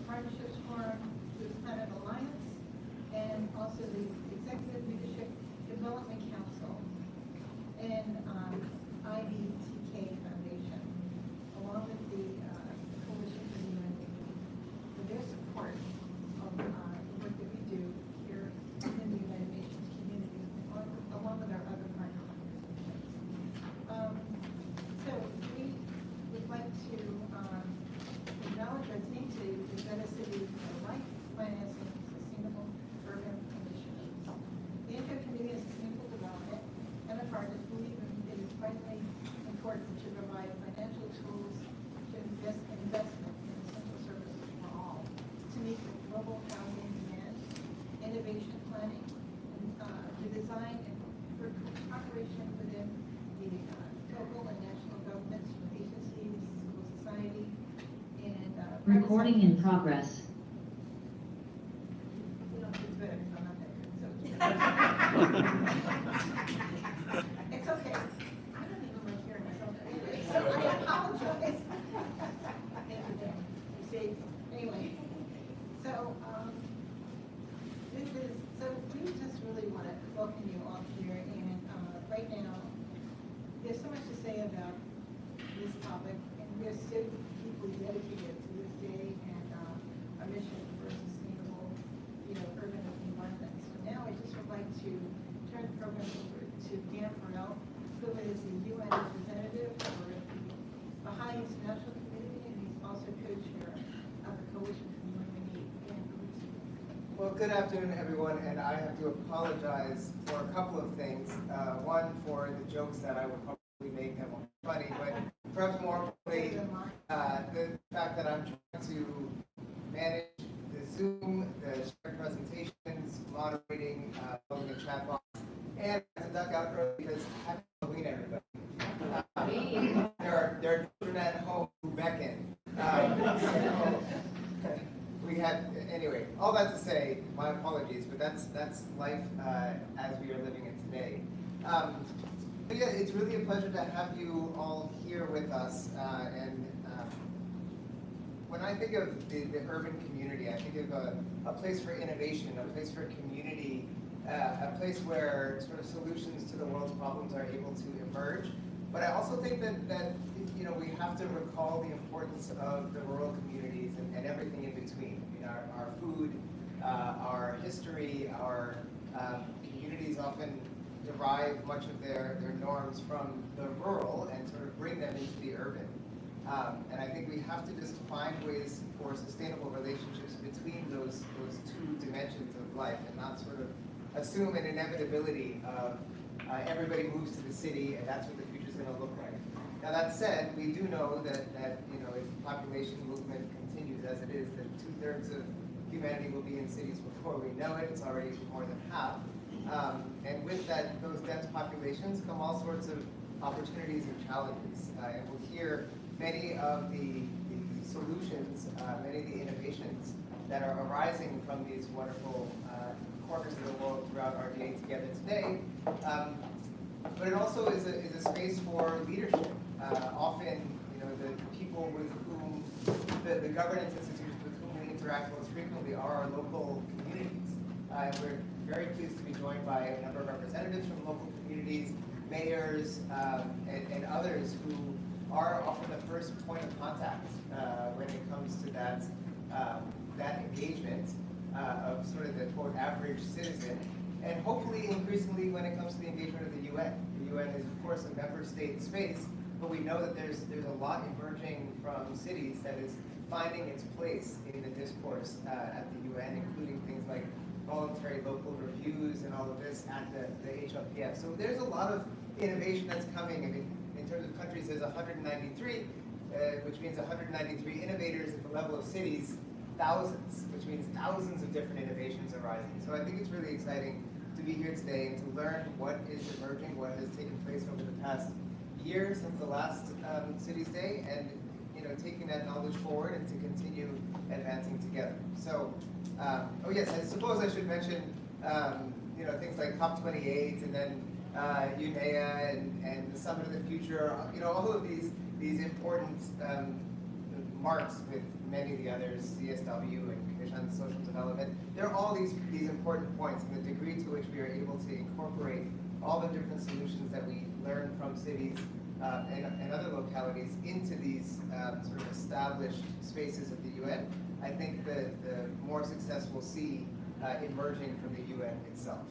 Partnerships Forum, the Planet Alliance, and also the Executive Leadership Development Council, and IBTK Foundation, along with the Coalition for the United for their support of the work that we do here in the United Nations community, along with our other partner organizations. So we would like to acknowledge our team to Venice City Life Financing Sustainable Urban Initiatives. The NGO Committee on Sustainable Development and the partners believe it is vitally important to provide financial tools to investment in essential services for all, to meet the global housing demand, innovation planning, and the design and for cooperation within the local and national governments, agencies, civil society, and recording in progress. You know, it's better because I'm not that good, so it's okay. I don't even like hearing myself anyway, so I apologize. Thank you, Dan. You saved me. Anyway, so we just really want to welcome you all here, and right now there's so much to say about this topic, and we're so deeply dedicated to this day and our mission for sustainable, urban environment. So now I just would like to turn the program over to Dan Farrell, who is the UN representative for the Baha'i International Community, and he's also co-chair of the Coalition for Human Need. Well, good afternoon, everyone, and I have to apologize for a couple of things. One, for the jokes that I would probably make that won't be funny, but perhaps more importantly, the fact that I'm trying to manage the Zoom, the shared presentations, moderating, building a chat box, and to duck out early because happy Halloween, everybody. There are children at home who beckon. We had, anyway, all that to say, my apologies, but that's life as we are living it today. But yeah, it's really a pleasure to have you all here with us. And when I think of the urban community, I think of a place for innovation, a place for community, a place where sort of solutions to the world's problems are able to emerge. But I also think that we have to recall the importance of the rural communities and everything in between. I mean, our food, our history, our communities often derive much of their norms from the rural and sort of bring them into the urban. And I think we have to just find ways for sustainable relationships between those two dimensions of life, and not sort of assume an inevitability of everybody moves to the city and that's what the future is going to look like. Now that said, we do know that if population movement continues as it is, that 2/3 of humanity will be in cities before we know it. It's already more than half. And with those dense populations come all sorts of opportunities and challenges. And we'll hear many of the solutions, many of the innovations that are arising from these wonderful corners of the world throughout our day together today. But it also is a space for leadership. Often, the people with whom, the governance institutions with whom we interact most frequently are our local communities. And we're very pleased to be joined by a number of representatives from local communities, mayors, and others who are often the first point of contact when it comes to that engagement of sort of the quote average citizen, and hopefully increasingly when it comes to the engagement of the UN. The UN is of course a member state space, but we know that there's a lot emerging from cities that is finding its place in the discourse at the UN, including things like voluntary local reviews and all of this at the HLPF. So there's a lot of innovation that's coming. I mean, in terms of countries, there's 193, which means 193 innovators at the level of cities, thousands, which means thousands of different innovations arising. So I think it's really exciting to be here today and to learn what is emerging, what has taken place over the past year since the last Cities Day, and taking that knowledge forward and to continue advancing together. So, oh yes, I suppose I should mention things like COP28 and then UNEA and the Summit of the Future. All of these important marks with many of the others, CSW and Commission on Social Development. There are all these important points, and the degree to which we are able to incorporate all the different solutions that we learn from cities and other localities into these sort of established spaces of the UN, I think the more success we'll see emerging from the UN itself.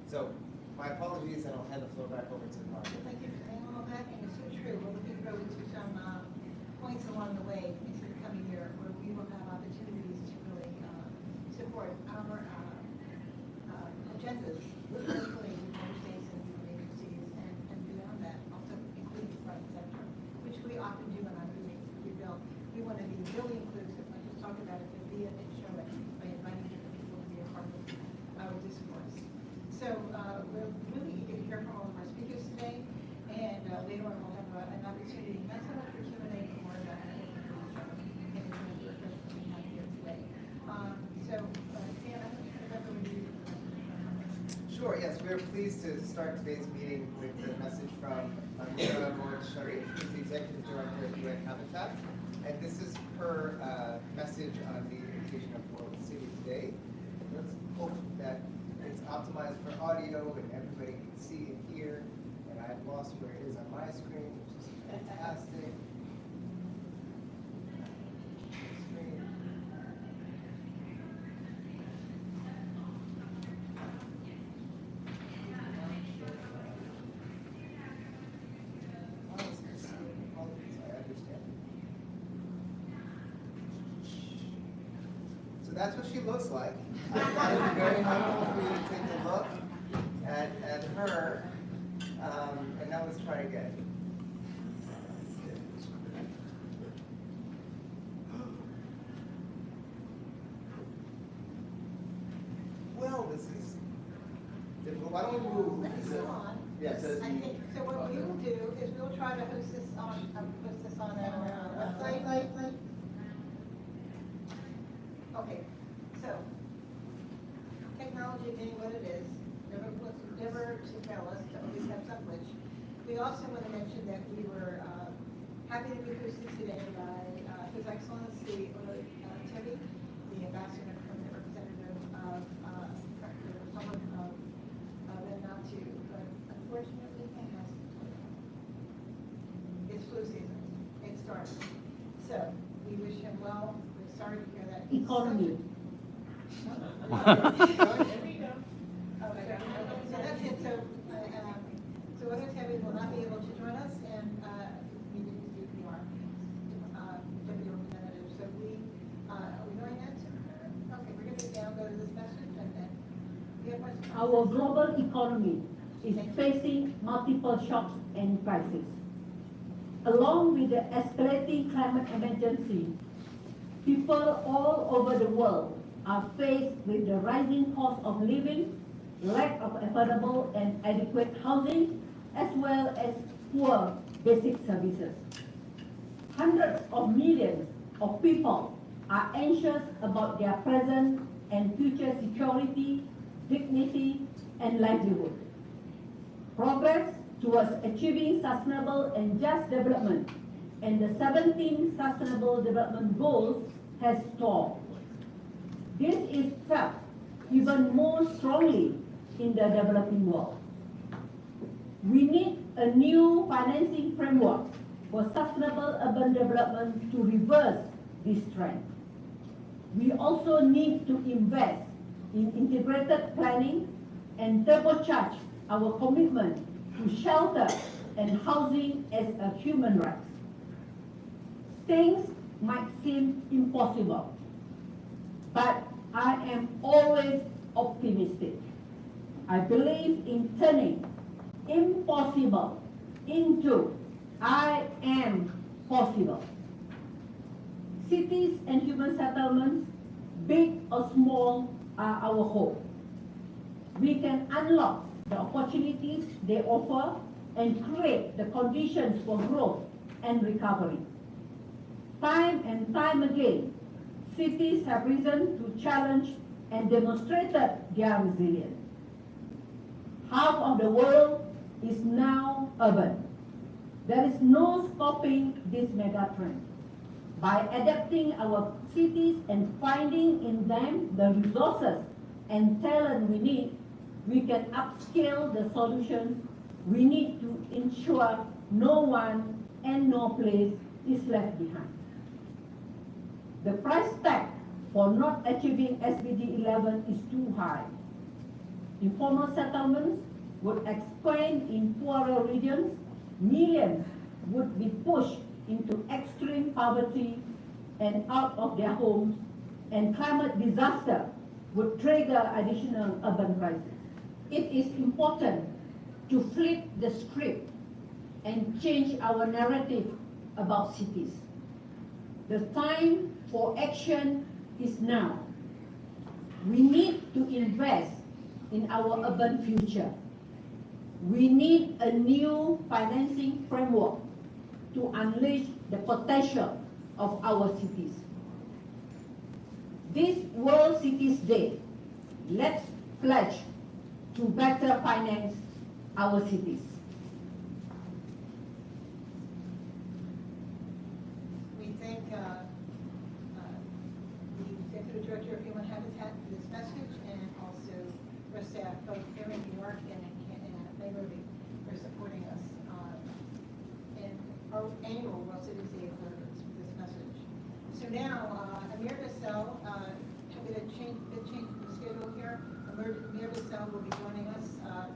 So my apologies, and I'll hand the floor back over to Margaret. Thank you for saying all that, and it's so true. We're looking forward to some points along the way in the coming year where we will have opportunities to really support our agendas locally with member states and different agencies, and beyond that, also including the private sector, which we often do in our meetings. We want to be really inclusive, not just talk about it, but be it and show it by inviting different people to be a part of our discourse. So we're really eager to hear from all of our speakers today, and later on we'll have an opportunity, not so much for Q&A, but more about and the questions we have here today. Dan, I'm going to turn it back over to you. Sure, yes, we are pleased to start today's meeting with the message from Amira Mourad Sharif, who's the Executive Director of UN Habitat. And this is her message on the occasion of World City Day. Let's hope that it's optimized for audio and everybody can see and hear. And I've lost where it is on my screen, which is fantastic. Screen. So that's what she looks like. I'm very humble for you to take a look at her. And now let's try again. Well, this is difficult. Why don't we move? Let's go on. Yes. I think, so what we will do is we'll try to host this on our website. Okay, so, technology being what it is, never to fail us, to always have some glitch. We also want to mention that we were happy to be hosted today by His Excellency Tevi, the ambassador from the representative of the Republic of Vanuatu, but unfortunately it has it's flu season. It started. So we wish him well. We're sorry to hear that. Economy. There we go. Okay, so that's it. So Tevi will not be able to join us, and we didn't speak to our deputy representative. So are we going into her? Okay, we're going to now go to this message, and then we have questions. Our global economy is facing multiple shocks and crises. Along with the escalating climate emergency, people all over the world are faced with the rising cost of living, lack of affordable and adequate housing, as well as poor basic services. Hundreds of millions of people are anxious about their present and future security, dignity, and livelihood. Progress towards achieving sustainable and just development and the 17 Sustainable Development Goals has stalled. This is felt even more strongly in the developing world. We need a new financing framework for sustainable urban development to reverse this trend. We also need to invest in integrated planning and turbocharge our commitment to shelter and housing as a human right. Things might seem impossible, but I am always optimistic. I believe in turning impossible into I am possible. Cities and human settlements, big or small, are our hope. We can unlock the opportunities they offer and create the conditions for growth and recovery. Time and time again, cities have risen to challenge and demonstrated their resilience. Half of the world is now urban. There is no stopping this mega trend. By adapting our cities and finding in them the resources and talent we need, we can upscale the solutions we need to ensure no one and no place is left behind. The price tag for not achieving SDG 11 is too high. Informal settlements would expand in poorer regions, millions would be pushed into extreme poverty and out of their homes, and climate disaster would trigger additional urban crises. It is important to flip the script and change our narrative about cities. The time for action is now. We need to invest in our urban future. We need a new financing framework to unleash the potential of our cities. This World Cities Day, let's pledge to better finance our cities. We thank the Executive Director of Human Habitat for this message, and also our staff both here in New York and in Nairobi for supporting us in our annual World Cities Day observance with this message. So now, Amir Bissell, have a change in the schedule here. Amir Bissell will be joining us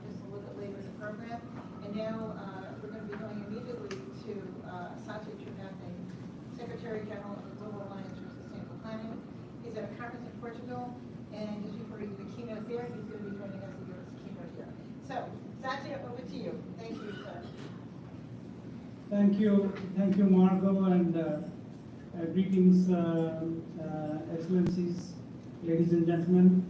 just a little bit later in the program. And now we're going to be going immediately to Satya Tripathi, Secretary General of the Global Alliance for Sustainable Planning. He's at a conference in Portugal, and just before he gives the keynote there, he's going to be joining us to give us a keynote here. So, Satya, over to you. Thank you, sir. Thank you, Margot, and greetings, Excellencies, ladies and gentlemen.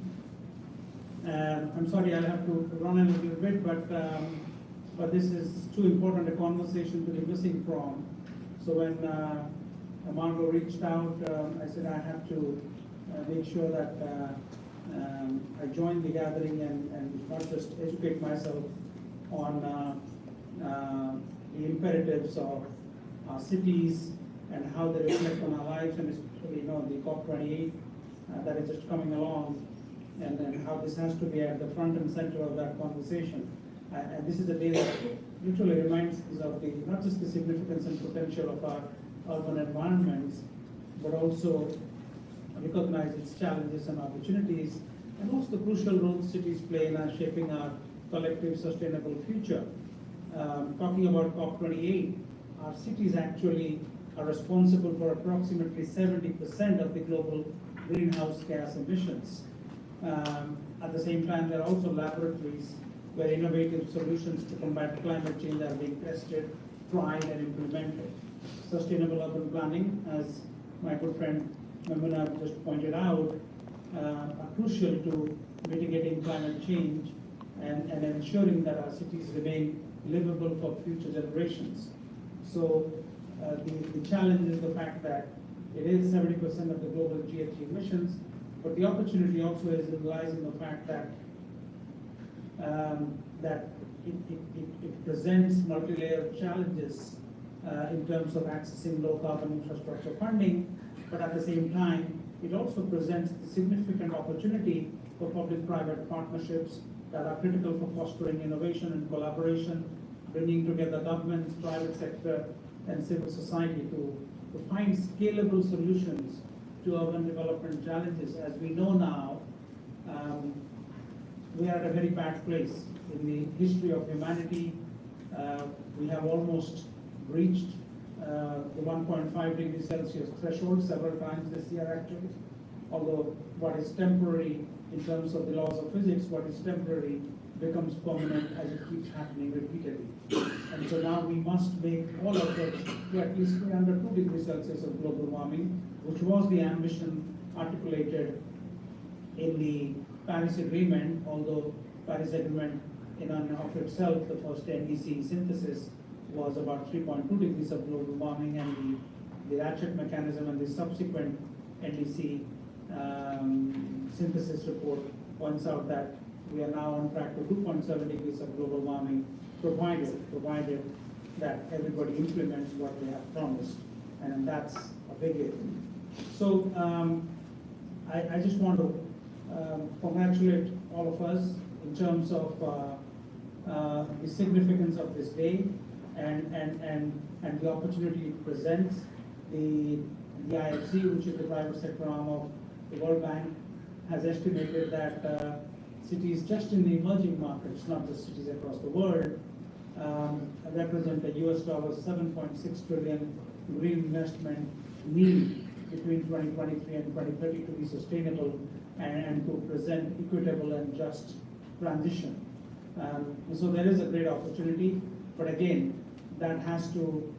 I'm sorry I'll have to run a little bit, but this is too important a conversation to be missing from. So when Margot reached out, I said I have to make sure that I join the gathering and not just educate myself on the imperatives of our cities and how they reflect on our lives, and especially, the COP28 that is just coming along, and how this has to be at the front and center of that conversation. And this is a day that literally reminds us of not just the significance and potential of our urban environments, but also recognize its challenges and opportunities, and also the crucial role cities play in shaping our collective sustainable future. Talking about COP28, our cities actually are responsible for approximately 70% of the global greenhouse gas emissions. At the same time, there are also laboratories where innovative solutions to combat climate change are being tested, tried, and implemented. Sustainable urban planning, as my good friend Memuna just pointed out, are crucial to mitigating climate change and ensuring that our cities remain livable for future generations. So the challenge is the fact that it is 70% of the global GHG emissions, but the opportunity also lies in the fact that it presents multi-layered challenges in terms of accessing low carbon infrastructure funding, but at the same time, it also presents the significant opportunity for public-private partnerships that are critical for fostering innovation and collaboration, bringing together governments, private sector, and civil society to find scalable solutions to urban development challenges. As we know now, we are at a very bad place in the history of humanity. We have almost reached the 1.5 degrees Celsius threshold several times this year actually, although what is temporary in terms of the laws of physics, what is temporary becomes permanent as it keeps happening repeatedly. And so now we must make all efforts to at least be under 2 degrees Celsius of global warming, which was the ambition articulated in the Paris Agreement, although Paris Agreement in and of itself, the first NDC synthesis was about 3.2 degrees of global warming, and the ratchet mechanism and the subsequent NDC synthesis report points out that we are now on track to 2.7 degrees of global warming, provided that everybody implements what they have promised. and that's a big if. So I just want to congratulate all of us in terms of the significance of this day and the opportunity it presents. The IFC, which is the private sector arm of the World Bank, has estimated that cities just in the emerging markets, not just cities across the world, represent a US $7.6 trillion green investment need between 2023 and 2030 to be sustainable and to present equitable and just transition. So there is a great opportunity, but again, that has to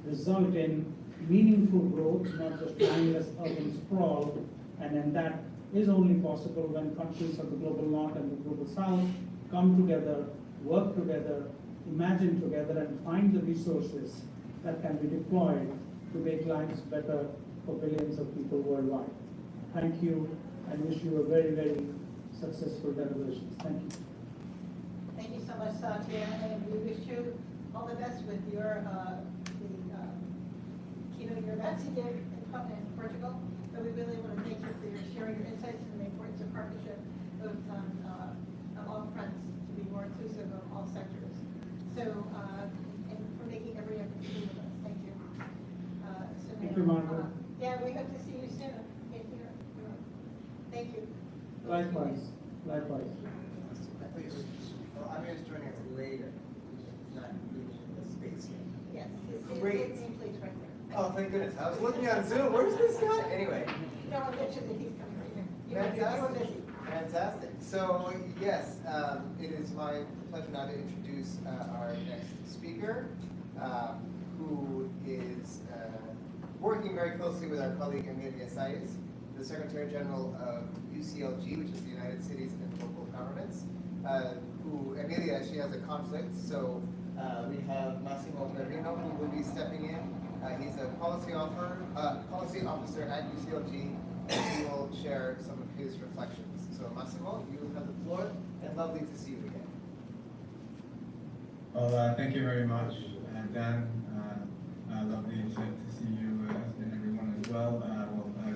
result in meaningful growth, not just mindless urban sprawl, and then that is only possible when countries of the global north and the global south come together, work together, imagine together, and find the resources that can be deployed to make lives better for billions of people worldwide. Thank you, and wish you a very, very successful deliberations. Thank you. Thank you so much, Satya, and we wish you all the best with your keynote you're about to give in Portugal. But we really want to thank you for your sharing your insights and the importance of partnership both on all fronts to be more inclusive of all sectors. So, and for making every effort to be with us. Thank you. Thank you, Margaret. Yeah, we hope to see you soon in here. Thank you. Likewise. Likewise. Well, Amir's joining us later. He's not in the space yet. Yes, his Great. nameplate's right there. Oh, thank goodness. I was looking on Zoom. Where's this guy? Anyway. No, I mentioned that he's coming right here. You were busy. Fantastic. So, yes, it is my pleasure now to introduce our next speaker, who is working very closely with our colleague Media Foundation, the Secretary General of UCLG, which is the United Cities and Local Governments, who, Emilia, she has a conflict, so we have Massimo Merino, who will be stepping in. He's a policy officer at UCLG, and he will share some of his reflections. So Massimo, you have the floor, and lovely to see you again. Well, thank you very much, Dan. Lovely to see you and everyone as well.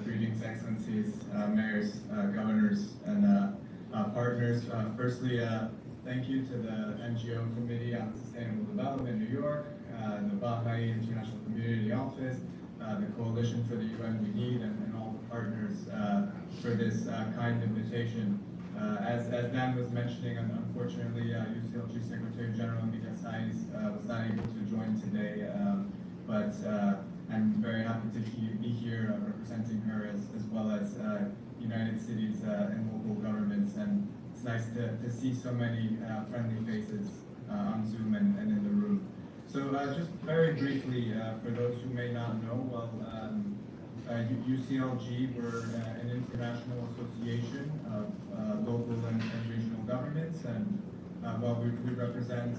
Greetings, Excellencies, Mayors, Governors, and partners. Firstly, thank you to the NGO Committee on Sustainable Development in New York, the Baha'i International Community Office, the Coalition for the UN We Need, and all the partners for this kind invitation. As Dan was mentioning, unfortunately, UCLG Secretary General Media Foundation was not able to join today, but I'm very happy to be here representing her as well as United Cities and local governments, and it's nice to see so many friendly faces on Zoom and in the room. So just very briefly, for those who may not know, well, UCLG, we're an international association of local and regional governments, and well, we represent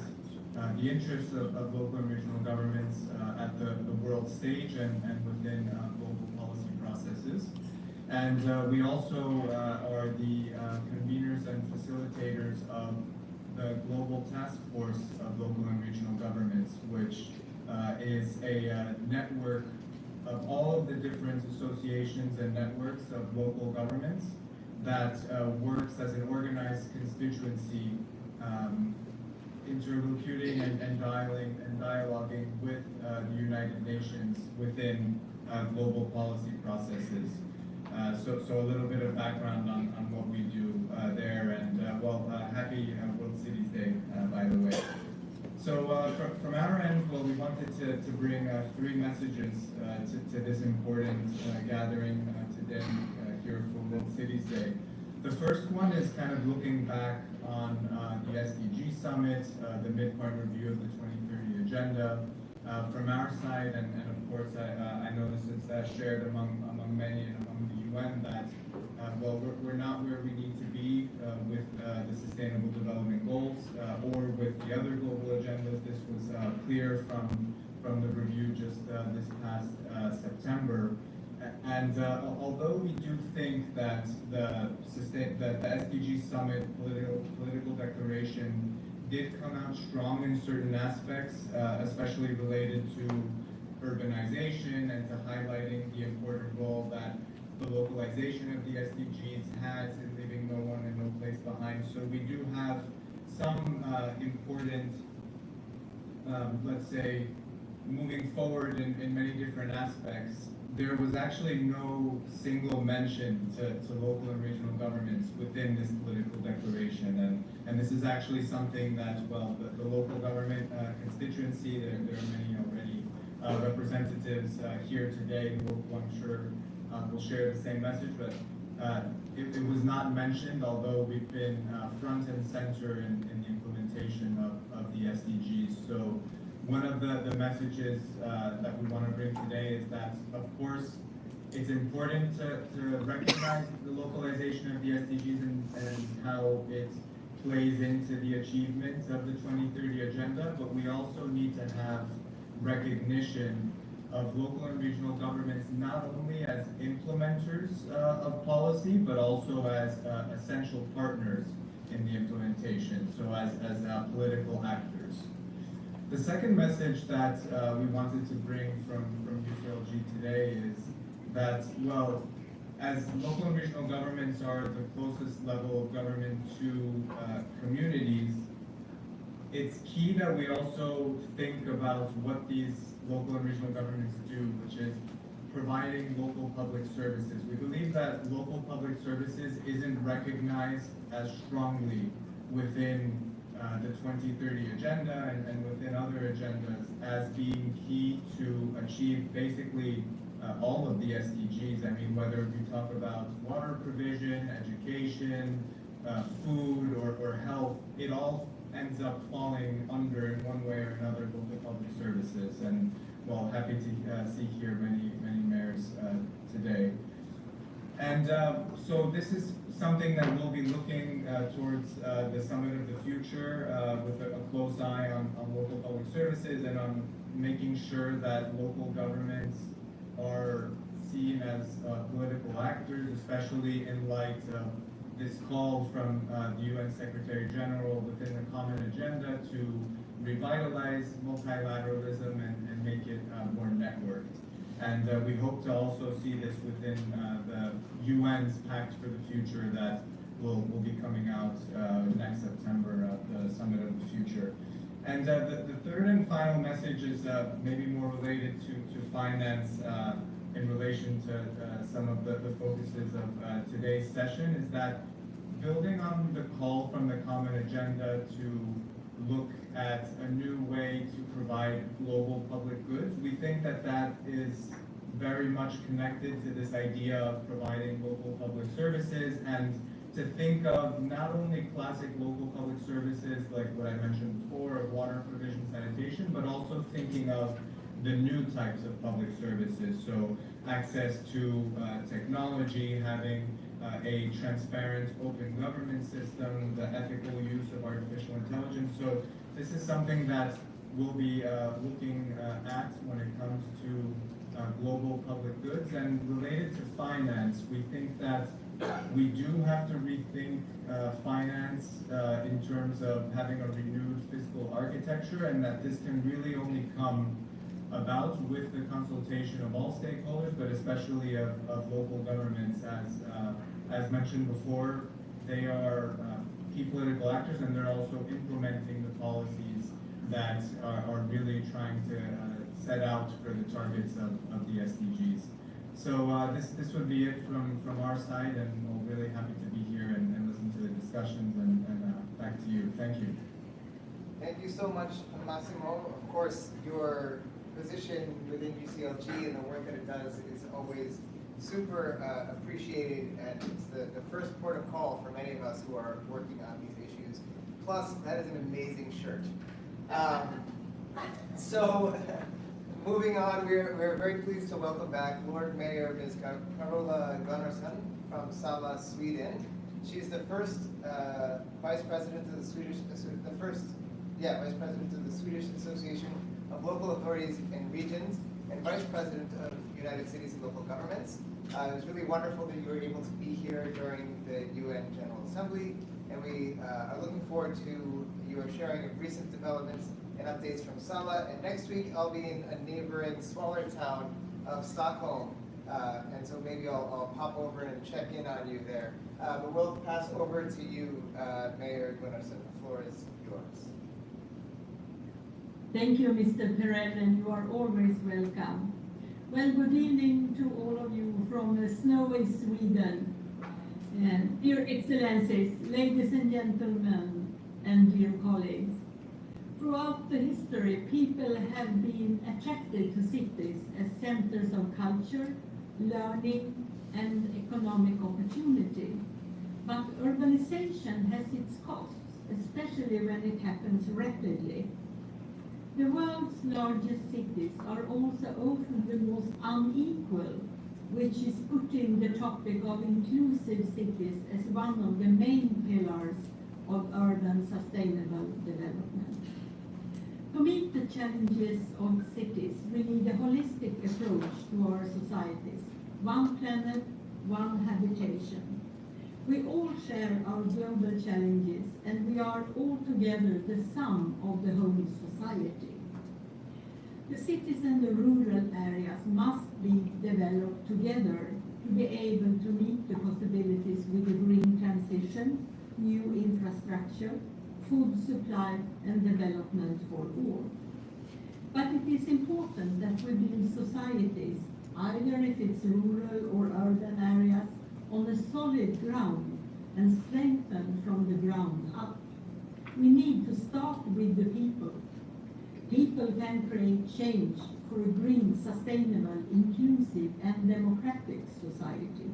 the interests of local and regional governments at the world stage and within global policy processes. And we also are the conveners and facilitators of the Global Task Force of Local and Regional Governments, which is a network of all of the different associations and networks of local governments that works as an organized constituency, interlocuting and dialoguing with the United Nations within global policy processes. So a little bit of background on what we do there, and happy World Cities Day, by the way. So from our end, well, we wanted to bring three messages to this important gathering today here for World Cities Day. The first one is kind of looking back on the SDG Summit, the midpoint review of the 2030 agenda. From our side, and of course I know this is shared among many and among the UN, that well, we're not where we need to be with the Sustainable Development Goals or with the other global agendas. This was clear from the review just this past September. And although we do think that the SDG Summit political declaration did come out strong in certain aspects, especially related to urbanization and to highlighting the important role that the localization of the SDGs has in leaving no one and no place behind. So we do have some important, let's say, moving forward in many different aspects. There was actually no single mention to local and regional governments within this political declaration, and this is actually something that, well, the local government constituency, there are many already representatives here today who I'm sure will share the same message, but it was not mentioned, although we've been front and center in the implementation of the SDGs. So one of the messages that we want to bring today is that, of course, it's important to recognize the localization of the SDGs and how it plays into the achievements of the 2030 agenda, but we also need to have recognition of local and regional governments not only as implementers of policy, but also as essential partners in the implementation, so as political actors. The second message that we wanted to bring from UCLG today is that, well, as local and regional governments are the closest level of government to communities, it's key that we also think about what these local and regional governments do, which is providing local public services. We believe that local public services isn't recognized as strongly within the 2030 agenda and within other agendas as being key to achieve basically all of the SDGs. I mean, whether we talk about water provision, education, food, or health, it all ends up falling under, in one way or another, local public services. And, well, happy to see here many mayors today. And so this is something that we'll be looking towards the Summit of the Future with a close eye on local public services and on making sure that local governments are seen as political actors, especially in light of this call from the UN Secretary General within the Common Agenda to revitalize multilateralism and make it more networked. And we hope to also see this within the UN's Pact for the Future that will be coming out next September at the Summit of the Future. And the third and final message is maybe more related to finance in relation to some of the focuses of today's session, is that building on the call from the Common Agenda to look at a new way to provide global public goods, we think that that is very much connected to this idea of providing local public services, and to think of not only classic local public services like what I mentioned before of water provision, sanitation, but also thinking of the new types of public services. So access to technology, having a transparent open government system, the ethical use of artificial intelligence. So this is something that we'll be looking at when it comes to global public goods. And related to finance, we think that we do have to rethink finance in terms of having a renewed fiscal architecture, and that this can really only come about with the consultation of all stakeholders, but especially of local governments. As mentioned before, they are key political actors, and they're also implementing the policies that are really trying to set out for the targets of the SDGs. So this would be it from our side, and we're really happy to be here and listen to the discussions, and back to you. Thank you. Thank you so much, Massimo. Of course, your position within UCLG and the work that it does is always super appreciated, and it's the first port of call for many of us who are working on these issues. Plus, that is an amazing shirt. So, moving on, we're very pleased to welcome back Lord Mayor Ms. Carola Gunnarsson from Sala, Sweden. She's the first Vice President of the Swedish Association of Local Authorities and Regions, and Vice President of United Cities and Local Governments. It was really wonderful that you were able to be here during the UN General Assembly, and we are looking forward to your sharing of recent developments and updates from Sala. And next week I'll be in a neighboring smaller town of Stockholm, and so maybe I'll pop over and check in on you there. But we'll pass over to you, Mayor Gunnarsson. The floor is yours. Thank you, Mr. Perel, and you are always welcome. Well, good evening to all of you from snowy Sweden. Dear Excellencies, ladies and gentlemen, and dear colleagues. Throughout the history, people have been attracted to cities as centers of culture, learning, and economic opportunity. But urbanization has its costs, especially when it happens rapidly. The world's largest cities are also often the most unequal, which is putting the topic of inclusive cities as one of the main pillars of urban sustainable development. To meet the challenges of cities, we need a holistic approach to our societies. One planet, one habitation. We all share our global challenges, and we are all together the sum of the whole society. The cities and the rural areas must be developed together to be able to meet the possibilities with the green transition, new infrastructure, food supply, and development for all. But it is important that we build societies, either if it's rural or urban areas, on a solid ground and strengthen from the ground up. We need to start with the people. People can create change for a green, sustainable, inclusive, and democratic society.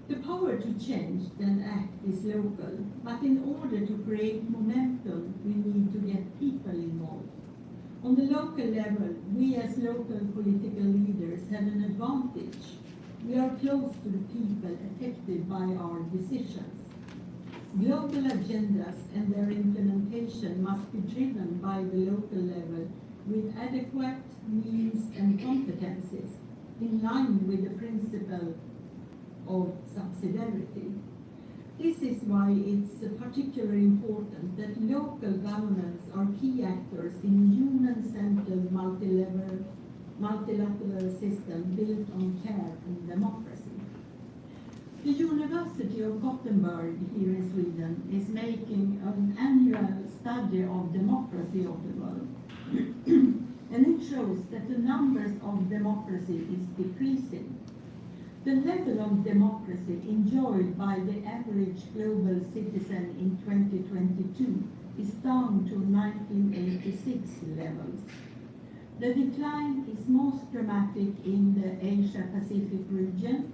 The power to change and act is local, but in order to create momentum, we need to get people involved. On the local level, we as local political leaders have an advantage. We are close to the people affected by our decisions. Global agendas and their implementation must be driven by the local level with adequate means and competencies in line with the principle of subsidiarity. This is why it's particularly important that local governments are key actors in human-centered multilateral system built on care and democracy. The University of Gothenburg here in Sweden is making an annual study of democracy of the world. And it shows that the numbers of democracy is decreasing. The level of democracy enjoyed by the average global citizen in 2022 is down to 1986 levels. The decline is most dramatic in the Asia-Pacific region,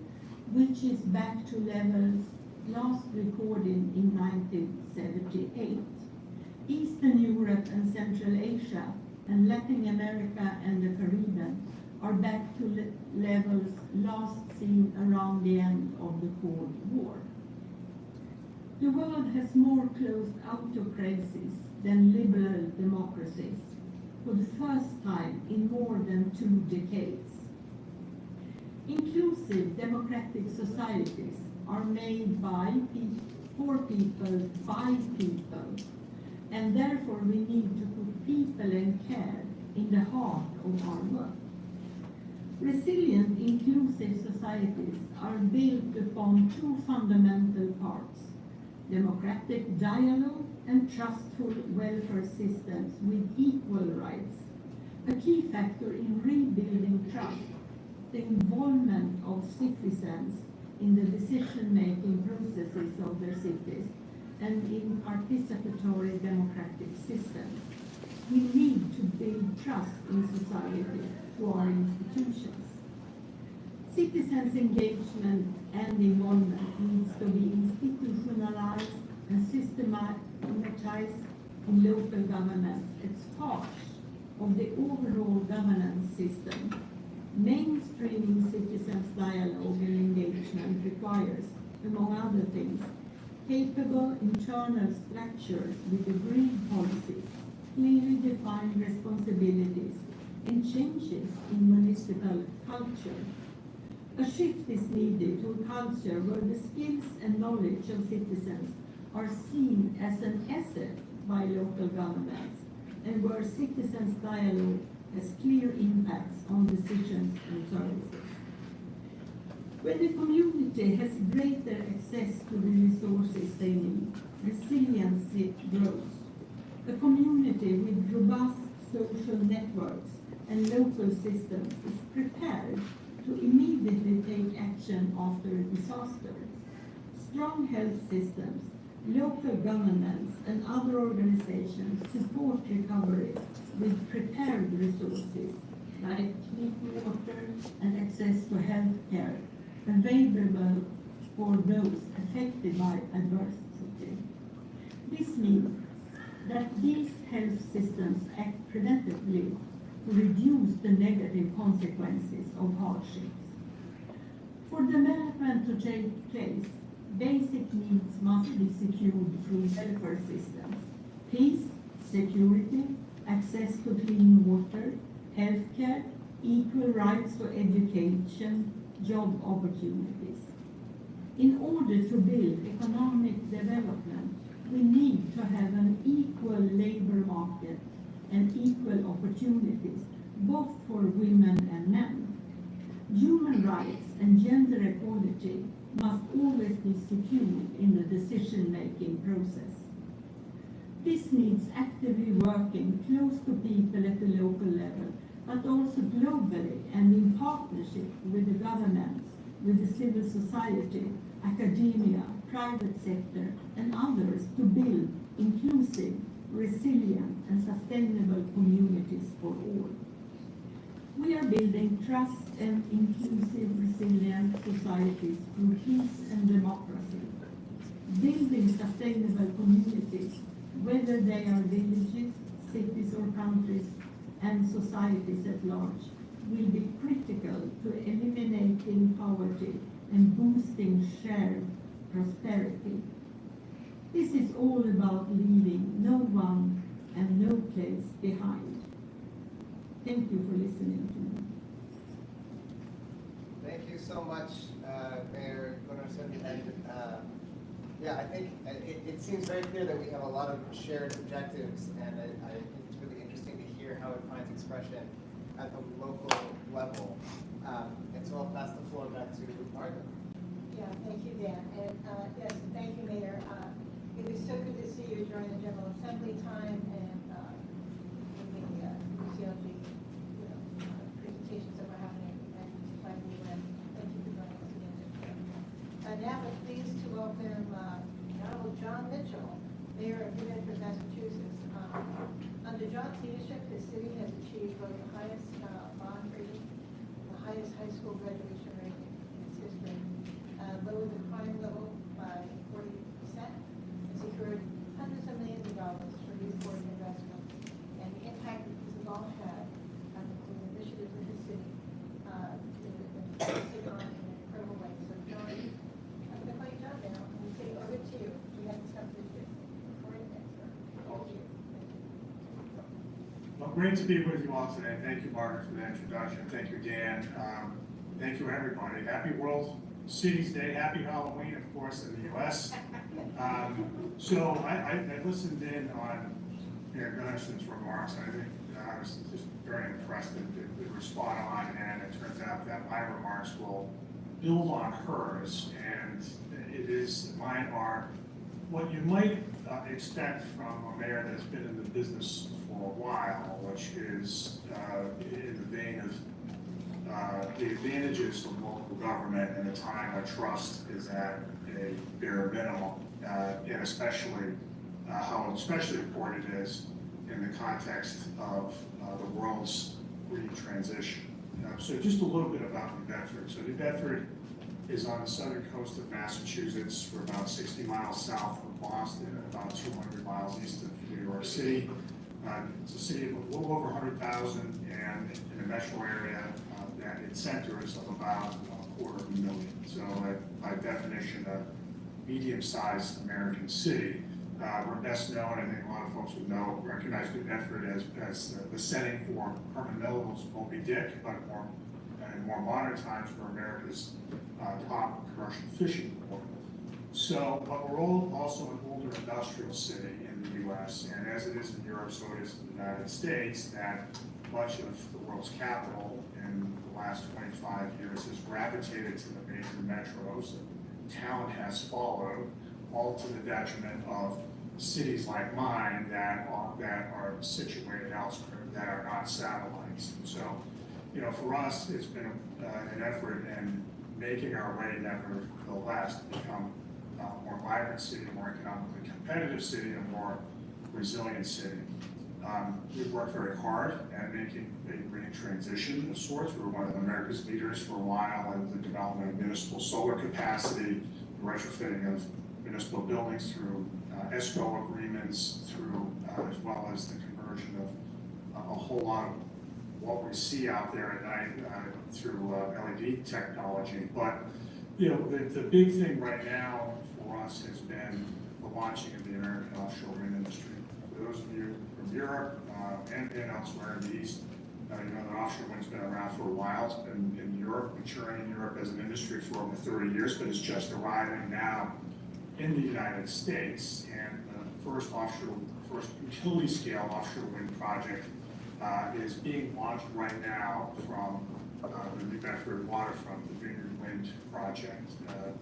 which is back to levels last recorded in 1978. Eastern Europe and Central Asia and Latin America and the Caribbean are back to levels last seen around the end of the Cold War. The world has more closed autocracies than liberal democracies for the first time in more than 2 decades. Inclusive democratic societies are made by for people, by people, and therefore we need to put people and care in the heart of our work. Resilient, inclusive societies are built upon 2 fundamental parts: democratic dialogue and trustful welfare systems with equal rights. A key factor in rebuilding trust, the involvement of citizens in the decision-making processes of their cities and in participatory democratic systems. We need to build trust in society through our institutions. Citizens' engagement and involvement needs to be institutionalized and systematized in local governments as part of the overall governance system. Mainstreaming citizens' dialogue and engagement requires, among other things, capable internal structures with agreed policies, clearly defined responsibilities, and changes in municipal culture. A shift is needed to a culture where the skills and knowledge of citizens are seen as an asset by local governments, and where citizens' dialogue has clear impacts on decisions and services. When the community has greater access to the resources they need, resiliency grows. A community with robust social networks and local systems is prepared to immediately take action after a disaster. Strong health systems, local governments, and other organizations support recovery with prepared resources like clean water and access to health care available for those affected by adversity. This means that these health systems act preventively to reduce the negative consequences of hardships. For development to take place, basic needs must be secured through welfare systems: peace, security, access to clean water, healthcare, equal rights to education, job opportunities. In order to build economic development, we need to have an equal labor market and equal opportunities, both for women and men. Human rights and gender equality must always be secured in the decision-making process. This means actively working close to people at the local level, but also globally and in partnership with the governments, with the civil society, academia, private sector, and others to build inclusive, resilient, and sustainable communities for all. We are building trust and inclusive, resilient societies through peace and democracy. Building sustainable communities, whether they are villages, cities or countries, and societies at large, will be critical to eliminating poverty and boosting shared prosperity. This is all about leaving no one and no place behind. Thank you for listening to me. Thank you so much, Mayor Gunnarsson. And yeah, I think it seems very clear that we have a lot of shared objectives, and I think it's really interesting to hear how it finds expression at the local level. And so I'll pass the floor back to Martha. Yeah, thank you, Dan. And yes, thank you, Mayor. It was so good to see you during the General Assembly time and the UCLG presentations that were happening at the UN. Thank you for joining us again. Now we're pleased to welcome Honorable John Mitchell, Mayor of New Bedford, Massachusetts. Under John's leadership, the city has achieved both the highest bond rating, the highest high school graduation rate in its history, lowered the crime level by 40%, and secured hundreds of millions of dollars for youth-forward investments. And the impact that this has all had on the initiatives in the city is focusing on in an incredible way. So John, I'm going to call you John now, and we say over to you. We have to start with you. Over to you. Well, great to be with you all today. Thank you, Margaret, for the introduction. Thank you, Dan. Thank you, everybody. Happy World Cities Day. Happy Halloween, of course, in the U.S. So I listened in on Mayor Gunnarsson's remarks, and I think I was just very impressed that it was spot on, and it turns out that my remarks will build on hers, and mine are what you might expect from a mayor that's been in the business for a while, which is in the vein of the advantages of local government in a time when trust is at a bare minimum, and especially how especially important it is in the context of the world's green transition. So just a little bit about New Bedford. So New Bedford is on the southern coast of Massachusetts. We're about 60 miles south of Boston and about 200 miles east of New York City. It's a city of a little over 100,000 and in a metro area that it centers of about 250,000. So by definition, a medium-sized American city. We're best known, I think a lot of folks would know, recognize New Bedford as the setting for Herman Melville's Moby Dick, but in more modern times for America's top commercial fishing port. So, but we're also an older industrial city in the US, and as it is in Europe, so it is in the United States, that much of the world's capital in the last 25 years has gravitated to the major metros. Talent has followed, all to the detriment of cities like mine that are situated elsewhere, that are not satellites. So, you know, for us, it's been an effort in making our way nevertheless to become a more vibrant city, a more economically competitive city, a more resilient city. We've worked very hard at making a green transition of sorts. We were one of America's leaders for a while in the development of municipal solar capacity, the retrofitting of municipal buildings through escrow agreements, through as well as the conversion of a whole lot of what we see out there at night through LED technology. But you know, the big thing right now for us has been the launching of the American offshore wind industry. For those of you from Europe and elsewhere in the East, you know that offshore wind's been around for a while. It's been in Europe, maturing in Europe as an industry for over 30 years, but it's just arriving now in the United States. And the first utility scale offshore wind project is being launched right now from the New Bedford waterfront, the Vineyard Wind project.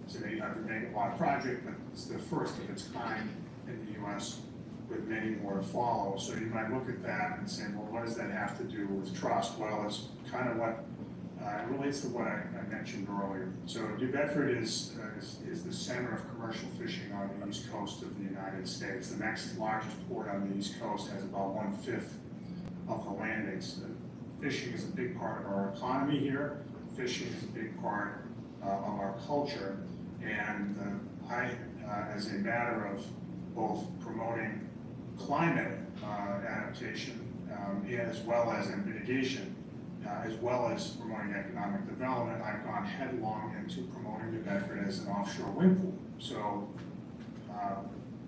It's an 800 megawatt project, but it's the first of its kind in the US, with many more to follow. So you might look at that and say, well, what does that have to do with trust? Well, it's kind of what it relates to what I mentioned earlier. So New Bedford is the center of commercial fishing on the east coast of the United States. The next largest port on the east coast has about 1/5 of the landings. Fishing is a big part of our economy here. Fishing is a big part of our culture. And as a matter of both promoting climate adaptation as well as mitigation, as well as promoting economic development, I've gone headlong into promoting New Bedford as an offshore wind pool. So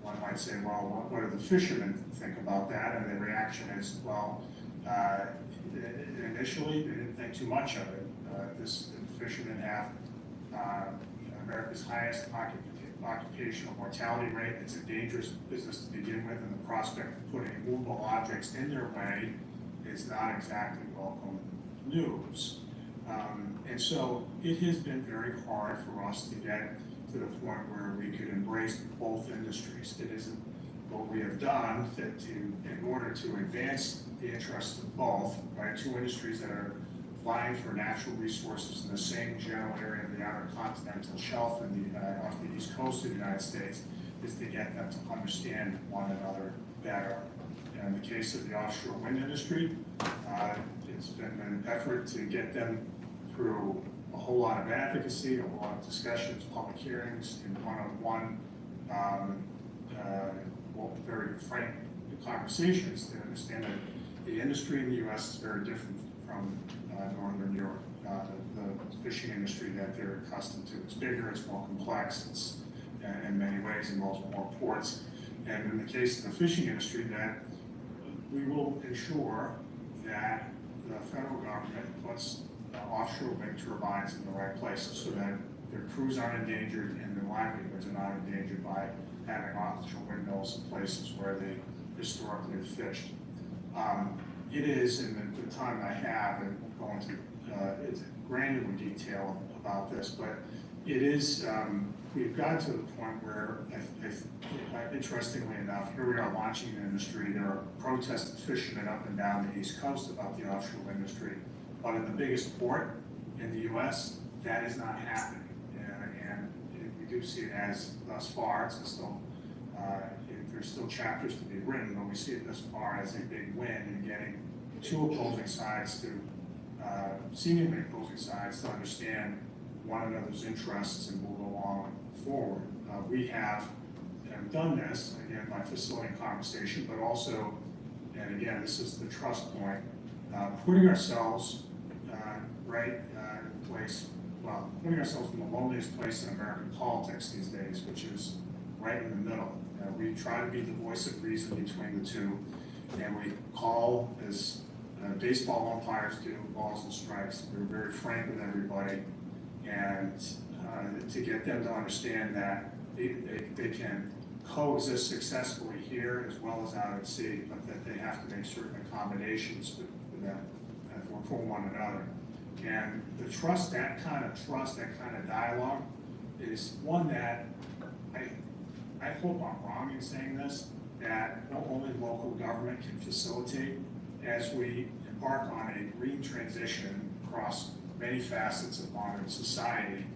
one might say, well, what do the fishermen think about that? And the reaction is, well, initially they didn't think too much of it. The fishermen have America's highest occupational mortality rate. It's a dangerous business to begin with, and the prospect of putting movable objects in their way is not exactly welcome news. And so it has been very hard for us to get to the point where we could embrace both industries. It isn't what we have done in order to advance the interests of both, right? Two industries that are vying for natural resources in the same general area of the outer continental shelf and off the east coast of the United States, is to get them to understand one another better. And in the case of the offshore wind industry, it's been an effort to get them through a whole lot of advocacy, a whole lot of discussions, public hearings, and one-on-one, very frank conversations to understand that the industry in the U.S. is very different from Northern Europe. The fishing industry that they're accustomed to, it's bigger, it's more complex, it's in many ways involves more ports. And in the case of the fishing industry, that we will ensure that the federal government puts offshore wind turbines in the right places so that their crews aren't endangered and their livelihoods are not endangered by having offshore windmills in places where they historically have fished. It is, in the time I have, and we'll go into granular detail about this, but it is, we've gotten to the point where, interestingly enough, here we are launching an industry. There are protested fishermen up and down the East Coast about the offshore industry, but in the biggest port in the U.S., that is not happening. And we do see it as, thus far, it's still, there's still chapters to be written, but we see it thus far as a big win in getting two opposing sides to, seemingly opposing sides, to understand one another's interests and move along forward. We have done this, again, by facilitating conversation, but also, and again, this is the trust point, putting ourselves putting ourselves in the loneliest place in American politics these days, which is right in the middle. We try to be the voice of reason between the two, and we call, as baseball umpires do, balls and strikes. We're very frank with everybody, and to get them to understand that they can coexist successfully here as well as out at sea, but that they have to make certain accommodations for one another. And the trust, that kind of dialogue is one that I hope I'm wrong in saying this, that not only local government can facilitate as we embark on a green transition across many facets of modern society,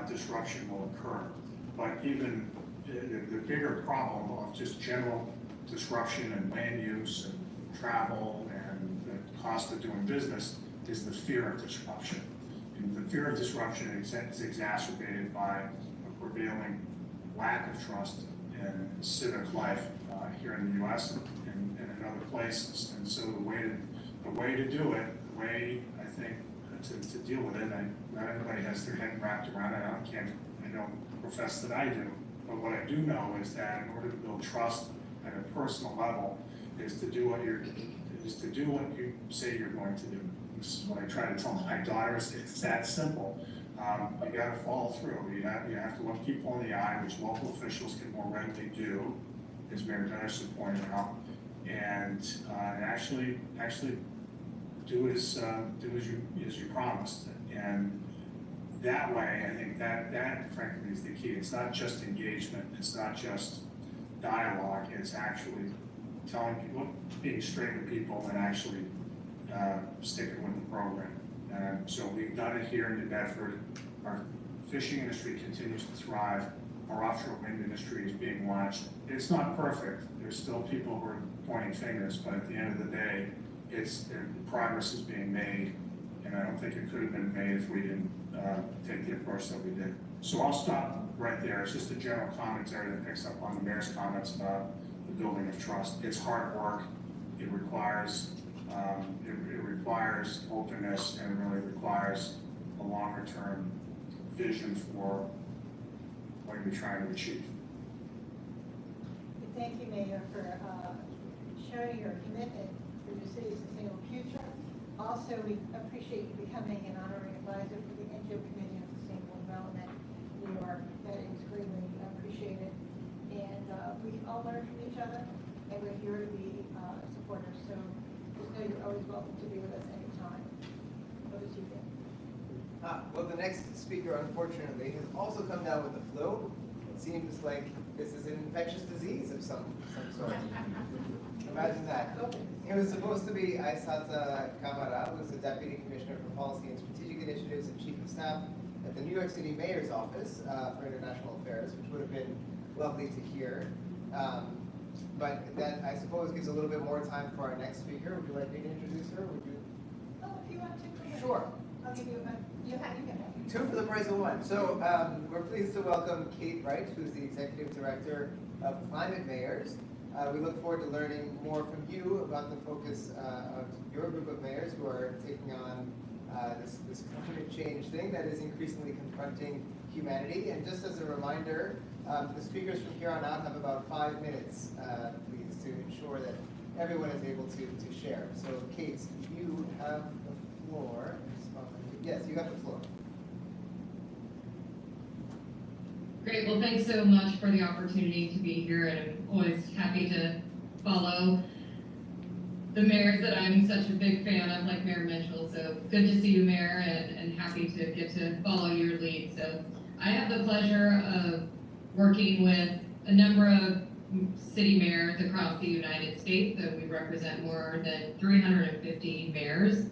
disruption will occur. But even the bigger problem of just general disruption in land use and travel and the cost of doing business is the fear of disruption. And the fear of disruption is exacerbated by a prevailing lack of trust in civic life here in the U.S. and in other places. And so the way to do it, the way I think to deal with it, not everybody has their head wrapped around it. I don't profess that I do. But what I do know is that in order to build trust at a personal level, is to do what you say you're going to do. This is what I try to tell my daughters. It's that simple. You got to follow through. You have to look people in the eye, which local officials can more readily do, as Mayor Dennis pointed out, and actually do as you promised. And that way, I think that frankly is the key. It's not just engagement. It's not just dialogue. It's actually telling people, being straight with people, and actually sticking with the program. And so we've done it here in New Bedford. Our fishing industry continues to thrive. Our offshore wind industry is being launched. It's not perfect. There's still people who are pointing fingers, but at the end of the day, progress is being made, and I don't think it could have been made if we didn't take the approach that we did. So I'll stop right there. It's just a general commentary that picks up on the mayor's comments about the building of trust. It's hard work. It requires openness, and it really requires a longer-term vision for what you're trying to achieve. Thank you, Mayor, for showing your commitment for the city's sustainable future. Also, we appreciate you becoming an honorary advisor for the NGO Committee on Sustainable Development in New York. That is greatly appreciated. And we all learn from each other, and we're here to be supporters. So just know you're always welcome to be with us anytime. Over to you, Dan. Well, the next speaker, unfortunately, has also come down with the flu. It seems like this is an infectious disease of some sort. Imagine that. It was supposed to be Aisata Kamara, who's the Deputy Commissioner for Policy and Strategic Initiatives and Chief of Staff at the New York City Mayor's Office for International Affairs, which would have been lovely to hear. But that, I suppose, gives a little bit more time for our next speaker. Would you like me to introduce her? Would you? Oh, if you want to. Go ahead. Sure. I'll give you a minute. You can have it. Two for the price of one. So we're pleased to welcome Kate Wright, who's the Executive Director of Climate Mayors. We look forward to learning more from you about the focus of your group of mayors who are taking on this climate change thing that is increasingly confronting humanity. And just as a reminder, the speakers from here on out have about 5 minutes, please, to ensure that everyone is able to share. So Kate, you have the floor. Yes, you have the floor. Great, well, thanks so much for the opportunity to be here, and I'm always happy to follow the mayors that I'm such a big fan of, like Mayor Mitchell. So good to see you, Mayor, and happy to get to follow your lead. So I have the pleasure of working with a number of city mayors across the United States. So we represent more than 350 mayors.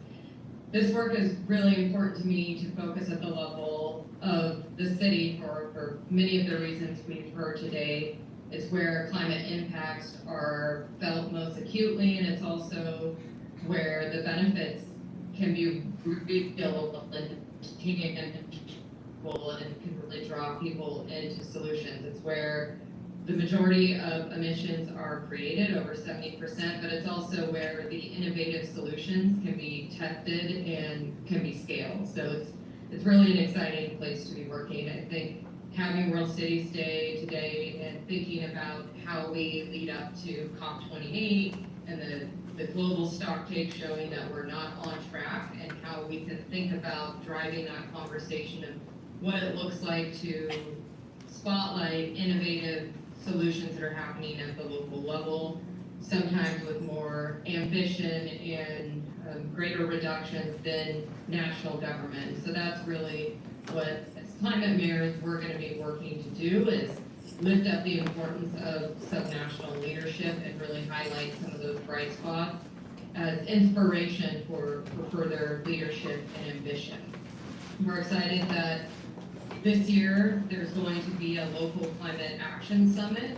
This work is really important to me to focus at the level of the city for many of the reasons we've heard today. It's where climate impacts are felt most acutely, and it's also where the benefits can be real and tangible and can really draw people into solutions. It's where the majority of emissions are created, over 70%, but it's also where the innovative solutions can be tested and can be scaled. So it's really an exciting place to be working. I think having World Cities Day today and thinking about how we lead up to COP28 and the global stocktake showing that we're not on track, and how we can think about driving that conversation of what it looks like to spotlight innovative solutions that are happening at the local level, sometimes with more ambition and greater reductions than national government. So that's really what, as climate mayors, we're going to be working to do, is lift up the importance of subnational leadership and really highlight some of those bright spots as inspiration for further leadership and ambition. We're excited that this year there's going to be a local climate action summit.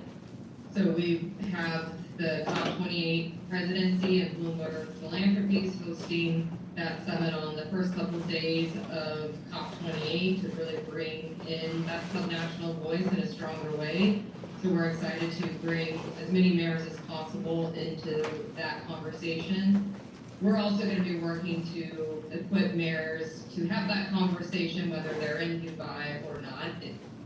So we have the COP28 presidency and Bloomberg Philanthropies hosting that summit on the first couple of days of COP28 to really bring in that subnational voice in a stronger way. So we're excited to bring as many mayors as possible into that conversation. We're also going to be working to equip mayors to have that conversation, whether they're in Dubai or not.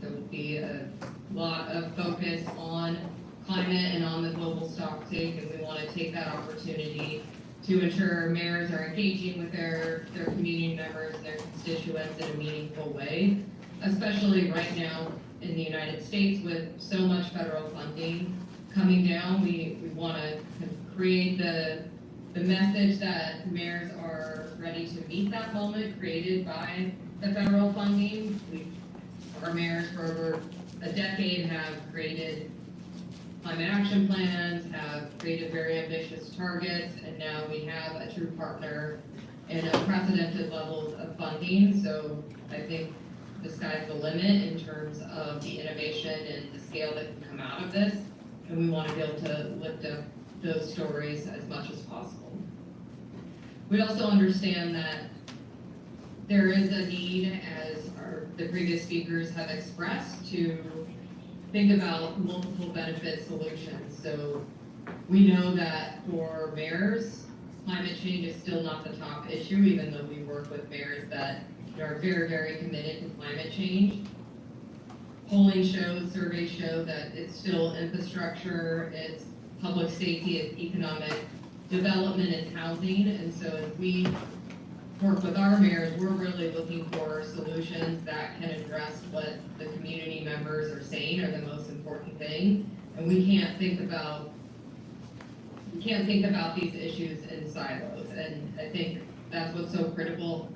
There will be a lot of focus on climate and on the global stocktake, and we want to take that opportunity to ensure mayors are engaging with their community members, their constituents in a meaningful way, especially right now in the United States with so much federal funding coming down. We want to create the message that mayors are ready to meet that moment created by the federal funding. Our mayors for over a decade have created climate action plans, have created very ambitious targets, and now we have a true partner in unprecedented levels of funding. So I think the sky's the limit in terms of the innovation and the scale that can come out of this, and we want to be able to lift up those stories as much as possible. We also understand that there is a need, as the previous speakers have expressed, to think about multiple benefit solutions. So we know that for mayors, climate change is still not the top issue, even though we work with mayors that are very, very committed to climate change. Polling shows, surveys show that it's still infrastructure, it's public safety, it's economic development, it's housing. And so as we work with our mayors, we're really looking for solutions that can address what the community members are saying are the most important thing. And we can't think about these issues in silos. And I think that's what's so critical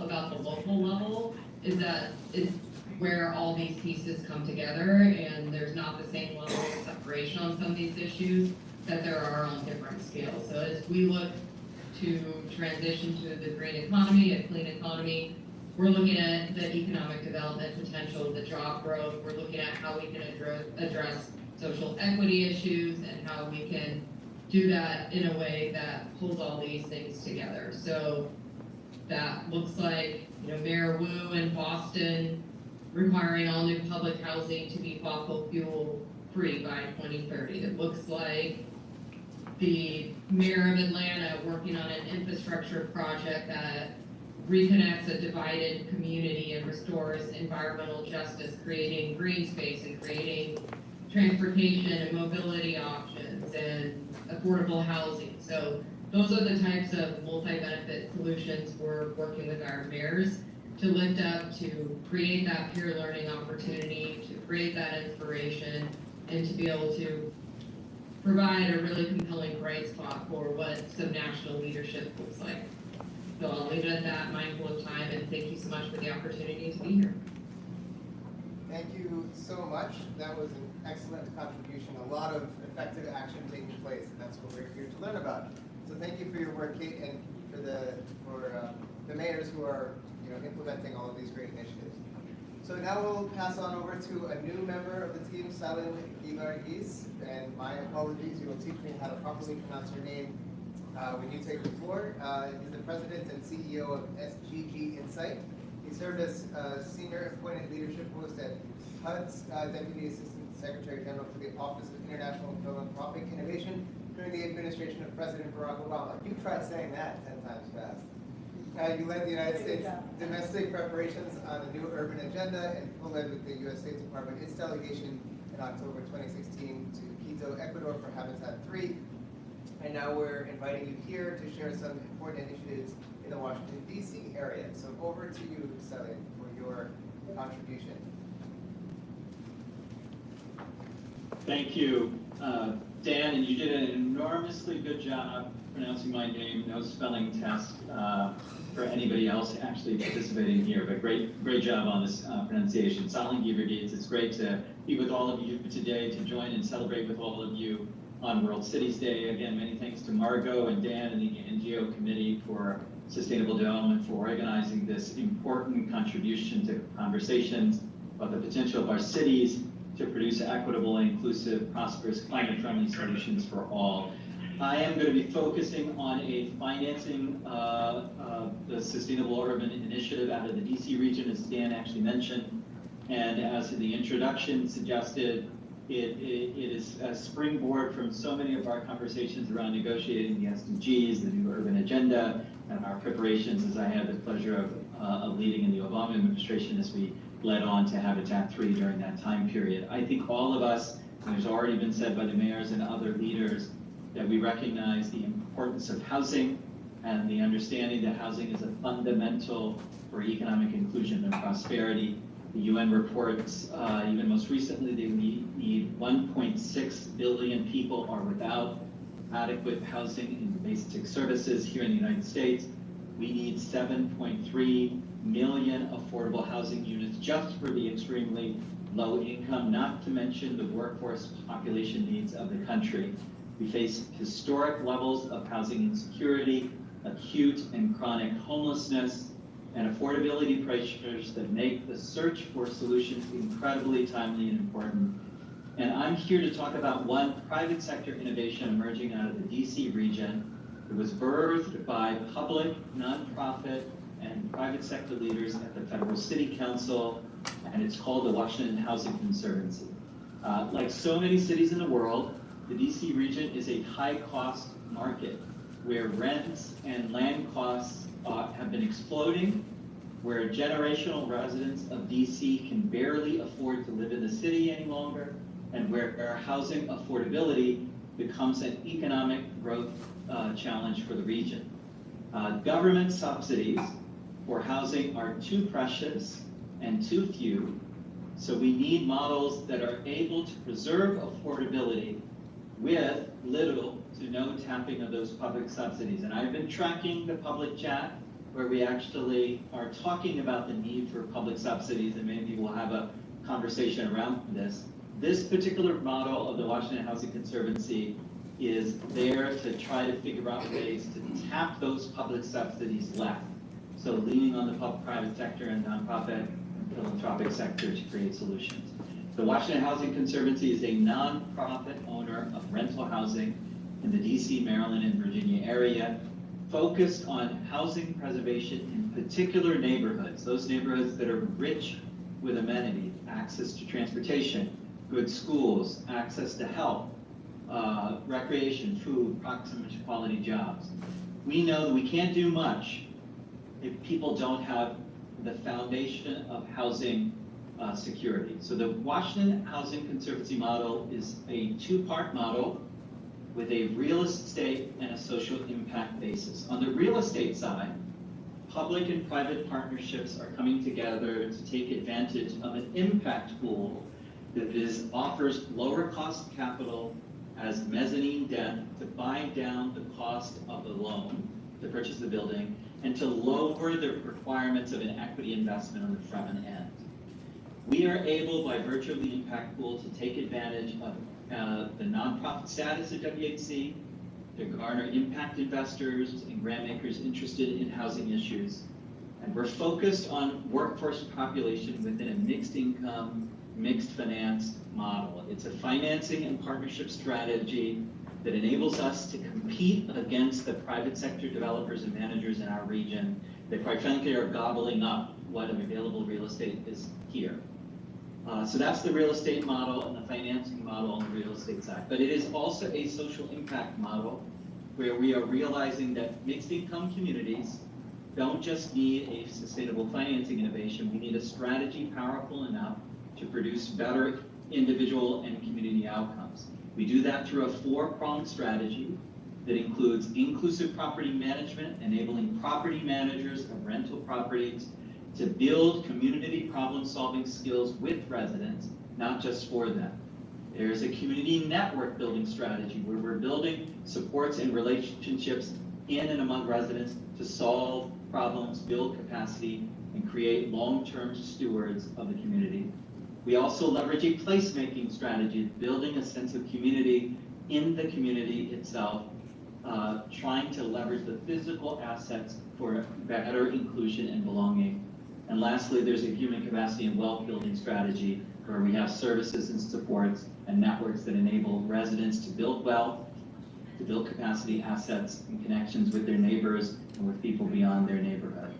about the local level, is that it's where all these pieces come together, and there's not the same level of separation on some of these issues that there are on different scales. So as we look to transition to the green economy, a clean economy, we're looking at the economic development potential, the job growth. We're looking at how we can address social equity issues and how we can do that in a way that pulls all these things together. So that looks like, Mayor Wu in Boston requiring all new public housing to be fossil fuel free by 2030. It looks like the mayor of Atlanta working on an infrastructure project that reconnects a divided community and restores environmental justice, creating green space and creating transportation and mobility options and affordable housing. So those are the types of multi-benefit solutions we're working with our mayors to lift up, to create that peer learning opportunity, to create that inspiration, and to be able to provide a really compelling bright spot for what subnational leadership looks like. So I'll leave it at that, mindful of time, and thank you so much for the opportunity to be here. Thank you so much. That was an excellent contribution. A lot of effective action taking place, and that's what we're here to learn about. So thank you for your work, Kate, and for the mayors who are implementing all of these great initiatives. So now we'll pass on over to a new member of the team, Salin Ibargis, and my apologies, you will teach me how to properly pronounce your name when you take the floor. He's the president and CEO of SGG Insight. He served as senior appointed leadership post at HUD's Deputy Assistant Secretary General for the Office of International Philanthropic Innovation during the administration of President Barack Obama. You try saying that 10 times fast. You led the United States domestic preparations on the new urban agenda and co-led with the U.S. State Department its delegation in October 2016 to Quito, Ecuador for Habitat 3. And now we're inviting you here to share some important initiatives in the Washington, D.C. area. So over to you, Celia, for your contribution. Thank you, Dan, and you did an enormously good job pronouncing my name. No spelling test for anybody else actually participating here, but great job on this pronunciation. Saling Givergate, it's great to be with all of you today, to join and celebrate with all of you on World Cities Day. Again, many thanks to Margot and Dan and the NGO Committee for Sustainable Development for organizing this important contribution to conversations about the potential of our cities to produce equitable, inclusive, prosperous, climate-friendly solutions for all. I am going to be focusing on a financing the Sustainable Urban Initiative out of the DC region, as Dan actually mentioned. And as the introduction suggested, it is a springboard from so many of our conversations around negotiating the SDGs, the new urban agenda, and our preparations, as I had the pleasure of leading in the Obama administration as we led on to Habitat 3 during that time period. I think all of us, and there's already been said by the mayors and other leaders, that we recognize the importance of housing and the understanding that housing is a fundamental for economic inclusion and prosperity. The UN reports, even most recently, they need 1.6 billion people are without adequate housing and basic services here in the United States. We need 7.3 million affordable housing units just for the extremely low income, not to mention the workforce population needs of the country. We face historic levels of housing insecurity, acute and chronic homelessness, and affordability pressures that make the search for solutions incredibly timely and important. And I'm here to talk about one private sector innovation emerging out of the DC region. It was birthed by public, nonprofit, and private sector leaders at the Federal City Council, and it's called the Washington Housing Conservancy. Like so many cities in the world, the DC region is a high-cost market where rents and land costs have been exploding, where generational residents of DC can barely afford to live in the city any longer, and where housing affordability becomes an economic growth challenge for the region. Government subsidies for housing are too precious and too few, so we need models that are able to preserve affordability with little to no tapping of those public subsidies. And I've been tracking the public chat where we actually are talking about the need for public subsidies, and maybe we'll have a conversation around this. This particular model of the Washington Housing Conservancy is there to try to figure out ways to tap those public subsidies left. So leaning on the private sector and nonprofit and philanthropic sector to create solutions. The Washington Housing Conservancy is a nonprofit owner of rental housing in the DC, Maryland, and Virginia area, focused on housing preservation in particular neighborhoods, those neighborhoods that are rich with amenities, access to transportation, good schools, access to health, recreation, food, proximity to quality jobs. We know that we can't do much if people don't have the foundation of housing security. So the Washington Housing Conservancy model is a two-part model with a real estate and a social impact basis. On the real estate side, public and private partnerships are coming together to take advantage of an impact pool that offers lower cost capital as mezzanine debt to buy down the cost of the loan to purchase the building and to lower the requirements of an equity investment on the front end. We are able, by virtue of the impact pool, to take advantage of the nonprofit status of WHC, to garner impact investors and grant makers interested in housing issues. And we're focused on workforce population within a mixed income, mixed finance model. It's a financing and partnership strategy that enables us to compete against the private sector developers and managers in our region that, quite frankly, are gobbling up what available real estate is here. So that's the real estate model and the financing model on the real estate side. But it is also a social impact model where we are realizing that mixed income communities don't just need a sustainable financing innovation, we need a strategy powerful enough to produce better individual and community outcomes. We do that through a 4-pronged strategy that includes inclusive property management, enabling property managers of rental properties to build community problem-solving skills with residents, not just for them. There's a community network building strategy where we're building supports and relationships in and among residents to solve problems, build capacity, and create long-term stewards of the community. We also leverage a placemaking strategy, building a sense of community in the community itself, trying to leverage the physical assets for better inclusion and belonging. And lastly, there's a human capacity and wealth building strategy where we have services and supports and networks that enable residents to build wealth, to build capacity, assets, and connections with their neighbors and with people beyond their neighborhood.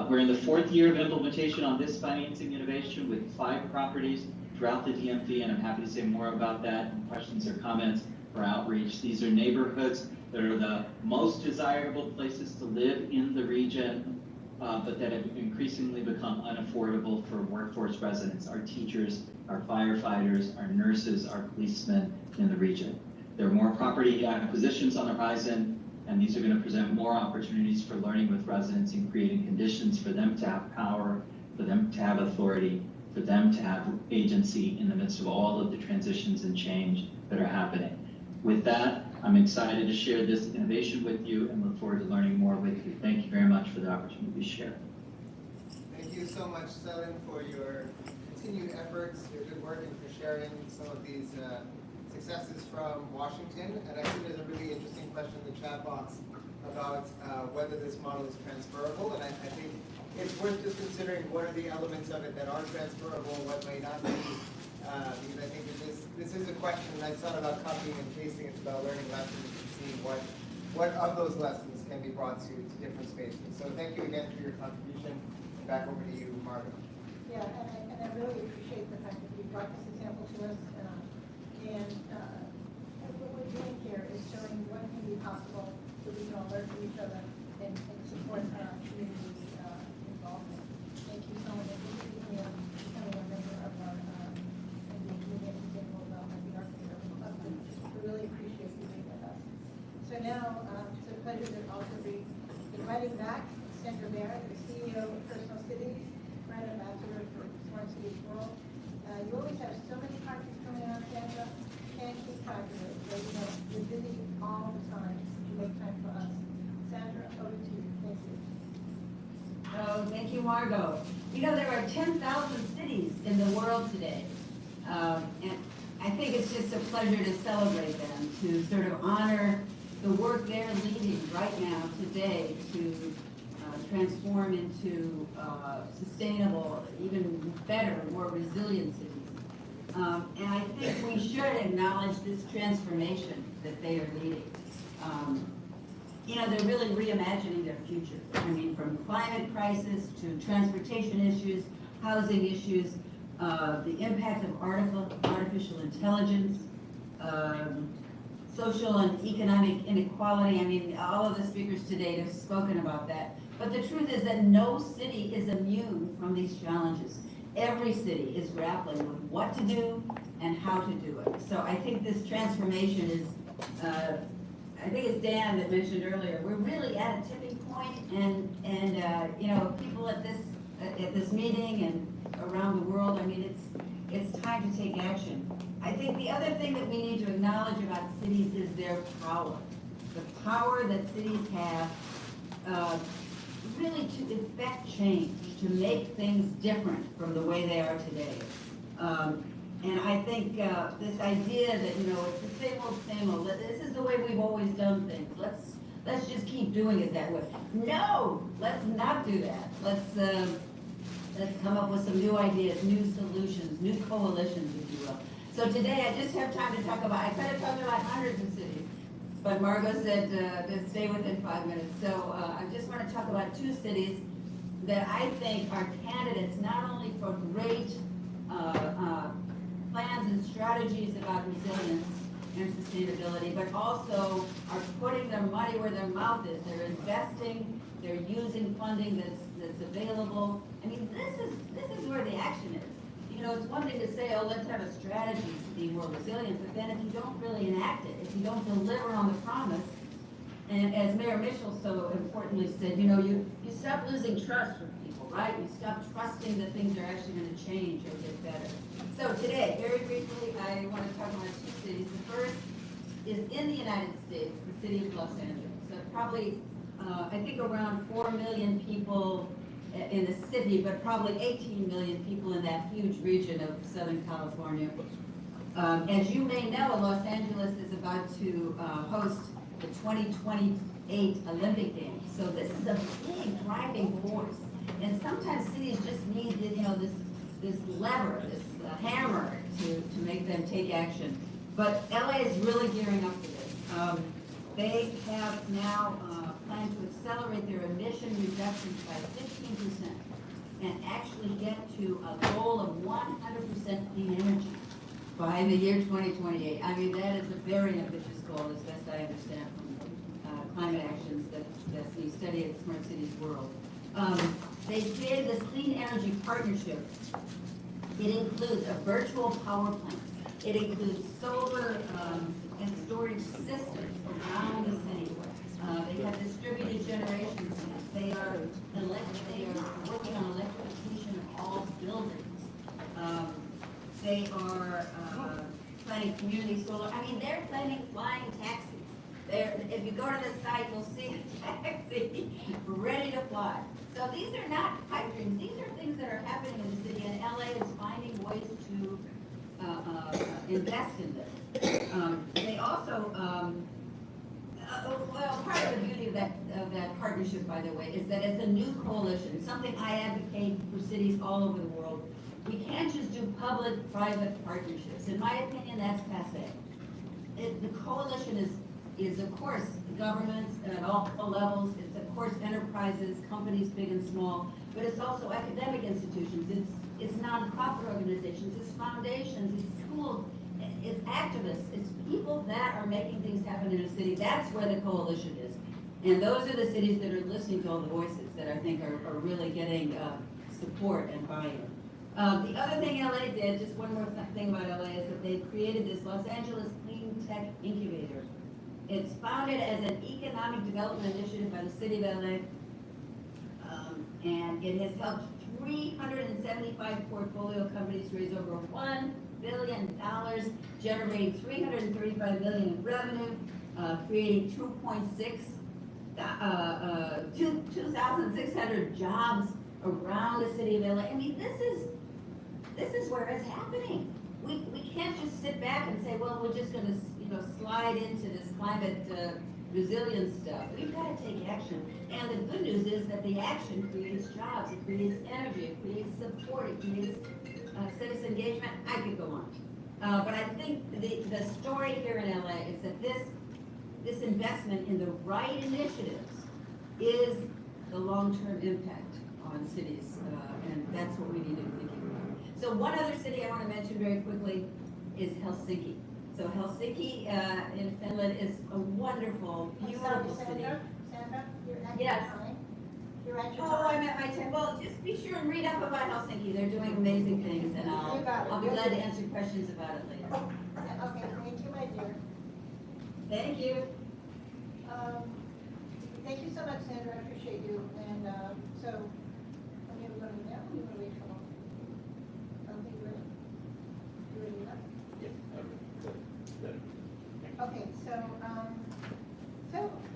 We're in the 4th year of implementation on this financing innovation with 5 properties throughout the DMV, and I'm happy to say more about that in questions or comments or outreach. These are neighborhoods that are the most desirable places to live in the region, but that have increasingly become unaffordable for workforce residents, our teachers, our firefighters, our nurses, our policemen in the region. There are more property acquisitions on the horizon, and these are going to present more opportunities for learning with residents and creating conditions for them to have power, for them to have authority, for them to have agency in the midst of all of the transitions and change that are happening. With that, I'm excited to share this innovation with you and look forward to learning more with you. Thank you very much for the opportunity to share. Thank you so much, Selin, for your continued efforts, your good work, and for sharing some of these successes from Washington. And I think there's a really interesting question in the chat box about whether this model is transferable. And I think it's worth just considering what are the elements of it that are transferable, what may not be. Because I think that this is a question, and I thought about copying and pasting. It's about learning lessons and seeing what of those lessons can be brought to different spaces. So thank you again for your contribution. And back over to you, Margaret. Yeah, and I really appreciate the fact that you brought this example to us. What we're doing here is showing what can be possible so we can all learn from each other and support community involvement. Thank you so much for becoming a member of our Media Sustainable Development, the Architect Club. We really appreciate you being with us. So now, it's a pleasure to also be inviting back Sandra Barrett, the CEO of Personal Cities, Brand Ambassador for Smart Cities World. You always have so many projects coming out, Sandra. Can't keep track of it. But you know, you're busy all the time. You make time for us. Sandra, over to you. Thank you. Oh, thank you, Margot. You know, there are 10,000 cities in the world today. And I think it's just a pleasure to celebrate them, to sort of honor the work they're leading right now, today, to transform into sustainable, even better, more resilient cities. And I think we should acknowledge this transformation that they are leading. You know, they're really reimagining their future. I mean, from climate crisis to transportation issues, housing issues, the impact of artificial intelligence, social and economic inequality. I mean, all of the speakers today have spoken about that. But the truth is that no city is immune from these challenges. Every city is grappling with what to do and how to do it. So I think this transformation is, I think it's Dan that mentioned earlier, we're really at a tipping point, and you know, people at this meeting and around the world, I mean, it's time to take action. I think the other thing that we need to acknowledge about cities is their power. The power that cities have really to effect change, to make things different from the way they are today. And I think this idea that, you know, it's the same old, this is the way we've always done things. Let's just keep doing it that way. No, let's not do that. Let's come up with some new ideas, new solutions, new coalitions, if you will. So today I just have time to talk about, I could have talked about hundreds of cities, but Margot said to stay within 5 minutes. So I just want to talk about 2 cities that I think are candidates not only for great plans and strategies about resilience and sustainability, but also are putting their money where their mouth is. They're investing They're using funding that's available. I mean, this is where the action is. You know, it's one thing to say, oh, let's have a strategy to be more resilient, but then if you don't really enact it, if you don't deliver on the promise, and as Mayor Mitchell so importantly said, you know, you stop losing trust from people, right? You stop trusting that things are actually going to change or get better. So today, very briefly, I want to talk about two cities. The first is in the United States, the city of Los Angeles. So probably, I think around 4 million people in the city, but probably 18 million people in that huge region of Southern California. As you may know, Los Angeles is about to host the 2028 Olympic Games. So this is a big driving force. And sometimes cities just need, you know, this lever, this hammer to make them take action. But LA is really gearing up for this. They have now planned to accelerate their emission reductions by 15% and actually get to a goal of 100% clean energy by the year 2028. I mean, that is a very ambitious goal, as best I understand from climate actions that we study at Smart Cities World. They created this clean energy partnership. It includes a virtual power plant. It includes solar and storage systems around the city. They have distributed generation centers. They are working on electrification of all buildings. They are planning community solar. I mean, they're planning flying taxis. If you go to the site, you'll see a taxi ready to fly. So these are not pipe dreams. These are things that are happening in the city, and LA is finding ways to invest in this. They also, well, part of the beauty of that partnership, by the way, is that it's a new coalition, something I advocate for cities all over the world. We can't just do public-private partnerships. In my opinion, that's passé. The coalition is of course governments at all levels. It's of course enterprises, companies big and small, but it's also academic institutions. It's nonprofit organizations. It's foundations. It's schools. It's activists. It's people that are making things happen in a city. That's where the coalition is, and those are the cities that are listening to all the voices that I think are really getting support and buy-in. The other thing LA did, just one more thing about LA, is that they created this Los Angeles Clean Tech Incubator. It's founded as an economic development initiative by the city of LA, and it has helped 375 portfolio companies raise over $1 billion, generating $335 million in revenue, creating 2,600 jobs around the city of LA. I mean, this is where it's happening. We can't just sit back and say, well, we're just going to slide into this climate resilience stuff. We've got to take action. And the good news is that the action creates jobs, it creates energy, it creates support, it creates citizen engagement. I could go on. But I think the story here in LA is that this investment in the right initiatives is the long-term impact on cities, and that's what we need to think about. So one other city I want to mention very quickly is Helsinki. So Helsinki in Finland is a wonderful, beautiful city. Sandra, you're at Yes. your time. You're at your Oh, time. I'm at my time. Well, just be sure and read up about Helsinki. They're doing amazing things, and You got it. I'll be glad to answer questions about it later. Okay, thank you, my dear. Thank you. Thank you so much, Sandra, I appreciate you, and, so, I'm gonna go to you now, I'm gonna wait for long. Okay, you ready? You ready enough? Okay, so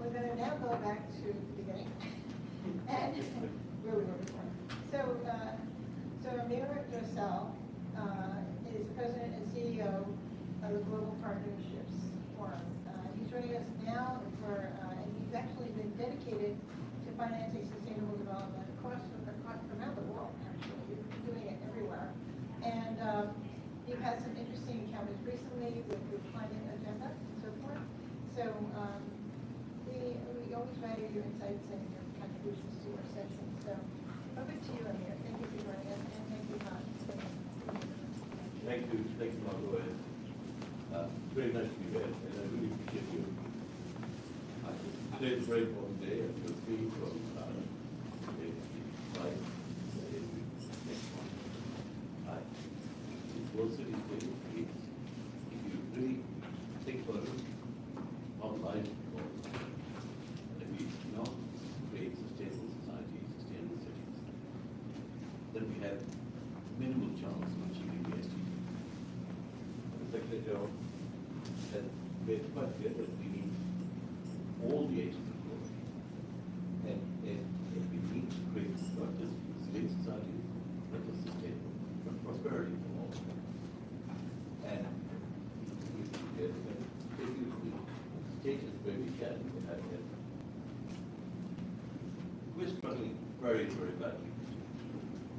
we're gonna now go back to the beginning, and where we were before. So Amir Dressel is the president and CEO of the Global Partnerships Forum. He's joining us now and he's actually been dedicated to financing sustainable development around the world, actually. He's doing it everywhere. And you've had some interesting encounters recently with the climate agenda and so forth. So we always value your insights and your contributions to our session. So over to you, Amir. Thank you for joining us, and thank you, Todd. Thank you, Margaret. Very nice to be here, and I really appreciate you. Today is a very important day, as you'll see from slide. Next one. Hi. World City State, if you really think about it, online, and we not create sustainable society, sustainable cities, then we have minimal chance of achieving the SDG. The Secretary General has made it quite clear that we need all the agents of growth. And we need to create not just sustainable society, not just sustainable, but prosperity for all. And we get taking the stages where we can have it. We're struggling very, very badly.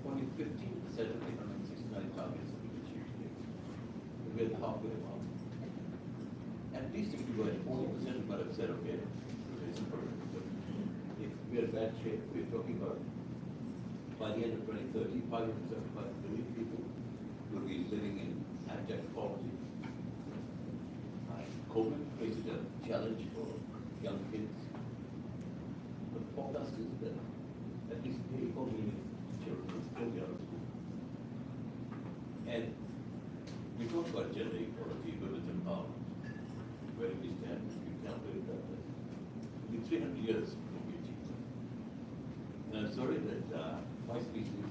Only 15% of the 169 targets have been achieved today. We're halfway along. At least if you were at 40%, we might have said, okay, it's important. But if we're in bad shape, we're talking about by the end of 2030, 575 million people will be living in abject poverty. COVID created a challenge for young kids. The forecast is that at least 84 million children will still be out of school. And we talk about gender equality, women's empowerment. Where do we stand? We can't believe that. In 300 years, we achieved that. And I'm sorry that my species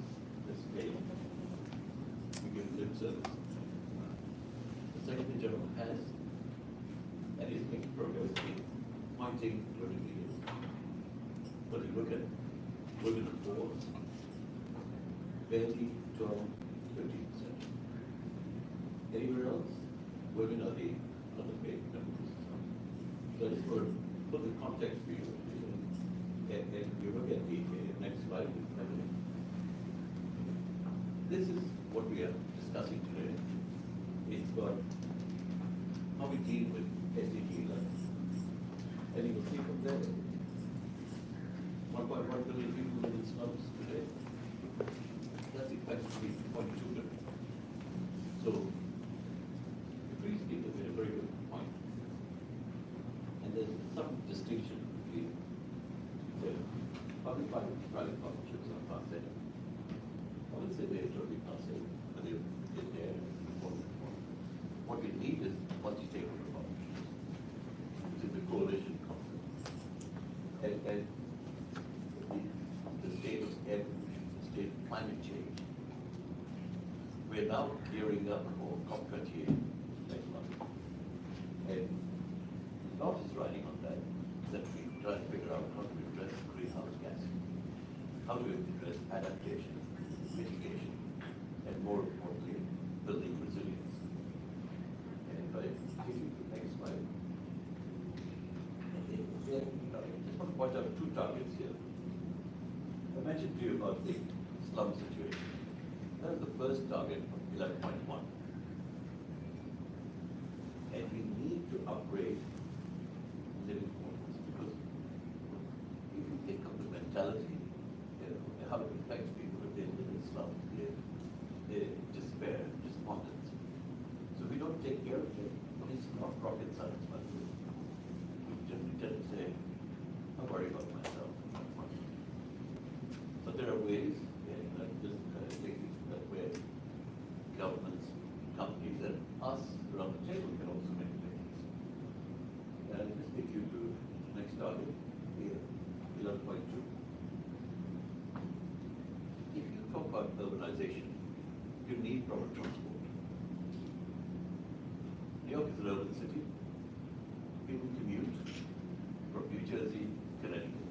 has failed. We give lip service. The Secretary General has and is making progress in pointing where it is. But you look at women and boys, barely 12, 13%. Anywhere else, women are the underpaid members. So I just want to put the context for you. And you look at the next slide. This is what we are discussing today. It's about how we deal with SDG 11. And you will see from there, 1.1 billion people live in slums today. That's effectively 0.2 billion. So, the free speaker made a very good point. And there's some distinction between the public-private partnerships are passé. I would say they're totally passé, but they're there. What we need is multi-stakeholder partnerships, which is the coalition concept. And the state of air pollution, the state of climate change. We're now gearing up for COP28 next month. And the lot is riding on that we try to figure out how to address greenhouse gases, how to address adaptation, mitigation, and more importantly, building resilience. And if I give you the next slide, I just want to point out two targets here. I mentioned to you about the slum situation. That is the first target of 11.1. And we need to upgrade living quarters because if you think of the mentality, how it affects people if they live in slums, they despair, despondent. So we don't take care of it. It's not rocket science, but we generally tend to say, I worry about myself. But there are ways, and I'm just thinking that where governments, companies, and us around the table can also make a difference. And I'll just take you to the next target, here, 11.2. If you talk about urbanization, you need public transport. New York is an urban city. People commute from New Jersey, Connecticut,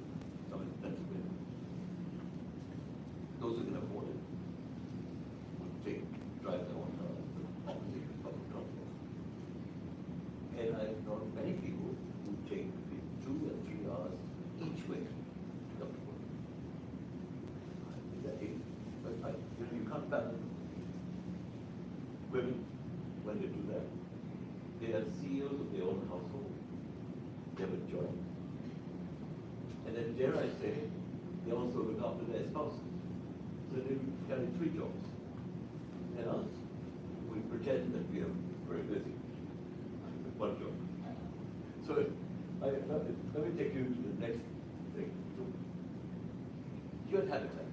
some in Pennsylvania. Those who can afford it would drive their own car, obviously public transport. And I've known many people who take between 2 and 3 hours each way to come to work. But you can't fathom women when they do that. They are CEOs of their own household. They have a job. And then, dare I say, they also look after their spouses. So they carry 3 jobs. And us, we pretend that we are very busy with 1 job. So let me take you to the next thing. So, your habitat.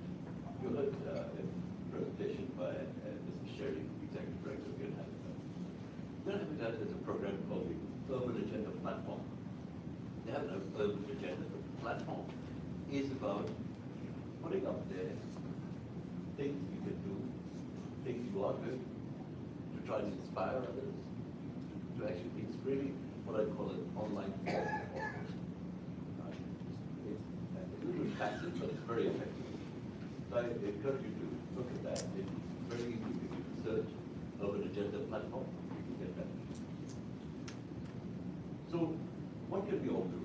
Vanuatu has a program called the Urban Agenda Platform. They have an urban agenda, but the platform is about putting up there things you can do, things you are doing, to try to inspire others, to actually, it's really what I call an online platform. It's a little bit passive, but it's very effective. So I encourage you to look at that. It's very easy to search Urban Agenda Platform. You can get that. So, what can we all do?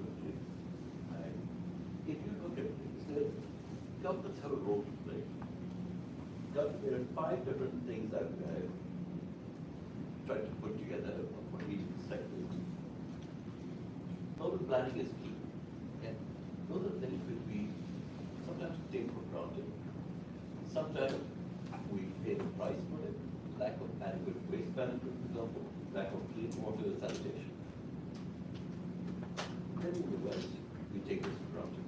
If you look at things, governments have a role to play. There are 5 different things that I've tried to put together for each of the sectors. Urban planning is key. And those are things which we sometimes take for granted. Sometimes we pay the price for it. Lack of adequate waste management, for example, lack of clean water sanitation. Then in the West, we take this for granted.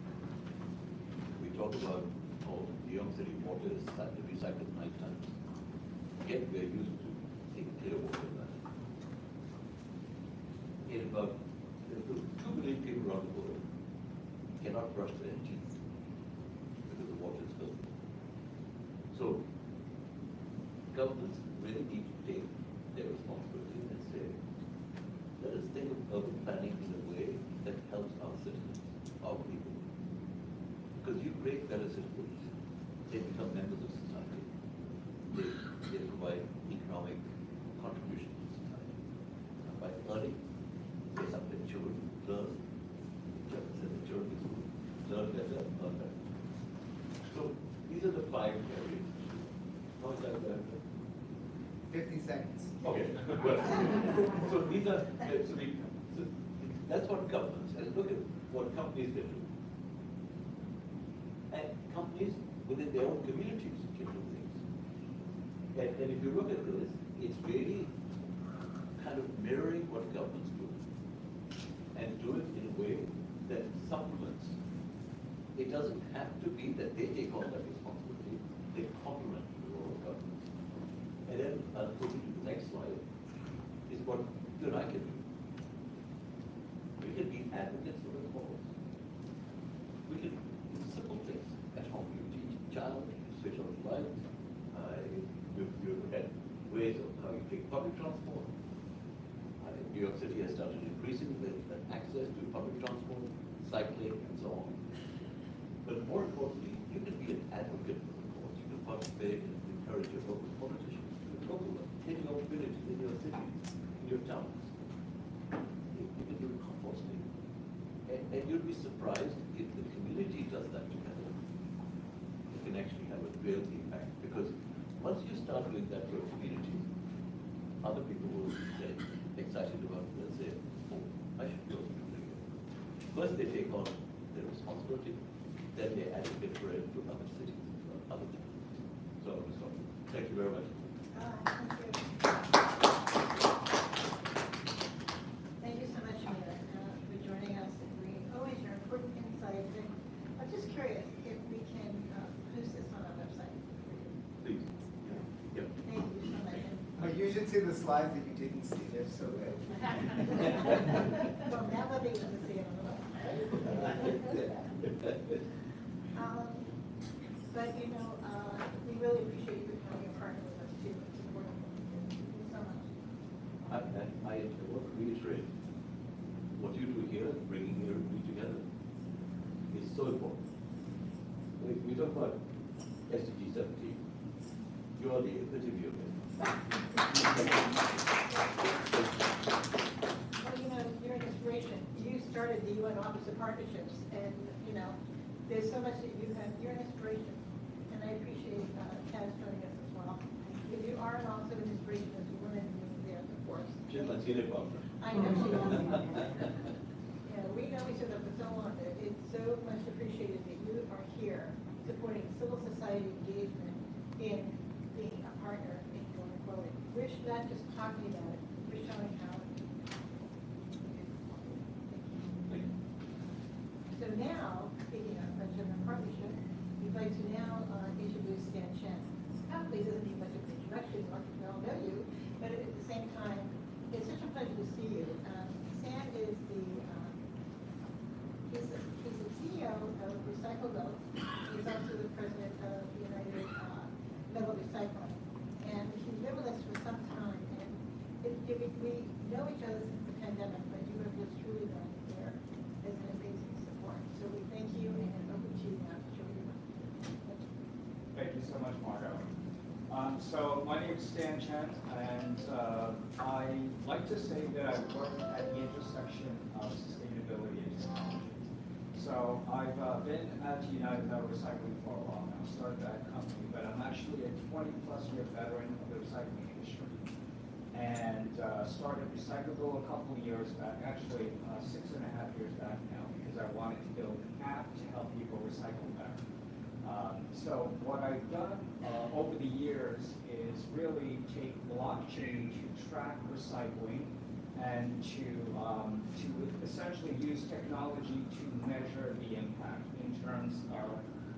We talk about, New York City water is recycled 9 times. Yet we are used to seeing clear water now. In about 2 million people around the world cannot brush their teeth because the water is filthy. So, governments really need to take their responsibility and say, let us think of urban planning in a way that helps our citizens, our people. Because you create better citizens, they become members of society. They provide economic contributions to society. And by earning, they help their children learn. The children learn better, earn better. So these are the 5 areas. How is that better? 50 seconds. Okay. So these are, so that's what governments, and look at what companies can do. And companies within their own communities can do things. And if you look at this, it's really kind of mirroring what governments do. And do it in a way that supplements. It doesn't have to be that they take on that responsibility, they complement the role of government. And then I'll go to the next slide, is what you and I can do. We can be advocates for the cause. We can do simple things at home. You teach a child, you switch on the lights, you look at ways of how you take public transport. New York City has started increasing the access to public transport, cycling, and so on. But more importantly, you can be an advocate for the cause. You can participate and encourage your local politicians, in your village, in your city, in your towns. You can do composting. And you'll be surprised if the community does that together. You can actually have a real impact. Because once you start doing that for a community, other people will get excited about it and say, oh, I should be able to do it. First they take on their responsibility, then they advocate for it to other cities, other towns. So I'll stop. Thank you very much. Thank you. Thank you so much, Mayor, for joining us and bringing always your important insights. And I'm just curious if we can post this on our website. Please. Yeah. Thank you so much. Oh, you should see the slides that you didn't see. They're so good. Well, now that they can see it on the website. But you know, we really appreciate you becoming a partner with us too. It's important. Thank you so much. I want to reiterate, what you do here, bringing everybody together, is so important. We talk about SDG 17. You are the epitome of it. Well, you know, you're an inspiration. You started the UN Office of Partnerships, and you know, there's so much that you have. You're an inspiration, and I appreciate Kaz joining us as well. Because you are also an inspiration as a woman there, of course. Just like see the problem. I know she is. Yeah, we know each other for so long that it's so much appreciated that you are here supporting civil society engagement in being a partner in going forward. We're not just talking about it, we're showing how. So now, speaking of Agenda Partnership, we'd like to now introduce Stan Chen. Probably doesn't need much of an introduction, or we all know you, but at the same time, it's such a pleasure we know each other since the pandemic, but you have just truly been there as an amazing support. So we thank you and over to you now to show your work. Thank you so much, Margo. So my name is Stan Chen, and I like to say that I work at the intersection of sustainability and technology. So I've been at United Metal Recycling for a while now. Started that company, but I'm actually a 20-plus year veteran of the recycling industry, and started Recyclable a couple of years back, actually 6.5 years back now, because I wanted to build an app to help people recycle better. So what I've done over the years is really take blockchain to track recycling and to essentially use technology to measure the impact in terms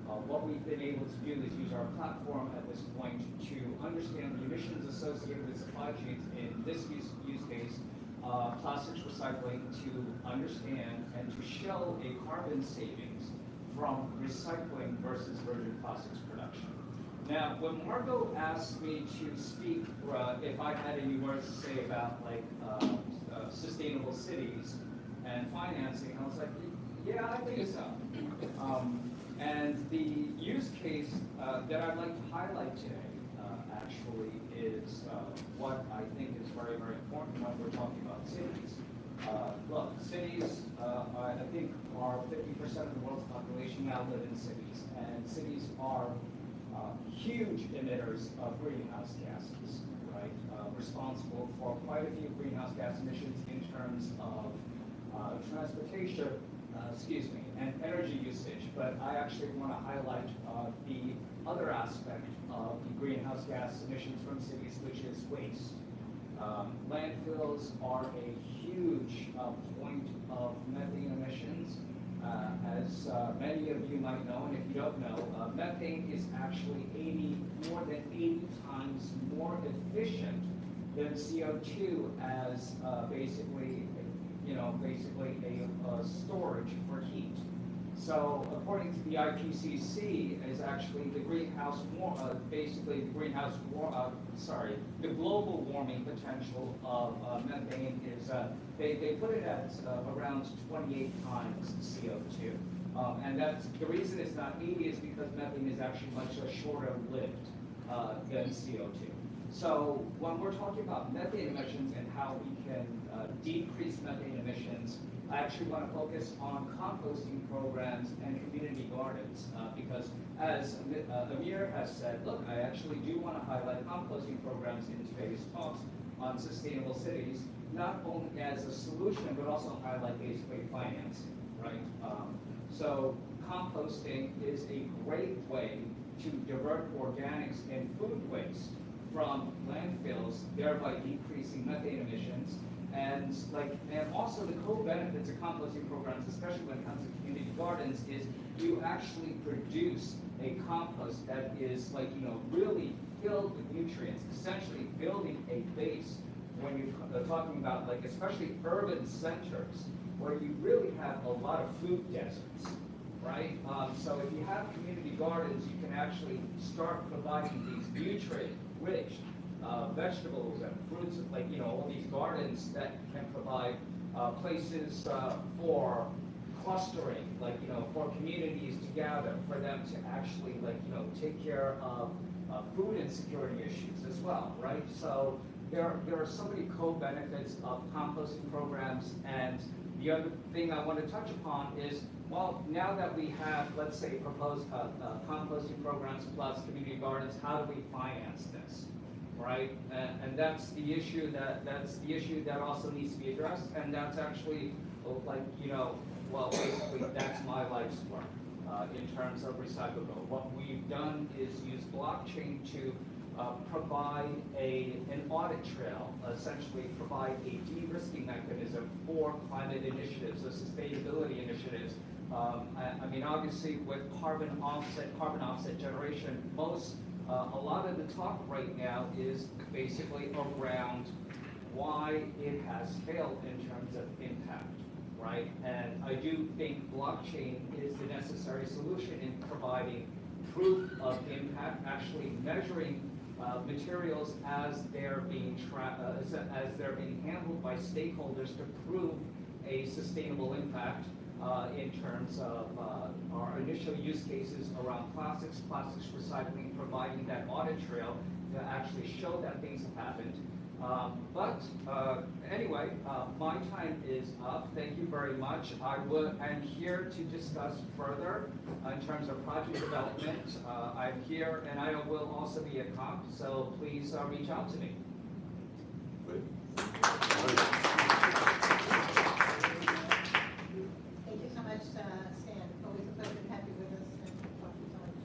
of what we've been able to do is use our platform at this point to understand the emissions associated with supply chains, in this use case, plastics recycling, to understand and to show a carbon savings from recycling versus virgin plastics production. Now, when Margo asked me to speak, if I had any words to say about like sustainable cities and financing, I was like, yeah, I think so. And the use case that I'd like to highlight today actually is what I think is very, very important when we're talking about cities. Look, cities, I think, are 50% of the world's population now live in cities, and cities are huge emitters of greenhouse gases, right? Responsible for quite a few greenhouse gas emissions in terms of transportation, and energy usage. But I actually want to highlight the other aspect of the greenhouse gas emissions from cities, which is waste. Landfills are a huge point of methane emissions. As many of you might know, and if you don't know, methane is actually more than 80 times more efficient than CO2 as basically a storage for heat. So according to the IPCC, is actually the the global warming potential of methane is, they put it at around 28 times CO2. And that's, the reason it's not 80 is because methane is actually much shorter lived than CO2. So when we're talking about methane emissions and how we can decrease methane emissions, I actually want to focus on composting programs and community gardens because, as Amir has said, look, I actually do want to highlight composting programs in today's talks on sustainable cities, not only as a solution, but also highlight basically financing, right? So composting is a great way to divert organics and food waste from landfills, thereby decreasing methane emissions. And also the co-benefits of composting programs, especially when it comes to community gardens, is you actually produce a compost that is really filled with nutrients, essentially building a base when you're talking about especially urban centers where you really have a lot of food deserts, right? So if you have community gardens, you can actually start providing these nutrient-rich vegetables and fruits, all these gardens that can provide places for clustering, for communities to gather, for them to actually, take care of food insecurity issues as well, right? So there are so many co-benefits of composting programs, and the other thing I want to touch upon is, well, now that we have, let's say, proposed composting programs plus community gardens, how do we finance this? Right, and that's the issue that also needs to be addressed, and that's actually basically that's my life's work in terms of recyclable. What we've done is use blockchain to provide an audit trail, essentially provide a de-risking mechanism for climate initiatives, so sustainability initiatives. I mean, obviously, with carbon offset generation, a lot of the talk right now is basically around why it has failed in terms of impact, right? And I do think blockchain is the necessary solution in providing proof of impact, actually measuring materials as they're being as they're being handled by stakeholders to prove a sustainable impact in terms of our initial use cases around plastics recycling, providing that audit trail to actually show that things have happened. Anyway, my time is up. Thank you very much. I'm here to discuss further in terms of project development. I'm here, and I will also be a cop, so please reach out to me. Thank you so much, Stan. Always a pleasure to have you with us and talk to you so much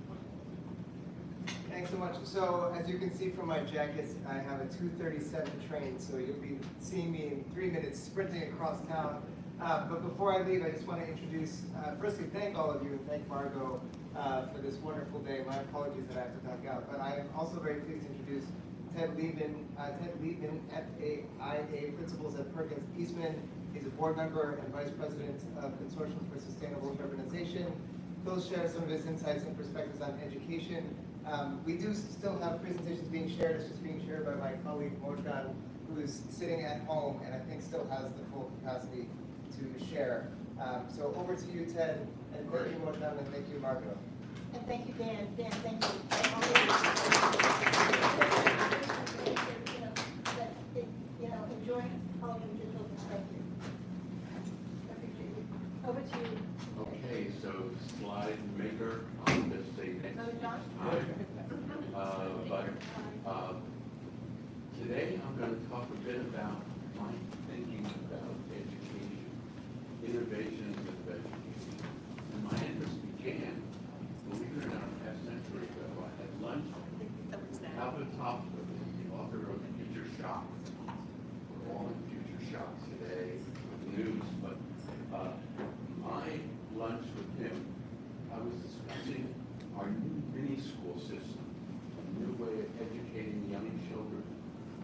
support. Thanks so much. So as you can see from my jackets, I have a 2:37 train, so you'll be seeing me in 3 minutes sprinting across town. But before I leave, I just want to introduce, firstly, thank all of you and thank Margot for this wonderful day. My apologies that I have to duck out, but I am also very pleased to introduce Ted Liebman, FAIA Principals at Perkins Eastman. He's a board member and vice president of Consortium for Sustainable Urbanization. He'll share some of his insights and perspectives on education. We do still have presentations being shared. It's just being shared by my colleague Mojgan, who is sitting at home and I think still has the full capacity to share. So over to you, Ted, and thank you, Mojgan, and thank you, Margot. And thank you, Dan. Dan, thank you. Enjoying all of your children. Thank you. I appreciate it. Over to you. Okay, so slide maker on this say next. No, John? Today I'm going to talk a bit about my thinking about education, innovations of education. And my interest began, believe it or not, half a century ago. I had lunch with Albert Hofmann, the author of Future Shock. We're all in future shock today with the news, but my lunch with him, I was discussing our new mini school system, a new way of educating young children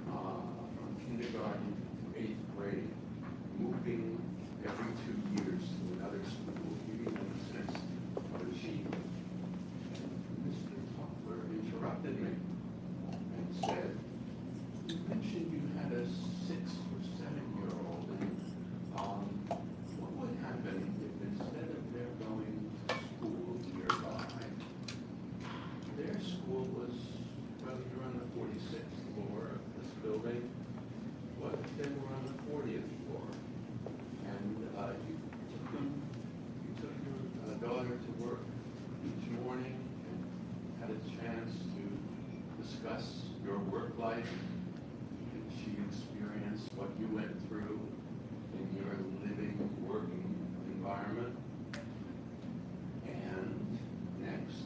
from kindergarten to 8th grade, moving every 2 years to another school, giving them a sense of achievement. Mr. Toffler interrupted me and said, "You mentioned you had a 6 or 7-year-old, and what would happen if instead of their going to school nearby, their school was, well, you're on the 46th floor of this building, what if they were on the 40th floor? And you took your daughter to work each morning and had a chance to discuss your work life, and she experienced what you went through in your living, working environment. And next.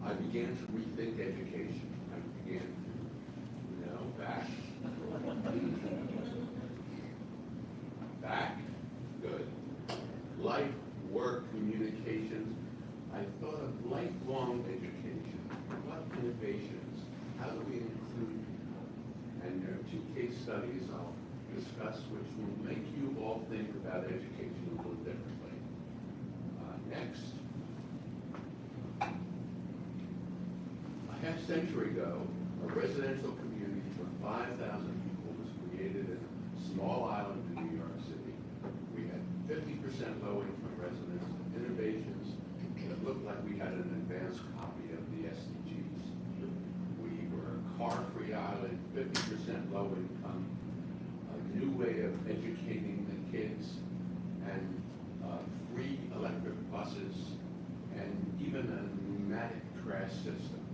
I began to rethink education. I began to, back, good. Life, work, communications. I thought of lifelong education. What innovations? How do we include? And there are 2 case studies I'll discuss which will make you all think about education a little differently. Next. A half-century ago, a residential community for 5,000 people was created in a small island in New York City. We had 50% low-income residents and innovations that looked like we had an advanced copy of the SDGs. We were a car-free island, 50% low-income, a new way of educating the kids, and free electric buses, and even a pneumatic trash system.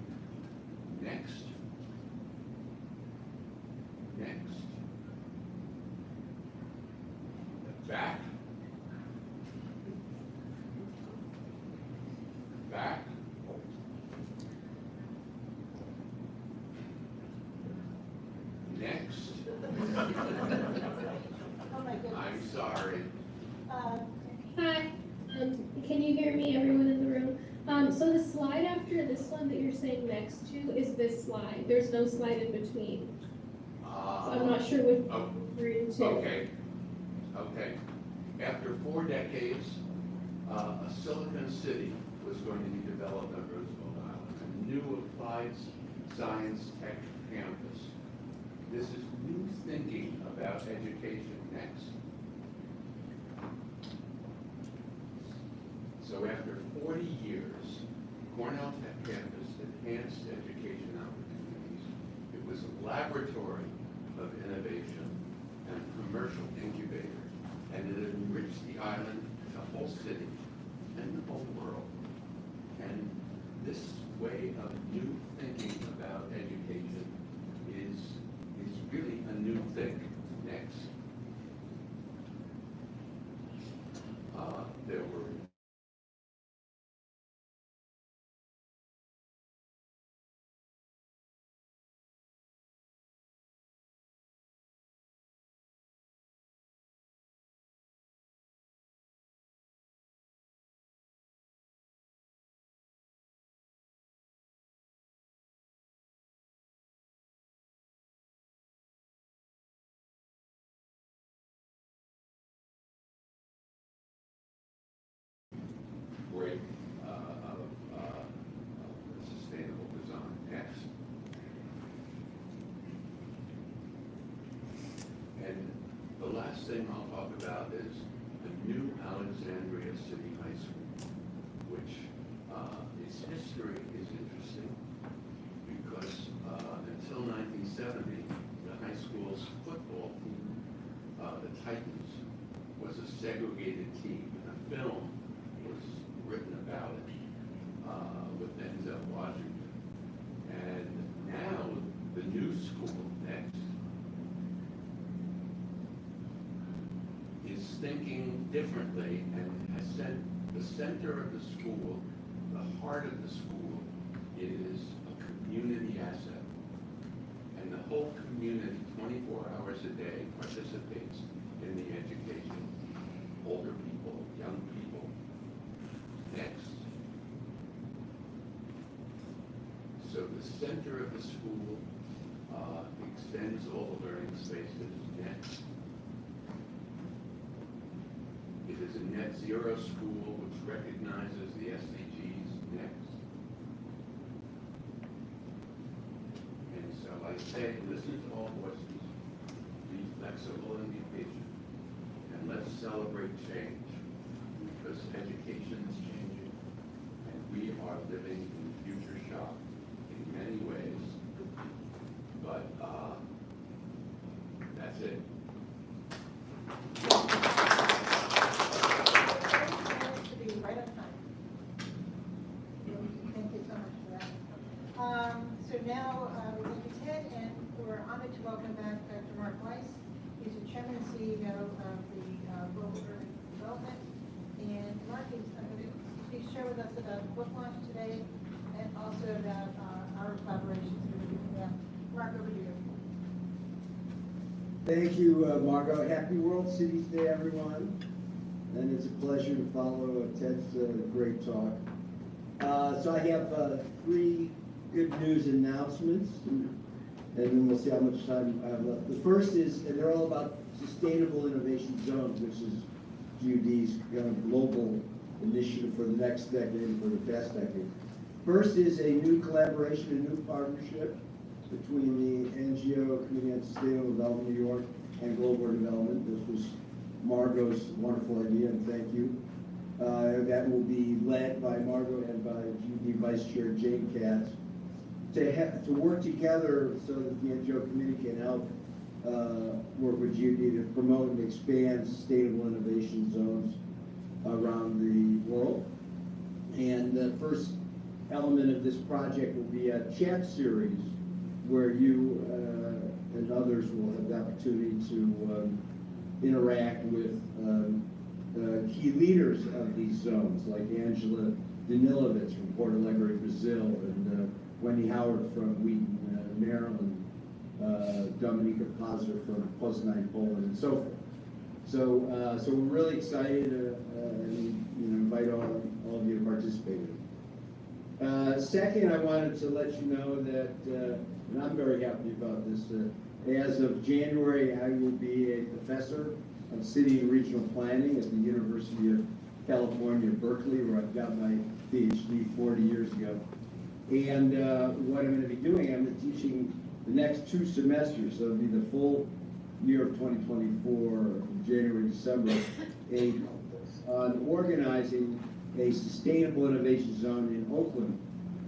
Next. Back. Next. Oh, my goodness. I'm sorry. Hi, can you hear me, everyone in the room? So the slide after this one that you're saying next to is this slide. There's no slide in between. So I'm not sure what we're into. Okay. After 4 decades a Silicon City was going to be developed on Roosevelt Island, a new applied science tech campus. This is new thinking about education next. So after 40 years, Cornell Tech Campus enhanced education opportunities. It was a laboratory of innovation and commercial incubator, and it enriched the island, the whole city, and the whole world. And this way of new thinking about education is really a new thing next. There were great of sustainable design. Next. And the last thing I'll talk about is the new Alexandria City High School, which its history is interesting because until 1970, the high school's football team, the Titans, was a segregated team. And a film was written about it with Denzel Washington. And now the new school next is thinking differently and has said the center of the school, the heart of the school, is a community asset. And the whole community, 24 hours a day, participates in the education. Older people, young people. Next. So the center of the school extends all the learning spaces. Next. It is a net zero school which recognizes the SDGs. Next. And so I say, listen to all voices, be flexible and be patient, and let's celebrate change, because education is changing, and we are living in future shock in many ways, but that's it. To be right on time. Thank you so much for that. So now we thank you, Ted, and we're honored to welcome back Dr. Mark Weiss. He's the chairman and CEO of the Global Urban Development. And Mark is going to please share with us about the book launch today and also about our collaborations that we're doing with them. Mark, over to you. Thank you, Margot. Happy World Cities Day, everyone. And it's a pleasure to follow Ted's great talk. So I have three good news announcements, and then we'll see how much time I have left. The first is, and they're all about sustainable innovation zones, which is GUD's kind of global initiative for the next decade and for the past decade. First is a new collaboration, a new partnership between the NGO Committee on Sustainable Development New York and Global Development. This was Margot's wonderful idea, and thank you. That will be led by Margot and by GUD Vice Chair Jane Katz to work together so that the NGO Committee can help work with GUD to promote and expand sustainable innovation zones around the world. And the first element of this project will be a chat series where you and others will have the opportunity to interact with key leaders of these zones, like Angela Danilovich from Porto Alegre, Brazil, and Wendy Howard from Wheaton, Maryland, Dominika Pazur from Poznań, Poland, and so forth. So we're really excited and invite all of you to participate. Second, I wanted to let you know that, and I'm very happy about this, as of January, I will be a professor of city and regional planning at the University of California, Berkeley, where I've got my PhD 40 years ago. And what I'm going to be doing, I'm teaching the next 2 semesters, so it'll be the full year of 2024, January, December, on organizing a sustainable innovation zone in Oakland,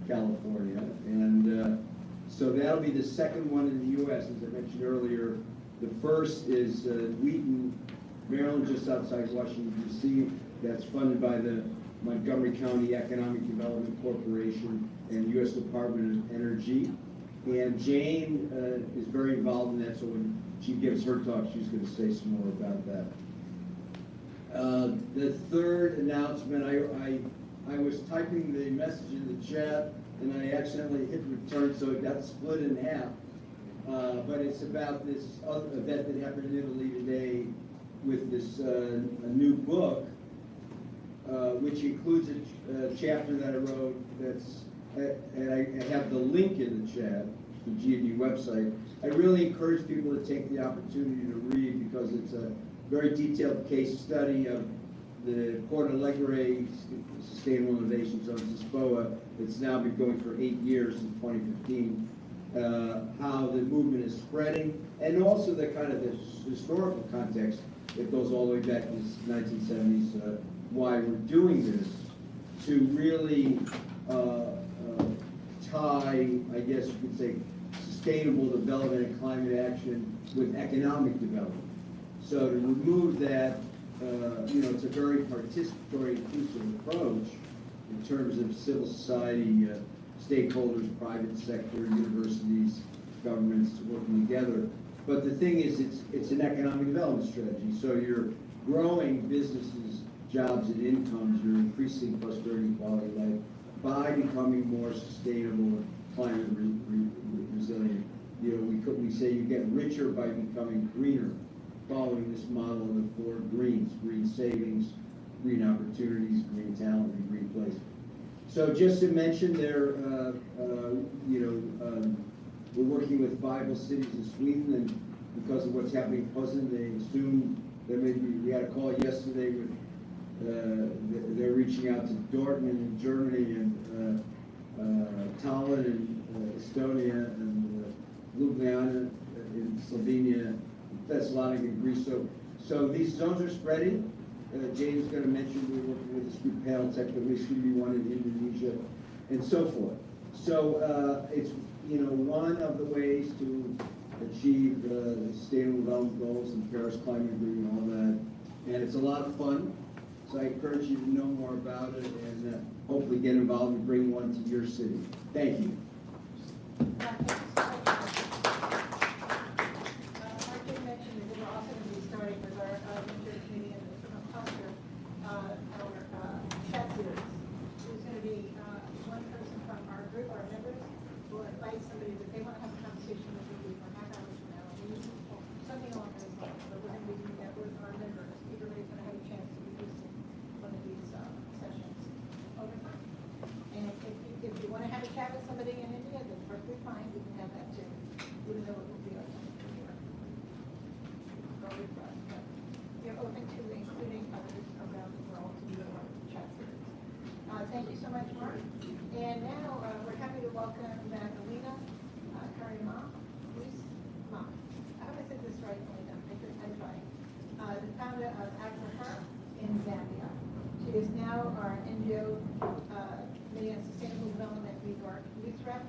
California. And so that'll be the second one in the U.S., as I mentioned earlier. The first is Wheaton, Maryland, just outside Washington, D.C. That's funded by the Montgomery County Economic Development Corporation and U.S. Department of Energy. And Jane is very involved in that, so when she gives her talk, she's going to say some more about that. The third announcement, I was typing the message in the chat, and I accidentally hit return, so it got split in half. But it's about this other event that happened in Italy today with this a new book, which includes a chapter that I wrote that's, and I have the link in the chat, the GAD website. I really encourage people to take the opportunity to read because it's a very detailed case study of the Porto Alegre Sustainable Innovation Zone, SISPOA. It's now been going for 8 years in 2015. How the movement is spreading, and also the kind of the historical context that goes all the way back to the 1970s, why we're doing this, to really tie, I guess you could say, sustainable development and climate action with economic development. So to remove that, it's a very participatory, inclusive approach in terms of civil society, stakeholders, private sector, universities, governments working together. But the thing is, it's an economic development strategy. So you're growing businesses, jobs, and incomes. You're increasing prosperity, quality of life by becoming more sustainable and climate resilient. We say you get richer by becoming greener, following this model of the 4 greens: green savings, green opportunities, green talent, and green place. So just to mention there, we're working with viable cities in Sweden, and because of what's happening in Posen, they assume there may be, we had a call yesterday with, they're reaching out to Dortmund in Germany and Tallinn in Estonia and Ljubljana in Slovenia, Thessaloniki in Greece. So these zones are spreading. James is going to mention we're working with this group panel tech, but there's going to be one in Indonesia, and so forth. So it's one of the ways to achieve the Sustainable Development Goals and Paris Climate Agreement and all that, and it's a lot of fun. So I encourage you to know more about it and hopefully get involved and bring one to your city. Thank you. Thank you so much, Mark. And now we're happy to welcome back Alina Karima. I hope I said this right, Alina. I tried. The founder of Agriher in Zambia. She is now our NGO Committee on Sustainable Development youth rep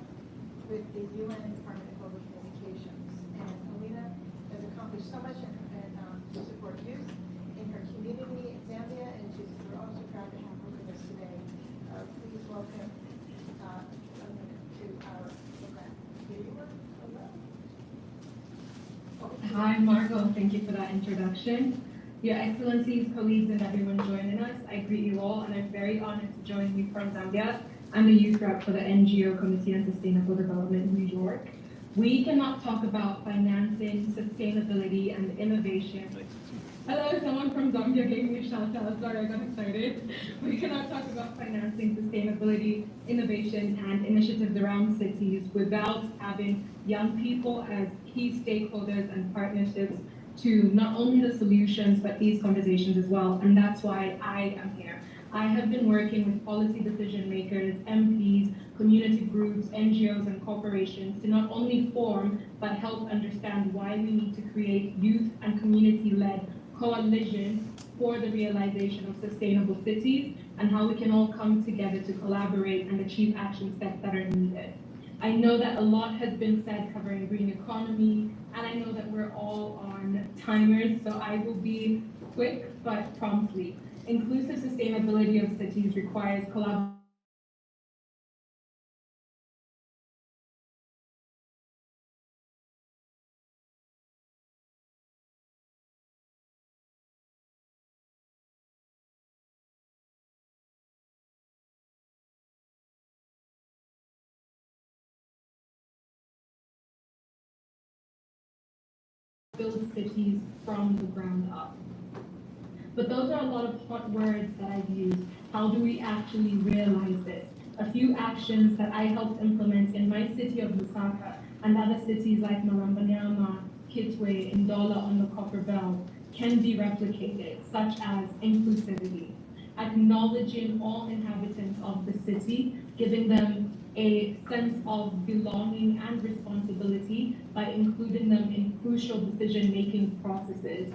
with the UN Department of Global Communications. And Alina has accomplished so much to support youth in her community in Zambia, and we're also proud to have her with us today. Please welcome to our event. Hi, Margot. Thank you for that introduction. Your Excellencies, colleagues, and everyone joining us, I greet you all, and I'm very honored to join you from Zambia. I'm the youth rep for the NGO Committee on Sustainable Development New York. We cannot talk about financing, sustainability, and innovation. Hello, someone from Zambia gave me a shout out. Sorry, I got excited. We cannot talk about financing, sustainability, innovation, and initiatives around cities without having young people as key stakeholders and partnerships to not only the solutions, but these conversations as well. And that's why I am here. I have been working with policy decision makers, MPs, community groups, NGOs, and corporations to not only form, but help understand why we need to create youth and community-led coalitions for the realization of sustainable cities and how we can all come together to collaborate and achieve action steps that are needed. I know that a lot has been said covering green economy, and I know that we're all on timers, so I will be quick but promptly. Inclusive sustainability of cities requires collaboration. Build cities from the ground up. But those are a lot of hot words that I've used. How do we actually realize this? A few actions that I helped implement in my city of Lusaka and other cities like Marambanyama, Kitwe, Ndola on the Copper Belt can be replicated, such as inclusivity, acknowledging all inhabitants of the city, giving them a sense of belonging and responsibility by including them in crucial decision-making processes.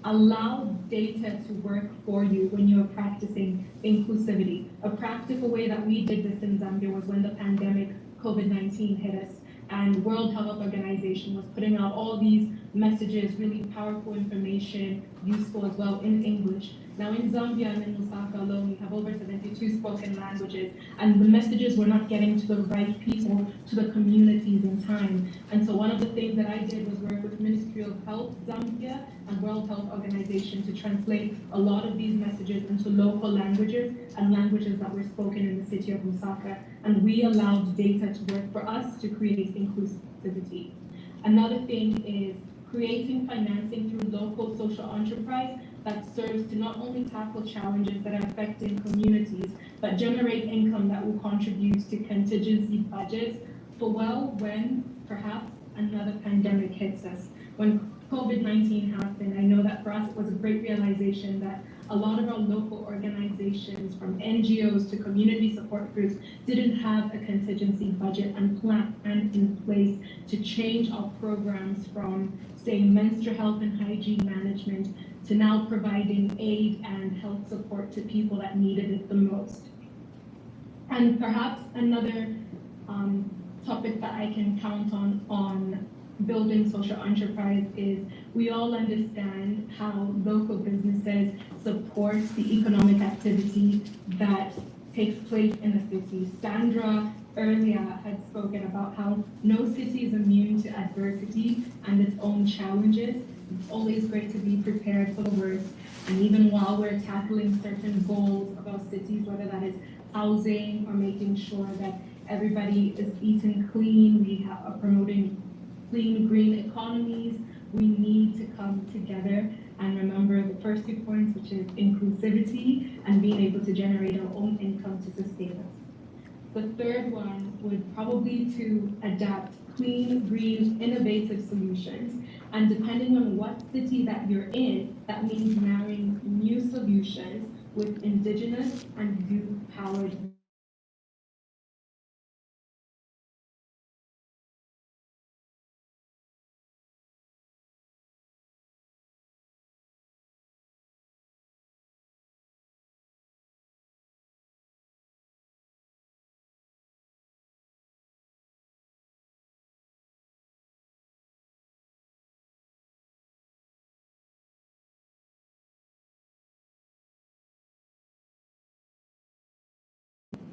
Allow data to work for you when you're practicing inclusivity. A practical way that we did this in Zambia was when the pandemic COVID-19 hit us, and World Health Organization was putting out all these messages, really powerful information, useful as well in English. Now in Zambia and in Lusaka alone, we have over 72 spoken languages, and the messages were not getting to the right people, to the communities in time. And so one of the things that I did was work with Ministry of Health Zambia and World Health Organization to translate a lot of these messages into local languages and languages that were spoken in the city of Lusaka. And we allowed data to work for us to create inclusivity. Another thing is creating financing through local social enterprise that serves to not only tackle challenges that are affecting communities, but generate income that will contribute to contingency budgets for when perhaps another pandemic hits us. When COVID-19 happened, I know that for us it was a great realization that a lot of our local organizations, from NGOs to community support groups, didn't have a contingency budget and plan in place to change our programs from, say, menstrual health and hygiene management to now providing aid and health support to people that needed it the most. And perhaps another topic that I can count on building social enterprise is we all understand how local businesses support the economic activity that takes place in a city. Sandra earlier had spoken about how no city is immune to adversity and its own challenges. It's always great to be prepared for the worst. And even while we're tackling certain goals of our cities, whether that is housing or making sure that everybody is eating clean, we are promoting clean, green economies, we need to come together and remember the first 2 points, which is inclusivity and being able to generate our own income to sustain us. The third one would probably to adapt clean, green, innovative solutions. And depending on what city that you're in, that means marrying new solutions with indigenous and youth-powered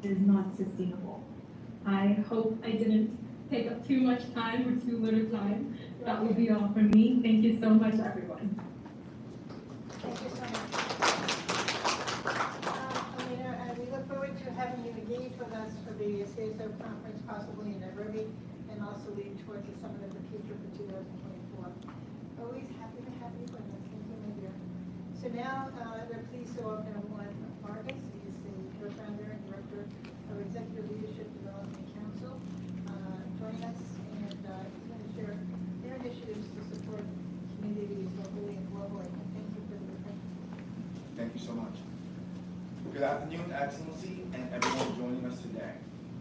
is not sustainable. I hope I didn't take up too much time or too little time. That will be all from me. Thank you so much, everyone. Thank you so much. Amina, we look forward to having you engage with us for the CSO conference, possibly in Nairobi, and also lead towards the Summit of the Future for 2024. Always happy to have you with us. Thank you, my dear. So now we're pleased to welcome Juan Vargas. He's the co-founder and director of Executive Leadership Development Council, joining us, and he's going to share their initiatives to support communities locally and globally. Thank you for the invitation. Thank you so much. Good afternoon, Excellency, and everyone joining us today.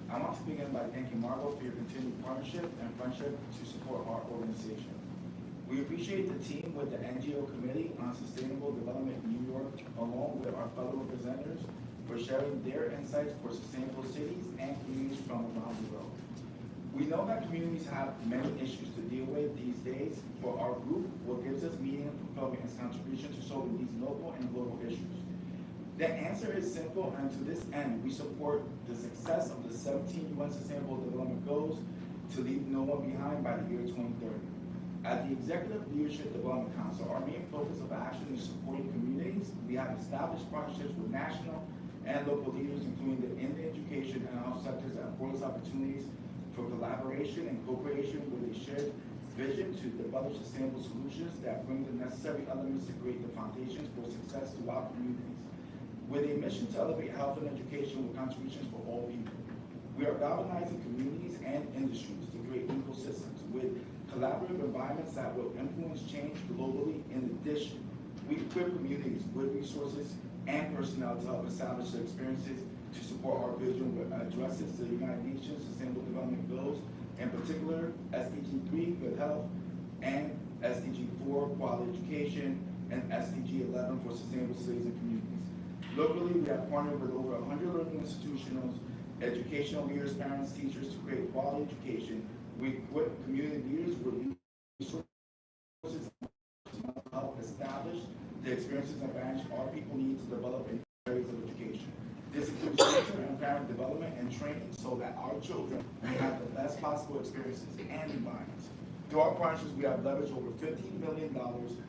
I want to begin by thanking Margot for your continued partnership and friendship to support our organization. We appreciate the team with the NGO Committee on Sustainable Development in New York, along with our fellow representatives, for sharing their insights for sustainable cities and communities from around the world. We know that communities have many issues to deal with these days. For our group, what gives us meaning and fulfillment is contribution to solving these local and global issues. The answer is simple, and to this end, we support the success of the 17 UN Sustainable Development Goals to leave no one behind by the year 2030. At the Executive Leadership Development Council, our main focus of action is supporting communities. We have established partnerships with national and local leaders, including the in the education and health sectors, that affords opportunities for collaboration and co-creation with a shared vision to develop sustainable solutions that bring the necessary elements to create the foundations for success throughout communities. With a mission to elevate health and education with contributions for all people. We are galvanizing communities and industries to create ecosystems with collaborative environments that will influence change globally. In addition, we equip communities with resources and personnel to help establish the experiences to support our vision that addresses the United Nations Sustainable Development Goals, in particular SDG 3, good health, and SDG 4, quality education, and SDG 11 for sustainable cities and communities. Locally, we have partnered with over 100 learning institutions, educational leaders, parents, teachers to create quality education. We equip community leaders with resources to help establish the experiences and advantage our people need to develop in areas of education. This includes teacher and parent development and training so that our children may have the best possible experiences and environments. Through our partnerships, we have leveraged over $15 million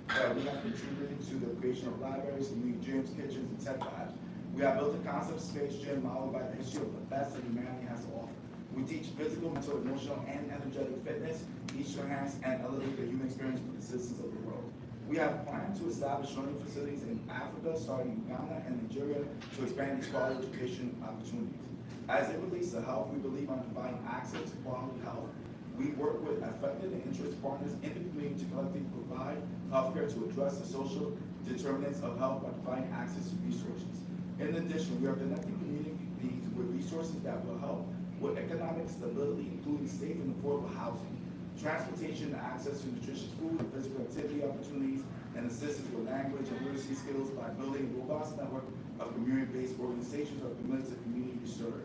that we have contributed to the creation of libraries, community gyms, kitchens, and tech labs. We have built a concept space gym modeled by the history of the best that humanity has to offer. We teach physical, mental, emotional, and energetic fitness, each to enhance and elevate the human experience for the citizens of the world. We have planned to establish learning facilities in Africa, starting in Ghana and Nigeria, to expand these quality education opportunities. As it relates to health, we believe on providing access to quality health. We work with affected and interest partners in the community to collectively provide healthcare to address the social determinants of health by providing access to resources. In addition, we are connecting communities with resources that will help with economic stability, including safe and affordable housing, transportation, access to nutritious food and physical activity opportunities, and assistance with language and literacy skills by building a robust network of community-based organizations that are committed to the community we serve.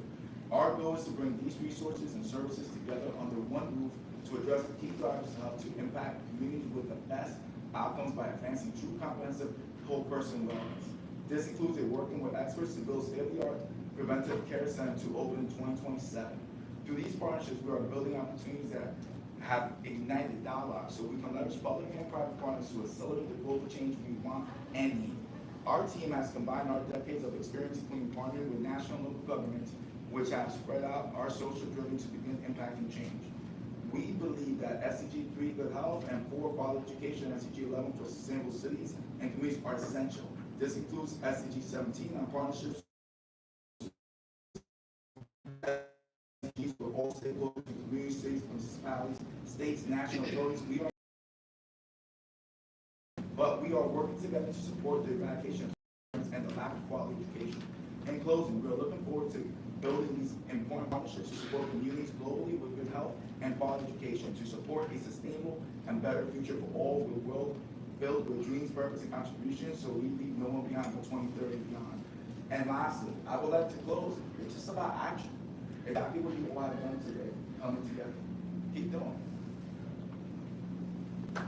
Our goal is to bring these resources and services together under one roof to address the key drivers to help to impact communities with the best outcomes by advancing true comprehensive whole person wellness. This includes working with experts to build state-of-the-art preventive care center to open in 2027. Through these partnerships, we are building opportunities that have ignited dialogue so we can leverage public and private partners to accelerate the global change we want and need. Our team has combined our decades of experience, including partnering with national and local governments, which have spread out our social driven to begin impacting change. We believe that SDG 3, good health, and 4, quality education, and SDG 11 for sustainable cities and communities are essential. This includes SDG 17 on partnerships with all stakeholders, communities, cities, municipalities, states, national authorities. But we are working together to support the eradication of and the lack of quality education. In closing, we are looking forward to building these important partnerships to support communities globally with good health and quality education, to support a sustainable and better future for all, with a world filled with dreams, purpose, and contributions, so we leave no one behind for 2030 and beyond. And lastly, I would like to close. It's just about action. Exactly what you all have done today, coming together. Keep doing. Thank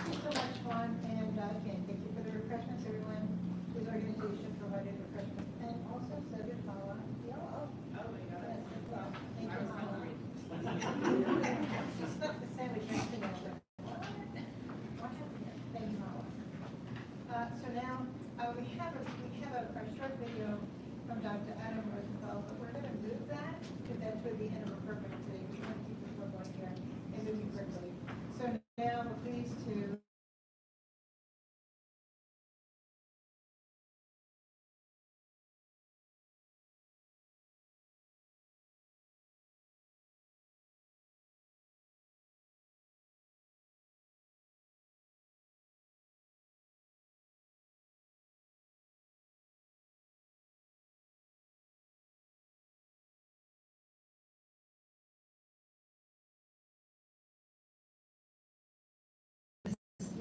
you so much, Juan, and again, thank you for the refreshments, everyone whose organization provided refreshments, and also so did Paula. Oh my God. Yes, as well. Thank you, Paula. She stuck the sandwich next to me. What happened here? Thank you, Paula. So now, we have a short video from Dr. Adam Rosenthal, but we're going to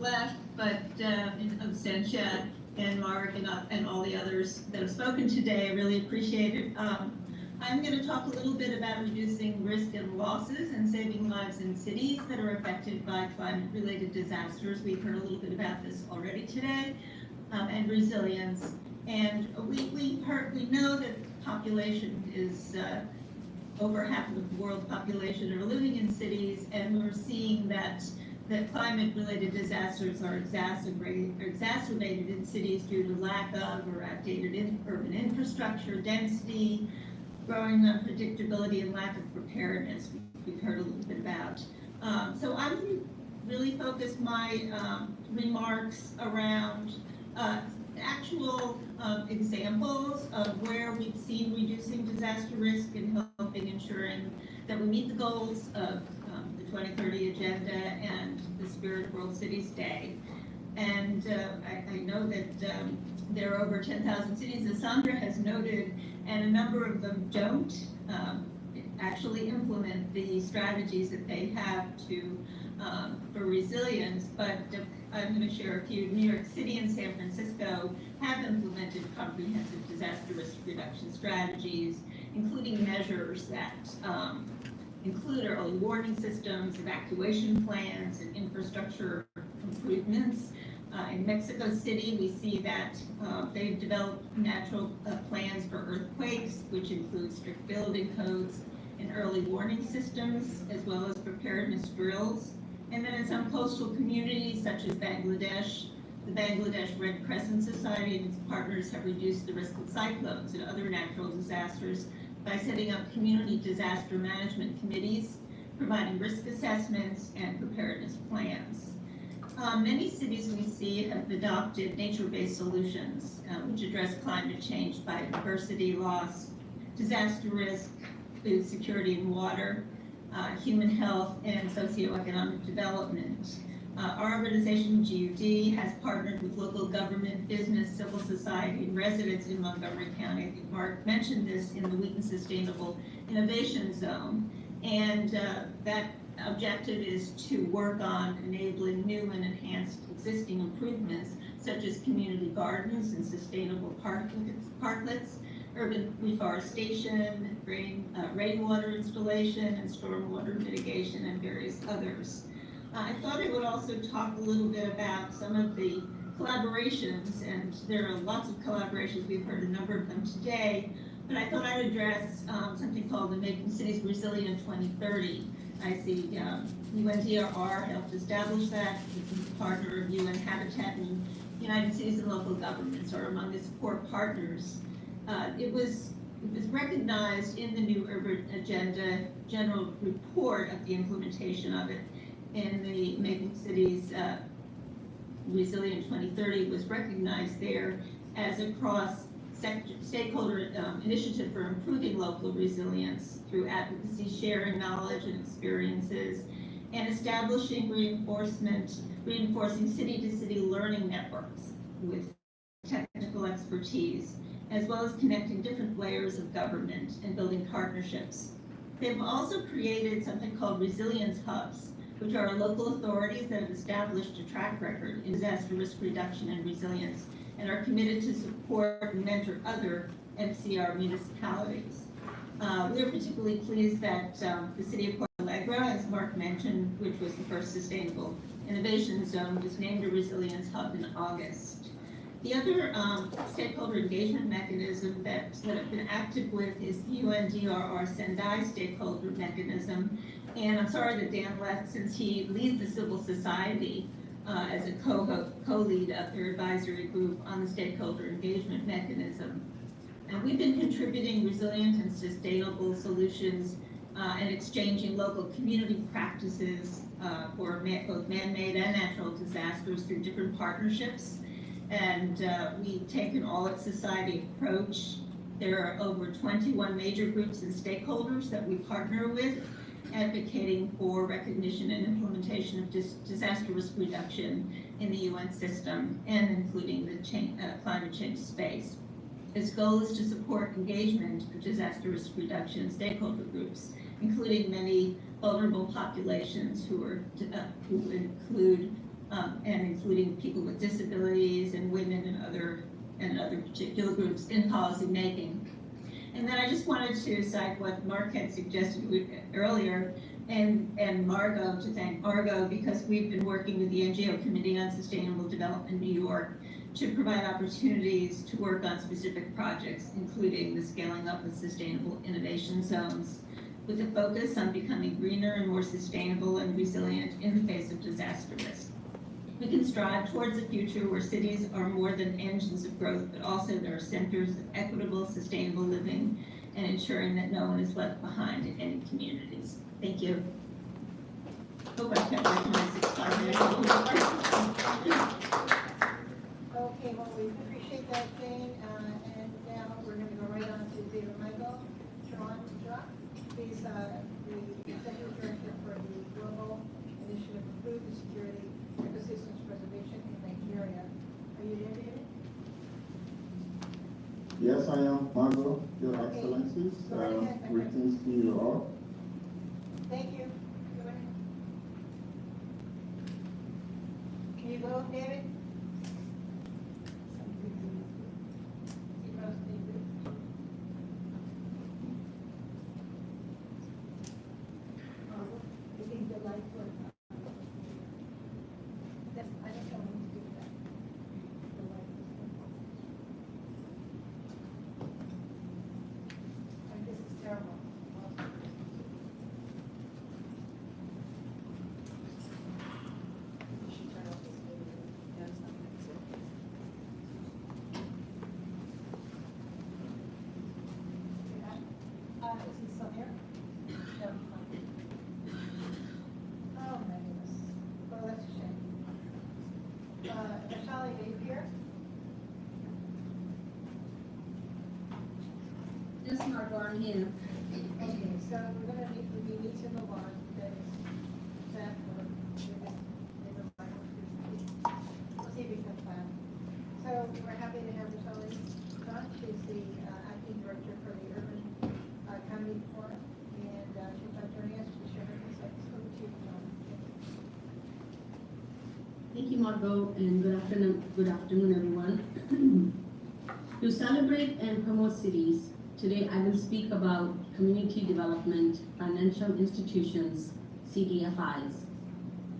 left, but in absentia, and Mark and all the others that have spoken today, I really appreciate it. I'm going to talk a little bit about reducing risk and losses and saving lives in cities that are affected by climate-related disasters. We've heard a little bit about this already today, and resilience. And we know that population is over half of the world's population are living in cities, and we're seeing that climate-related disasters are exacerbated in cities due to lack of or outdated urban infrastructure, density, growing unpredictability, and lack of preparedness, we've heard a little bit about. So I'm going to really focus my remarks around actual examples of where we've seen reducing disaster risk and helping ensuring that we meet the goals of the 2030 Agenda and the Spirit of World Cities Day. And I know that there are over 10,000 cities, as Sandra has noted, and a number of them don't actually implement the strategies that they have to for resilience, but I'm going to share a few. New York City and San Francisco have implemented comprehensive disaster risk reduction strategies, including measures that include early warning systems, evacuation plans, and infrastructure improvements. In Mexico City, we see that they've developed natural plans for earthquakes, which include strict building codes and early warning systems, as well as preparedness drills. And then in some coastal communities, such as Bangladesh, the Bangladesh Red Crescent Society and its partners have reduced the risk of cyclones and other natural disasters by setting up community disaster management committees, providing risk assessments and preparedness plans. Many cities we see have adopted nature-based solutions which address climate change, biodiversity loss, disaster risk, food security and water, human health, and socioeconomic development. Our organization, GUD, has partnered with local government, business, civil society, and residents in Montgomery County. I think Mark mentioned this in the Wheaton Sustainable Innovation Zone. And that objective is to work on enabling new and enhanced existing improvements, such as community gardens and sustainable parklets, urban reforestation, rainwater installation, and stormwater mitigation, and various others. I thought I would also talk a little bit about some of the collaborations, and there are lots of collaborations. We've heard a number of them today, but I thought I'd address something called the Making Cities Resilient 2030. I see UNDRR helped establish that. It's a partner of UN Habitat, and United Cities and local governments are among its core partners. It was recognized in the new Urban Agenda General Report of the implementation of it in the Making Cities Resilient 2030 was recognized there as a cross-stakeholder initiative for improving local resilience through advocacy, sharing knowledge and experiences, and establishing reinforcing city-to-city learning networks with technical expertise, as well as connecting different layers of government and building partnerships. They've also created something called resilience hubs, which are local authorities that have established a track record in disaster risk reduction and resilience and are committed to support and mentor other MCR municipalities. We are particularly pleased that the city of Porto Alegre, as Mark mentioned, which was the first sustainable innovation zone, was named a resilience hub in August. The other stakeholder engagement mechanism that I've been active with is the UNDRR Sendai stakeholder mechanism. And I'm sorry that Dan left, since he leads the civil society as a co-lead of their advisory group on the stakeholder engagement mechanism. And we've been contributing resilient and sustainable solutions and exchanging local community practices for both man-made and natural disasters through different partnerships. And we take an all-of-society approach. There are over 21 major groups and stakeholders that we partner with, advocating for recognition and implementation of disaster risk reduction in the UN system, and including the climate change space. Its goal is to support engagement of disaster risk reduction in stakeholder groups, including many vulnerable populations who include and including people with disabilities and women and other particular groups in policy making. And then I just wanted to cite what Mark had suggested earlier, and Margot, to thank Margot, because we've been working with the NGO Committee on Sustainable Development in New York to provide opportunities to work on specific projects, including the scaling up of sustainable innovation zones, with a focus on becoming greener and more sustainable and resilient in the face of disaster risk. We can strive towards a future where cities are more than engines of growth, but also there are centers of equitable, sustainable living and ensuring that no one is left behind in any communities. Thank you. Hope I kept back to my 6 minutes. Okay, well, we appreciate that, Jane, and now we're gonna go right on to David Michael. Sharon, he's the Executive Director for the Global Initiative for Food and Security Ecosystems Preservation in Nigeria. Are you there, David? Yes, I am, Margot, Your Excellencies. Greetings to you all. Thank you. Go ahead. Can you go, David? I think the light was. I don't know when to do that. The light was. This is terrible. Is he still here? No. Oh, my goodness. Well, that's a shame. Ashali, are you here? Yes, Margot, I'm here. Okay, so we're gonna we need to move on. That is that for we'll see if we can plan. So we're happy to have Ashali John. She's the acting director for the Urban Economy Forum, and she's not joining us to share her insights. Over to you, John. Thank you, Margot, and good afternoon, everyone. To celebrate and promote cities, today I will speak about community development, financial institutions, CDFIs.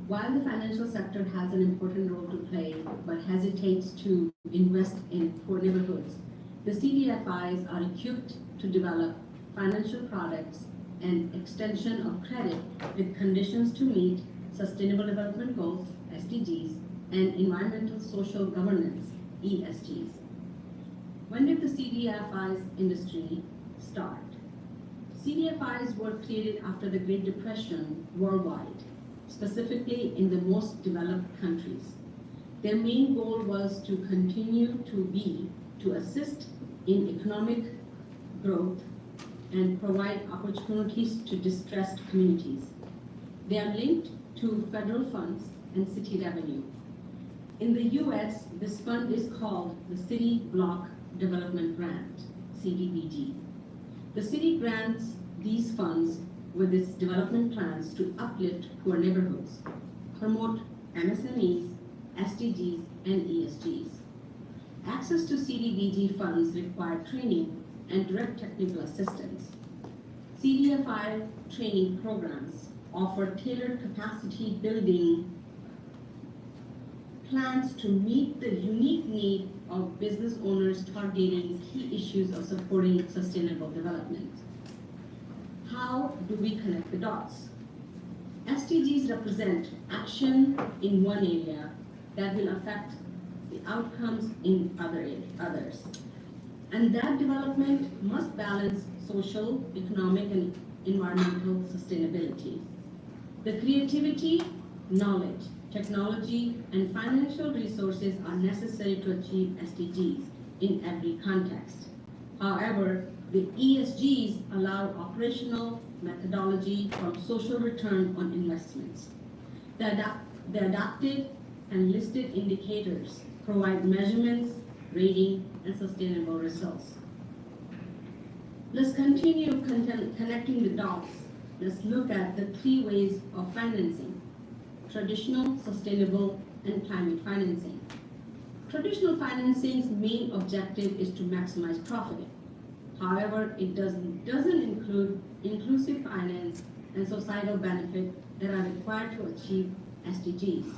While the financial sector has an important role to play, but hesitates to invest in poor neighborhoods, the CDFIs are equipped to develop financial products and extension of credit with conditions to meet Sustainable Development Goals, SDGs, and Environmental Social Governance, ESGs. When did the CDFIs industry start? CDFIs were created after the Great Depression worldwide, specifically in the most developed countries. Their main goal was to continue to assist in economic growth and provide opportunities to distressed communities. They are linked to federal funds and city revenue. In the US, this fund is called the City Block Development Grant, CDBG. The city grants these funds with its development plans to uplift poor neighborhoods, promote MSMEs, SDGs, and ESGs. Access to CDBG funds require training and direct technical assistance. CDFI training programs offer tailored capacity building plans to meet the unique need of business owners targeting key issues of supporting sustainable development. How do we connect the dots? SDGs represent action in one area that will affect the outcomes in others. And that development must balance social, economic, and environmental sustainability. The creativity, knowledge, technology, and financial resources are necessary to achieve SDGs in every context. However, the ESGs allow operational methodology from social return on investments. The adapted and listed indicators provide measurements, rating, and sustainable results. Let's continue connecting the dots. Let's look at the 3 ways of financing: traditional, sustainable, and climate financing. Traditional financing's main objective is to maximize profit. However, it doesn't include inclusive finance and societal benefit that are required to achieve SDGs.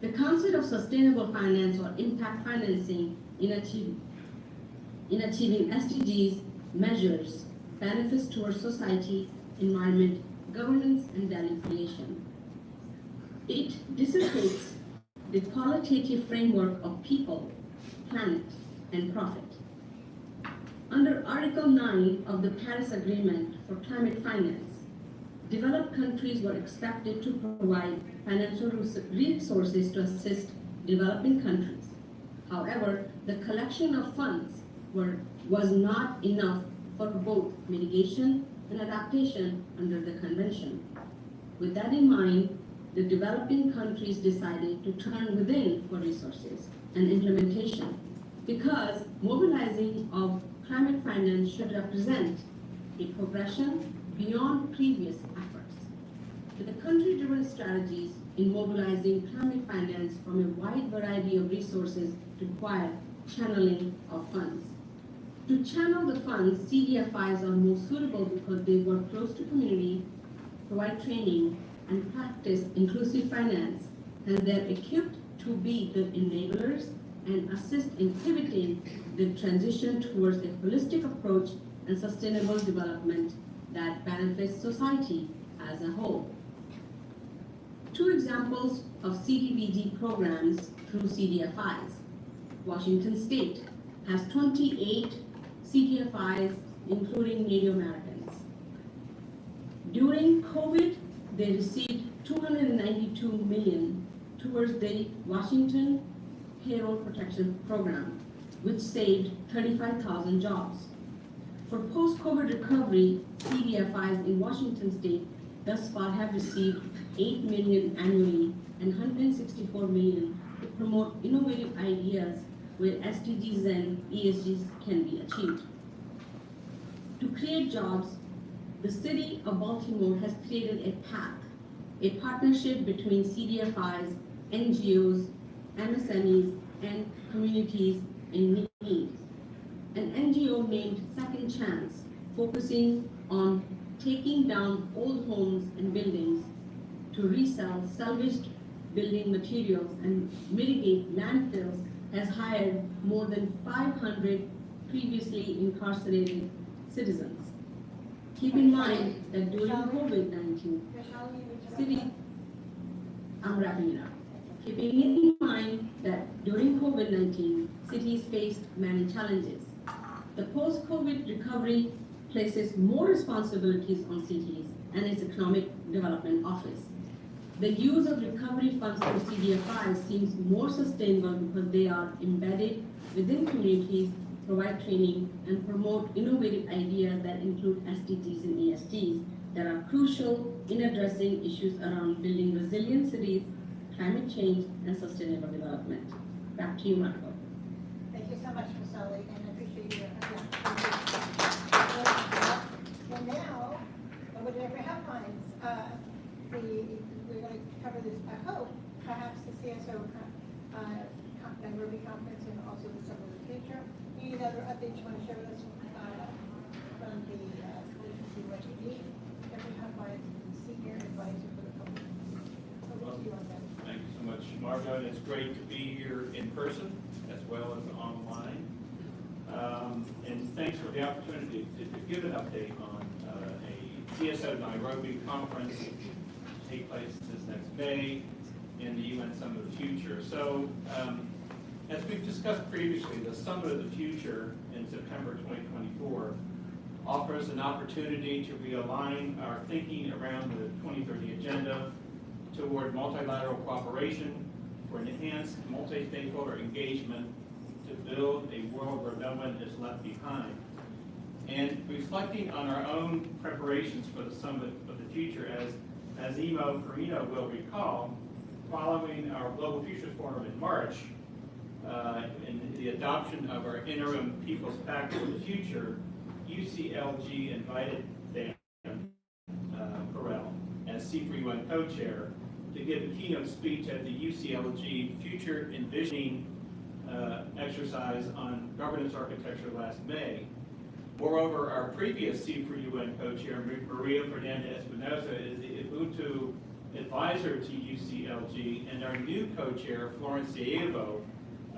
The concept of sustainable finance or impact financing in achieving SDGs measures benefits towards society, environment, governance, and value creation. It dissipates the qualitative framework of people, planet, and profit. Under Article 9 of the Paris Agreement for Climate Finance, developed countries were expected to provide financial resources to assist developing countries. However, the collection of funds was not enough for both mitigation and adaptation under the convention. With that in mind, the developing countries decided to turn within for resources and implementation because mobilizing of climate finance should represent a progression beyond previous efforts. With the country-driven strategies in mobilizing climate finance from a wide variety of resources require channeling of funds. To channel the funds, CDFIs are more suitable because they work close to community, provide training, and practice inclusive finance, and they're equipped to be the enablers and assist in pivoting the transition towards a holistic approach and sustainable development that benefits society as a whole. Two examples of CDBG programs through CDFIs. Washington State has 28 CDFIs, including Native Americans. During COVID, they received $292 million towards the Washington Payroll Protection Program, which saved 35,000 jobs. For post-COVID recovery, CDFIs in Washington State thus far have received $8 million annually and $164 million to promote innovative ideas where SDGs and ESGs can be achieved. To create jobs, the City of Baltimore has created a PAC, a partnership between CDFIs, NGOs, MSMEs, and communities in need. An NGO named Second Chance, focusing on taking down old homes and buildings to resell salvaged building materials and mitigate landfills, has hired more than 500 previously incarcerated citizens. Keep in mind that during COVID-19, I'm wrapping it up. Keeping in mind that during COVID-19, cities faced many challenges. The post-COVID recovery places more responsibilities on cities and its Economic Development Office. The use of recovery funds through CDFI seems more sustainable because they are embedded within communities, provide training, and promote innovative ideas that include SDGs and ESGs that are crucial in addressing issues around building resilient cities, climate change, and sustainable development. Back to you, Marco. Thank you so much, Ms. Ali, and I appreciate your, and now, with every headlines, we're going to cover this, I hope, perhaps the CSO Nairobi conference and also the Summer of the Future. Any other updates you want to share with us from the CYTD? Every headlines, senior advisor for the company. Over to you on that. Thank you so much, Margo. It's great to be here in person as well as online. And thanks for the opportunity to give an update on a CSO Nairobi conference to take place this next May in the UN Summit of the Future. So, as we've discussed previously, the Summit of the Future in September 2024 offers an opportunity to realign our thinking around the 2030 Agenda toward multilateral cooperation for enhanced multi-stakeholder engagement to build a world where no one is left behind. And reflecting on our own preparations for the Summit of the Future, as Imo Carino will recall, following our Global Futures Forum in March, in the adoption of our interim People's Pact for the Future, UCLG invited Dan Carell as C4UN co-chair to give a keynote speech at the UCLG Future Envisioning exercise on governance architecture last May. Moreover, our previous C4UN co-chair, Maria Fernanda Espinosa, is the Ubuntu advisor to UCLG, and our new co-chair, Florence Sievo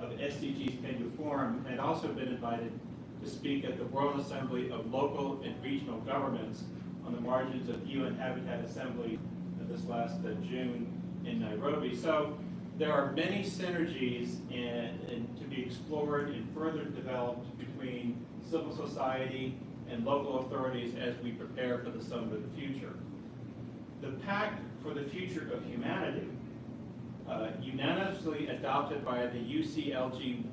of SDGs Kenya Forum, had also been invited to speak at the World Assembly of Local and Regional Governments on the margins of UN Habitat Assembly this last June in Nairobi. So there are many synergies and to be explored and further developed between civil society and local authorities as we prepare for the Summit of the Future. The Pact for the Future of Humanity, unanimously adopted by the UCLG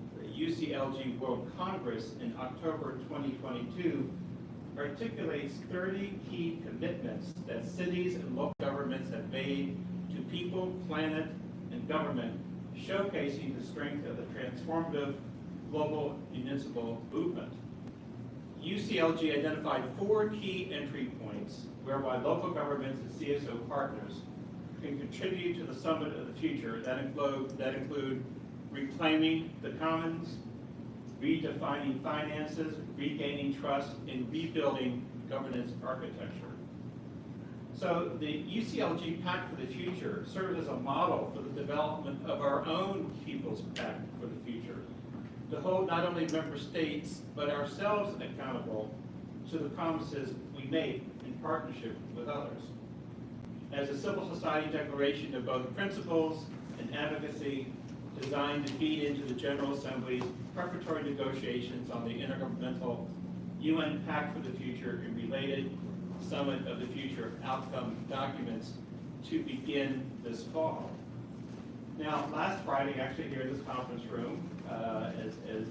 World Congress in October 2022, articulates 30 key commitments that cities and local governments have made to people, planet, and government, showcasing the strength of the transformative global municipal movement. UCLG identified 4 key entry points whereby local governments and CSO partners can contribute to the Summit of the Future that include reclaiming the commons, redefining finances, regaining trust, and rebuilding governance architecture. So the UCLG Pact for the Future serves as a model for the development of our own People's Pact for the Future, to hold not only member states, but ourselves accountable to the promises we make in partnership with others. As a civil society declaration of both principles and advocacy designed to feed into the General Assembly's preparatory negotiations on the Intergovernmental UN Pact for the Future and related Summit of the Future outcome documents to begin this fall. Now, last Friday, actually here in this conference room, as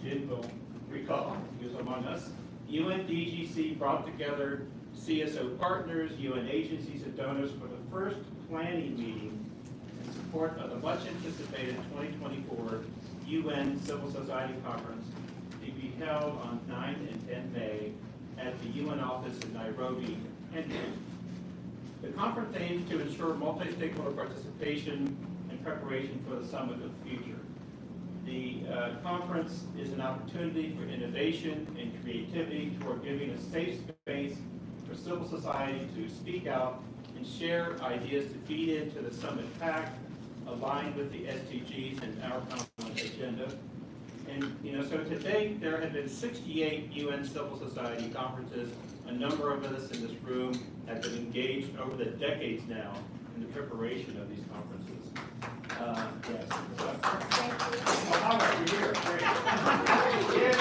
Jim will recall, he was among us, UNDGC brought together CSO partners, UN agencies, and donors for the first planning meeting in support of the much anticipated 2024 UN Civil Society Conference to be held on 9 and 10 May at the UN office in Nairobi, Kenya. The conference aims to ensure multi-stakeholder participation and preparation for the Summit of the Future. The conference is an opportunity for innovation and creativity toward giving a safe space for civil society to speak out and share ideas to feed into the Summit Pact, aligned with the SDGs and our common agenda. And so to date, there have been 68 UN civil society conferences. A number of us in this room have been engaged over the decades now in the preparation of these conferences. Yes. Oh, Hawa, you're here. Great. Yes.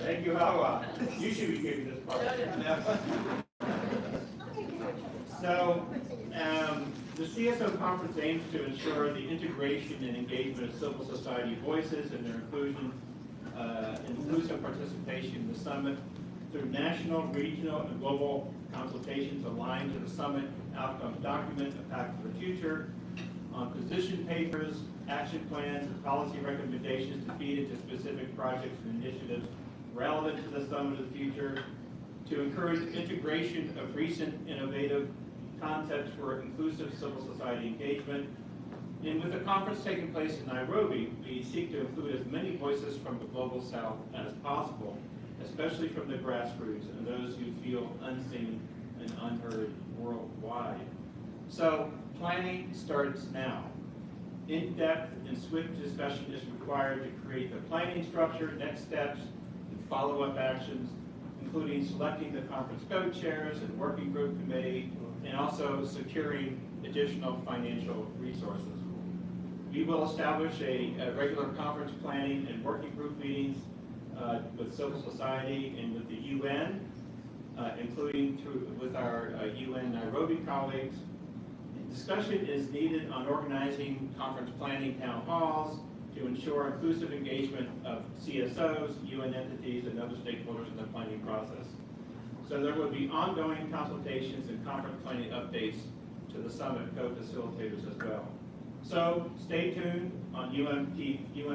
Thank you, Hawa. You should be giving this part. So, the CSO conference aims to ensure the integration and engagement of civil society voices and their inclusion, inclusive participation in the summit through national, regional, and global consultations aligned to the summit outcome document, a Pact for the Future, on position papers, action plans, and policy recommendations to feed into specific projects and initiatives relevant to the Summit of the Future, to encourage integration of recent innovative concepts for inclusive civil society engagement. And with the conference taking place in Nairobi, we seek to include as many voices from the global south as possible, especially from the grassroots and those who feel unseen and unheard worldwide. So planning starts now. In-depth and swift discussion is required to create the planning structure, next steps, and follow-up actions, including selecting the conference co-chairs and working group committee, and also securing additional financial resources. We will establish a regular conference planning and working group meetings with civil society and with the UN, including with our UN Nairobi colleagues. Discussion is needed on organizing conference planning town halls to ensure inclusive engagement of CSOs, UN entities, and other stakeholders in the planning process. So there will be ongoing consultations and conference planning updates to the summit co-facilitators as well. So stay tuned on UN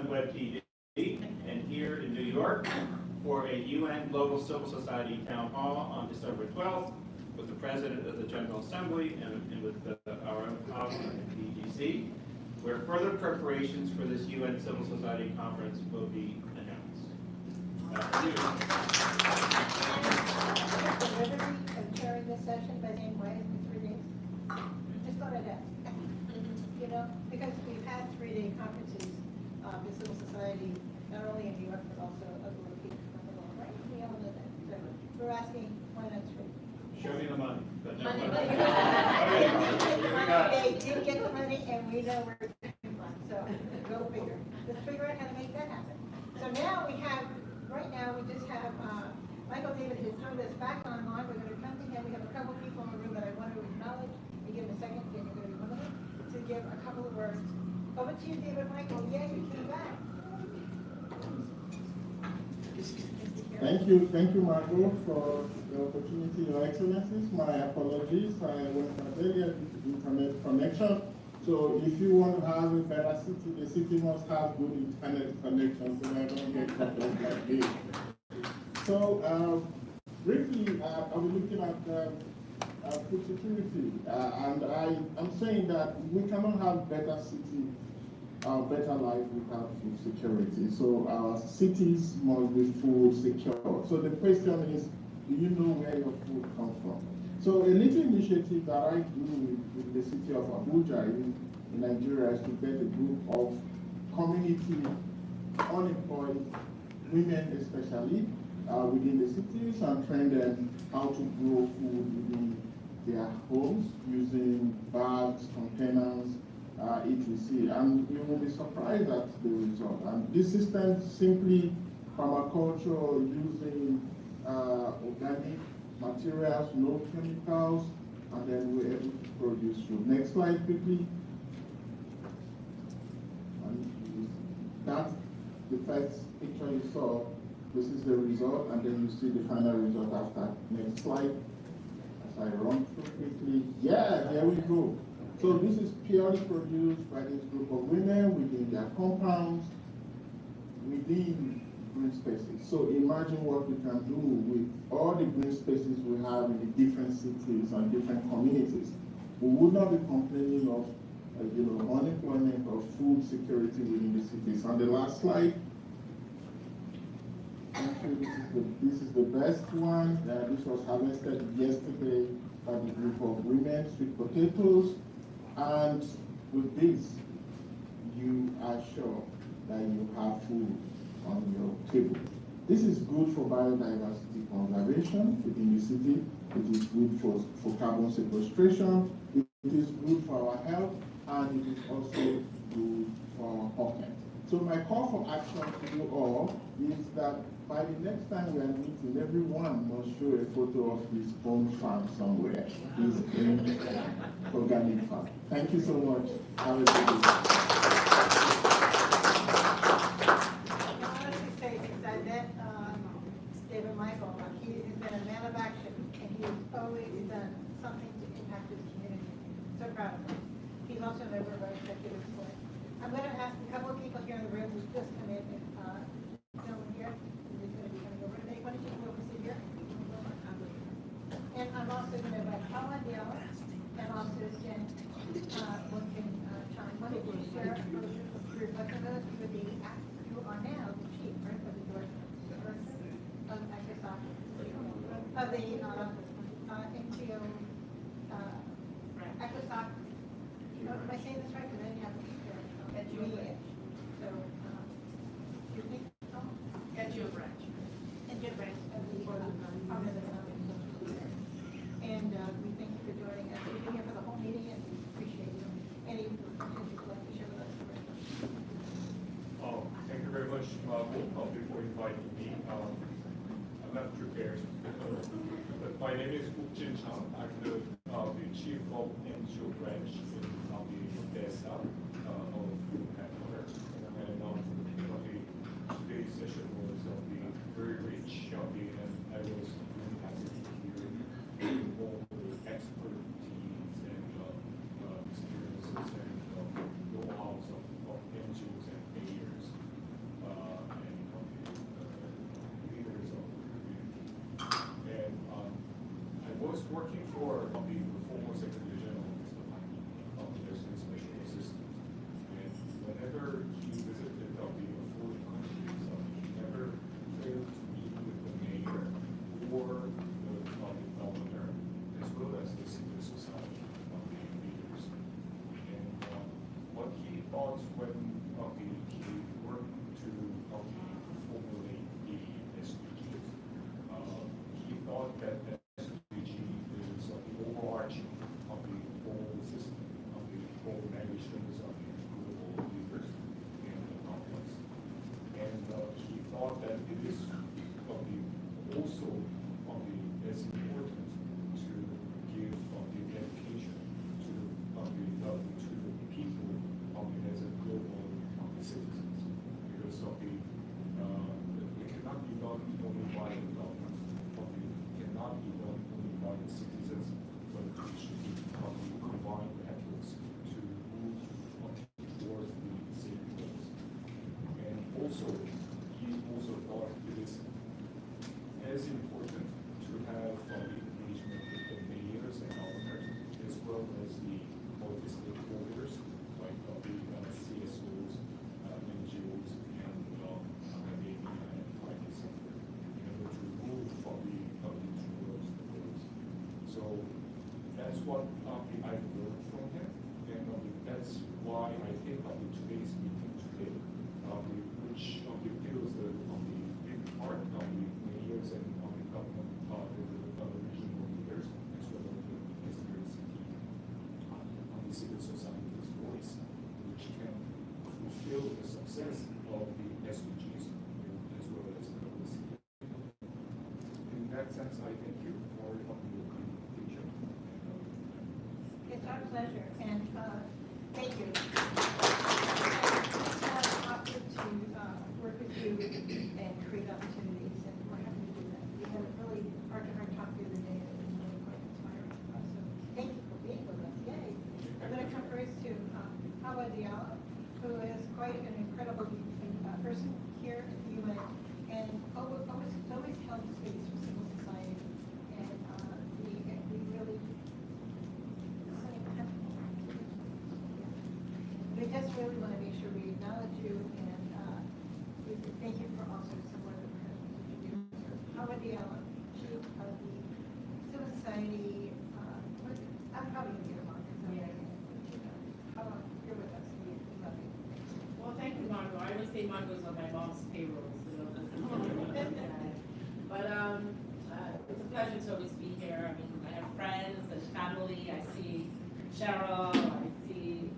Web TV and here in New York for a UN Global Civil Society Town Hall on December 12th, with the President of the General Assembly and with our own House and DGC, where further preparations for this UN Civil Society Conference will be announced. The liberty of chairing this session by saying, why isn't it 3 days? Just thought I'd ask. You know, because we've had 3-day conferences, with civil society, not only in New York, but also other locations around the world, right? We all know that. So we're asking, why not 3? Show me the money. But no Money. money. They did get the money, and we know where it's coming from, so go figure. Let's figure out how to make that happen. So now we have, right now, we just have, Michael David has turned us back online. We're gonna come to him. We have a couple people in the room that I want to acknowledge and give him a second, then you're gonna be one of them, to give a couple of words. Over to you, David. Michael, yeah, you came back. Thank you, Margot, for the opportunity. Your Excellencies, my apologies. I was not earlier due to internet connection. So if you want to have a better city, the city must have good internet connection so I don't get cut off like this. So briefly, I was looking at food security, and I'm saying that we cannot have better city, better life without food security. So our cities must be food secure. So the question is, do you know where your food comes from? So a little initiative that I do with the city of Abuja in Nigeria is to get a group of community unemployed women especially within the cities and train them how to grow food within their homes using bags, containers, etc. And you will be surprised at the result. And this system simply permaculture using organic materials, no chemicals, and then we're able to produce food. Next slide, quickly. And that's the first picture you saw. This is the result, and then you see the final result after. Next slide. As I run through quickly. Yeah, there we go. So this is purely produced by this group of women within their compounds, within green spaces. So imagine what we can do with all the green spaces we have in the different cities and different communities. We would not be complaining of unemployment or food security within the cities. On the last slide, this is the best one. This was harvested yesterday by the group of women, sweet potatoes. And with this, you are sure that you have food on your table. This is good for biodiversity conservation within the city. It is good for carbon sequestration. It is good for our health, and it is also good for our pocket. So my call for action to you all is that by the next time we are meeting, everyone must show a photo of his own farm somewhere, his own organic farm. Thank you so much. Have a good day. David Michael, he has been a man of action, and he has always done something to impact his community. So proud of him. He's also a member of our executive board. I'm going to ask a couple of people here in the room who've just come in. Gentleman here, who's going to be coming over today. Why don't you come over and sit here? And I'm also going to invite Paula Diallo and also Jen Lincoln Chine. Why don't you share your those who would be you are now the chief, right, of the board of ECOSOC, of the NGO ECOSOC. Am I saying this right? Because I didn't have at GEH. So, you think? NGO branch. NGO branch of the and we thank you for joining us. We've been here for the whole meeting, and we appreciate you. Any questions you'd like to share with us? Thank you very much, before inviting me. I'm not prepared, but my name is Gu Jin Chang. I'm the chief of NGO branch in the Plaza of headquarters. And today's session was very rich, and I was really happy to hear all the expertise and experiences and know-hows of NGOs and players and leaders of the community. And I was working for the former Secretary General of the President's Special Assistant. And whenever he visited the foreign countries, he never failed to meet with the mayor or the governor, as well as the civil society leaders. And what he thought when he worked to formulate the SDGs, he thought that the SDG is the overarching of the whole system, of the whole nations, of the global leaders in the complex. And he thought that it is also as important to give the dedication to the people as a global citizens, because it cannot be done only by the government, it cannot be done only by the citizens, but it should be combined efforts to move towards the same goals. And also, he also thought it is as important to have the engagement with the mayors and governors, as well as all the stakeholders, like the CSOs, NGOs, and academia and private sector, in order to move towards the goals. So that's what I've learned from him, and that's why I think today's meeting today, which feels the big part of the mayors and the government, the regional leaders, as well as the city, the civil society's voice, which can fulfill the success of the SDGs as well as the policy. In that sense, I thank you for your contribution. It's our pleasure, and thank you. I've opted to work with you and create opportunities, and we're happy to do that. We had a really heart-to-heart talk the other day, and it was really quite inspiring for us. So thank you for being with us. Yay! I'm going to come first to Hawa Diallo, who is quite an incredible person here at the UN, and always held space for civil society, and we really. We just really want to make sure we acknowledge you, and we thank you for also some of the presence that you do. Hawa Diallo, Chief of the Civil Society, I'm probably going to get along, Hawa, you're with us, we love you. Well, thank you, Margot. I would say Margot's on my mom's payroll, so that's but it's a pleasure to always be here. I mean, I have friends and family. I see Cheryl, I see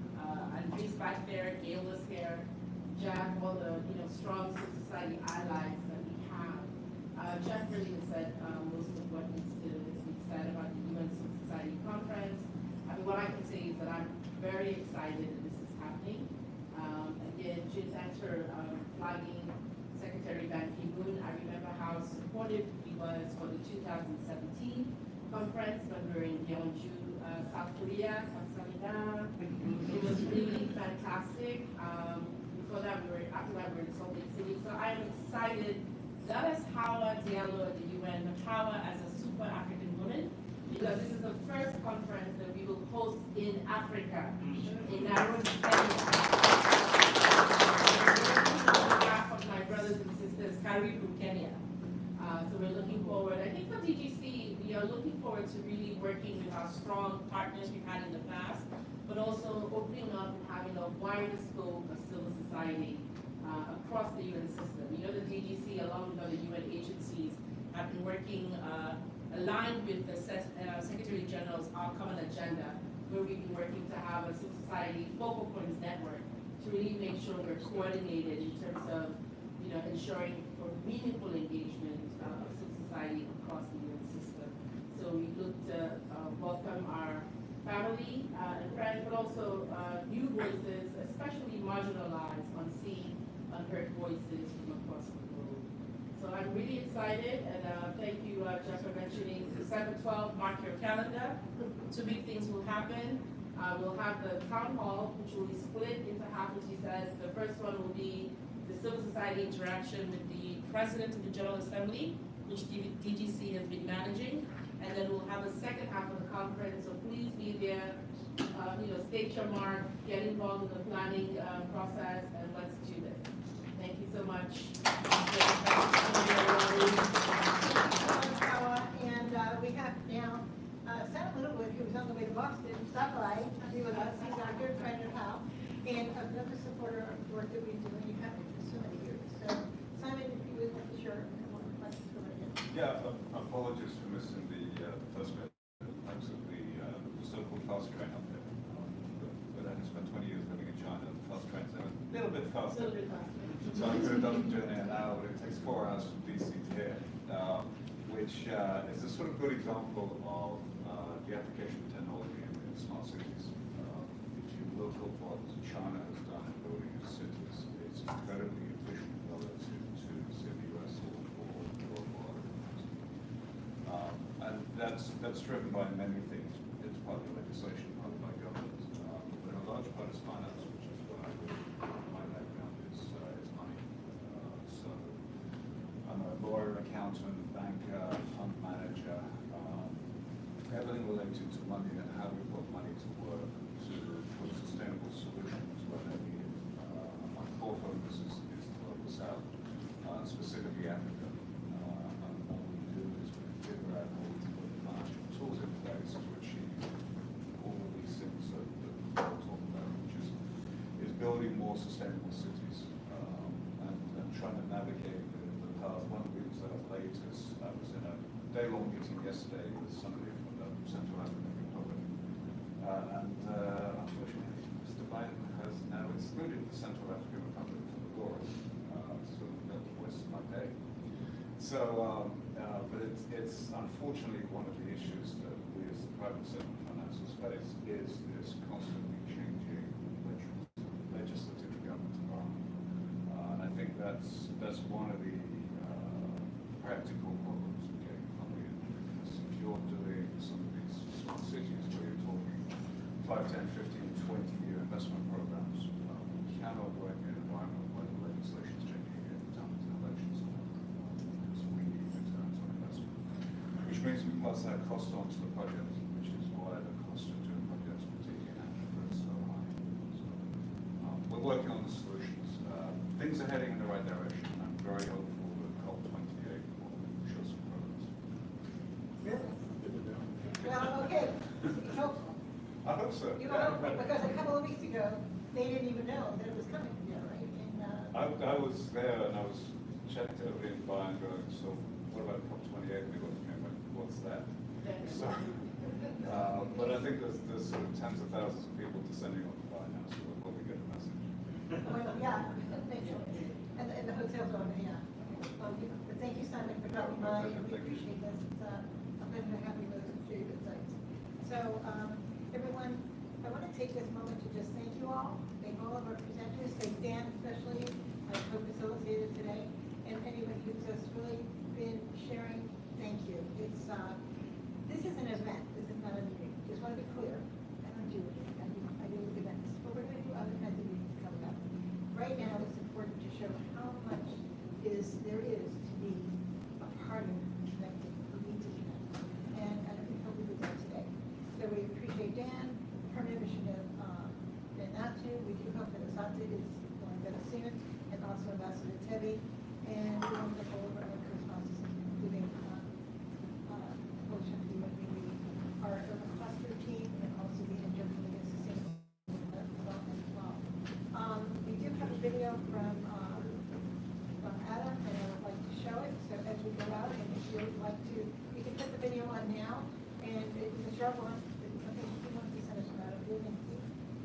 Andres back there, Gail is here, Jack, all the strong civil society allies that we have. Jeff really has said most of what needs to be said about the UN Civil Society Conference. I mean, what I can say is that I'm very excited that this is happening. Again, Jim, thanks for flagging Secretary Ban Ki-moon. I remember how supportive he was for the 2017 conference when we were in Gyeongju, South Korea, Tanzania. It was really fantastic. After that, we were in Salt Lake City. So I'm excited, not as Hawa Diallo at the UN, but Hawa as a super African woman, because this is the first conference that we will host in Africa, in Nairobi, Kenya. On behalf of my brothers and sisters, Karibu, Kenya. So we're looking forward. I think for DGC, we are looking forward to really working with our strong partners we've had in the past, but also opening up and having a wider scope of civil society across the UN system. You know, the DGC, along with other UN agencies, have been working aligned with the Secretary General's Our Common Agenda, where we've been working to have a civil society focal points network to really make sure we're coordinated in terms of, ensuring for meaningful engagement of civil society across the UN system. So we look to welcome our family and friends, but also new voices, especially marginalized, unseen, unheard voices from across the globe. So I'm really excited, and thank you, Jeff, for mentioning December 12th, mark your calendar. 2 big things will happen. We'll have the town hall, which will be split into half, as you said. The first one will be the civil society interaction with the President of the General Assembly, which DGC has been managing. And then we'll have a second have for the conference, so please be there. State your mark, get involved in the planning process, and let's do this. Thank you so much. And we have now Sam Littlewood, who's on the way to Boston, stop by, to be with us. He's our good friend and pal, and another supporter of the work that we do, and you have been for so many years. So, Simon, if you would like to share a couple of questions for me. Yeah, apologies for missing the first bit. Thanks of the so-called fast train up there. But I spent 20 years living in China. The fast trains are a little bit faster. So I could have done the journey an hour, but it takes 4 hours from DC to here, which is a sort of good example of the application of technology in smart cities. If you look at what China has done in building its cities, it's incredibly efficient relative to the US or other countries. And that's driven by many things. It's partly legislation, partly by government, but a large part is finance, which is what I do. My background is money. So I'm a lawyer, accountant, banker, fund manager, everything related to money and how we put money to work to put sustainable solutions where they're needed. My core focus is the global south, specifically Africa. And what we do is we figure out how we can put the financial tools in place to achieve all of these things that we'll talk about, which is building more sustainable cities and trying to navigate the path. One of the things that I've latest, I was in a day-long meeting yesterday with somebody from the Central African Republic, and unfortunately, Mr. Biden has now excluded the Central African Republic from the law, so that wasted my day. So, but it's unfortunately one of the issues that we as the private sector financiers face is this constantly changing legislative government environment. And I think that's one of the practical problems of getting funding, because if you're doing some of these smart cities where you're talking 5, 10, 15, 20-year investment programs, we cannot work in an environment where the legislation is changing every time there's an election. So we need returns on investment, which means we pass that cost on to the project, which is why the cost of doing projects, particularly in Africa, is so high. So we're working on the solutions. Things are heading in the right direction. I'm very hopeful that COP28 will show some progress. Really? Well, okay. Hopeful. I hope so. You know, because a couple of weeks ago, they didn't even know that it was coming, right? And, I was there and I was checked everything by and going, so what about COP28? And they looked at me and went, what's that? So, but I think there's sort of tens of thousands of people descending on the line now, so we'll probably get the message. well, yeah, thank you. And the hotel's on, yeah. But thank you, Simon, for dropping by. We appreciate this. It's a pleasure to have you with us and share your insights. So, everyone, I want to take this moment to just thank you all. Thank all of our presenters. Thank Dan especially, my co-facilitator today, and anyone who's just really been sharing. Thank you. It's this is an event. This is not a meeting. Just want to be clear. I don't do it. I do events, but we're going to do other kinds of meetings coming up. Right now, it's important to show how much there is to be a part of connecting. We need to connect, and I think hope we did that today. So we appreciate Dan, permanent mission of Vanuatu. We do hope that Asante is going better soon, and also Ambassador Tebi, and we want to go over our co-sponsors, including our urban cluster team, and also the NGO Committee of Sustainable Development as well. We do have a video from Adam, and I would like to show it. So as we go out, and if you would like to, you can put the video on now, and it's a short one. I think he wants to send us about it. We're going to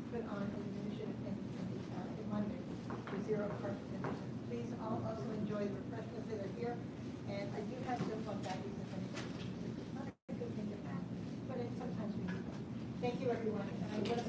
put on an initiative in Monday for zero carbon emissions. Please all also enjoy the refreshments that are here, and I do have some fun baggies if anything. It's not a good thing to have, but sometimes we need them. Thank you, everyone. And I would have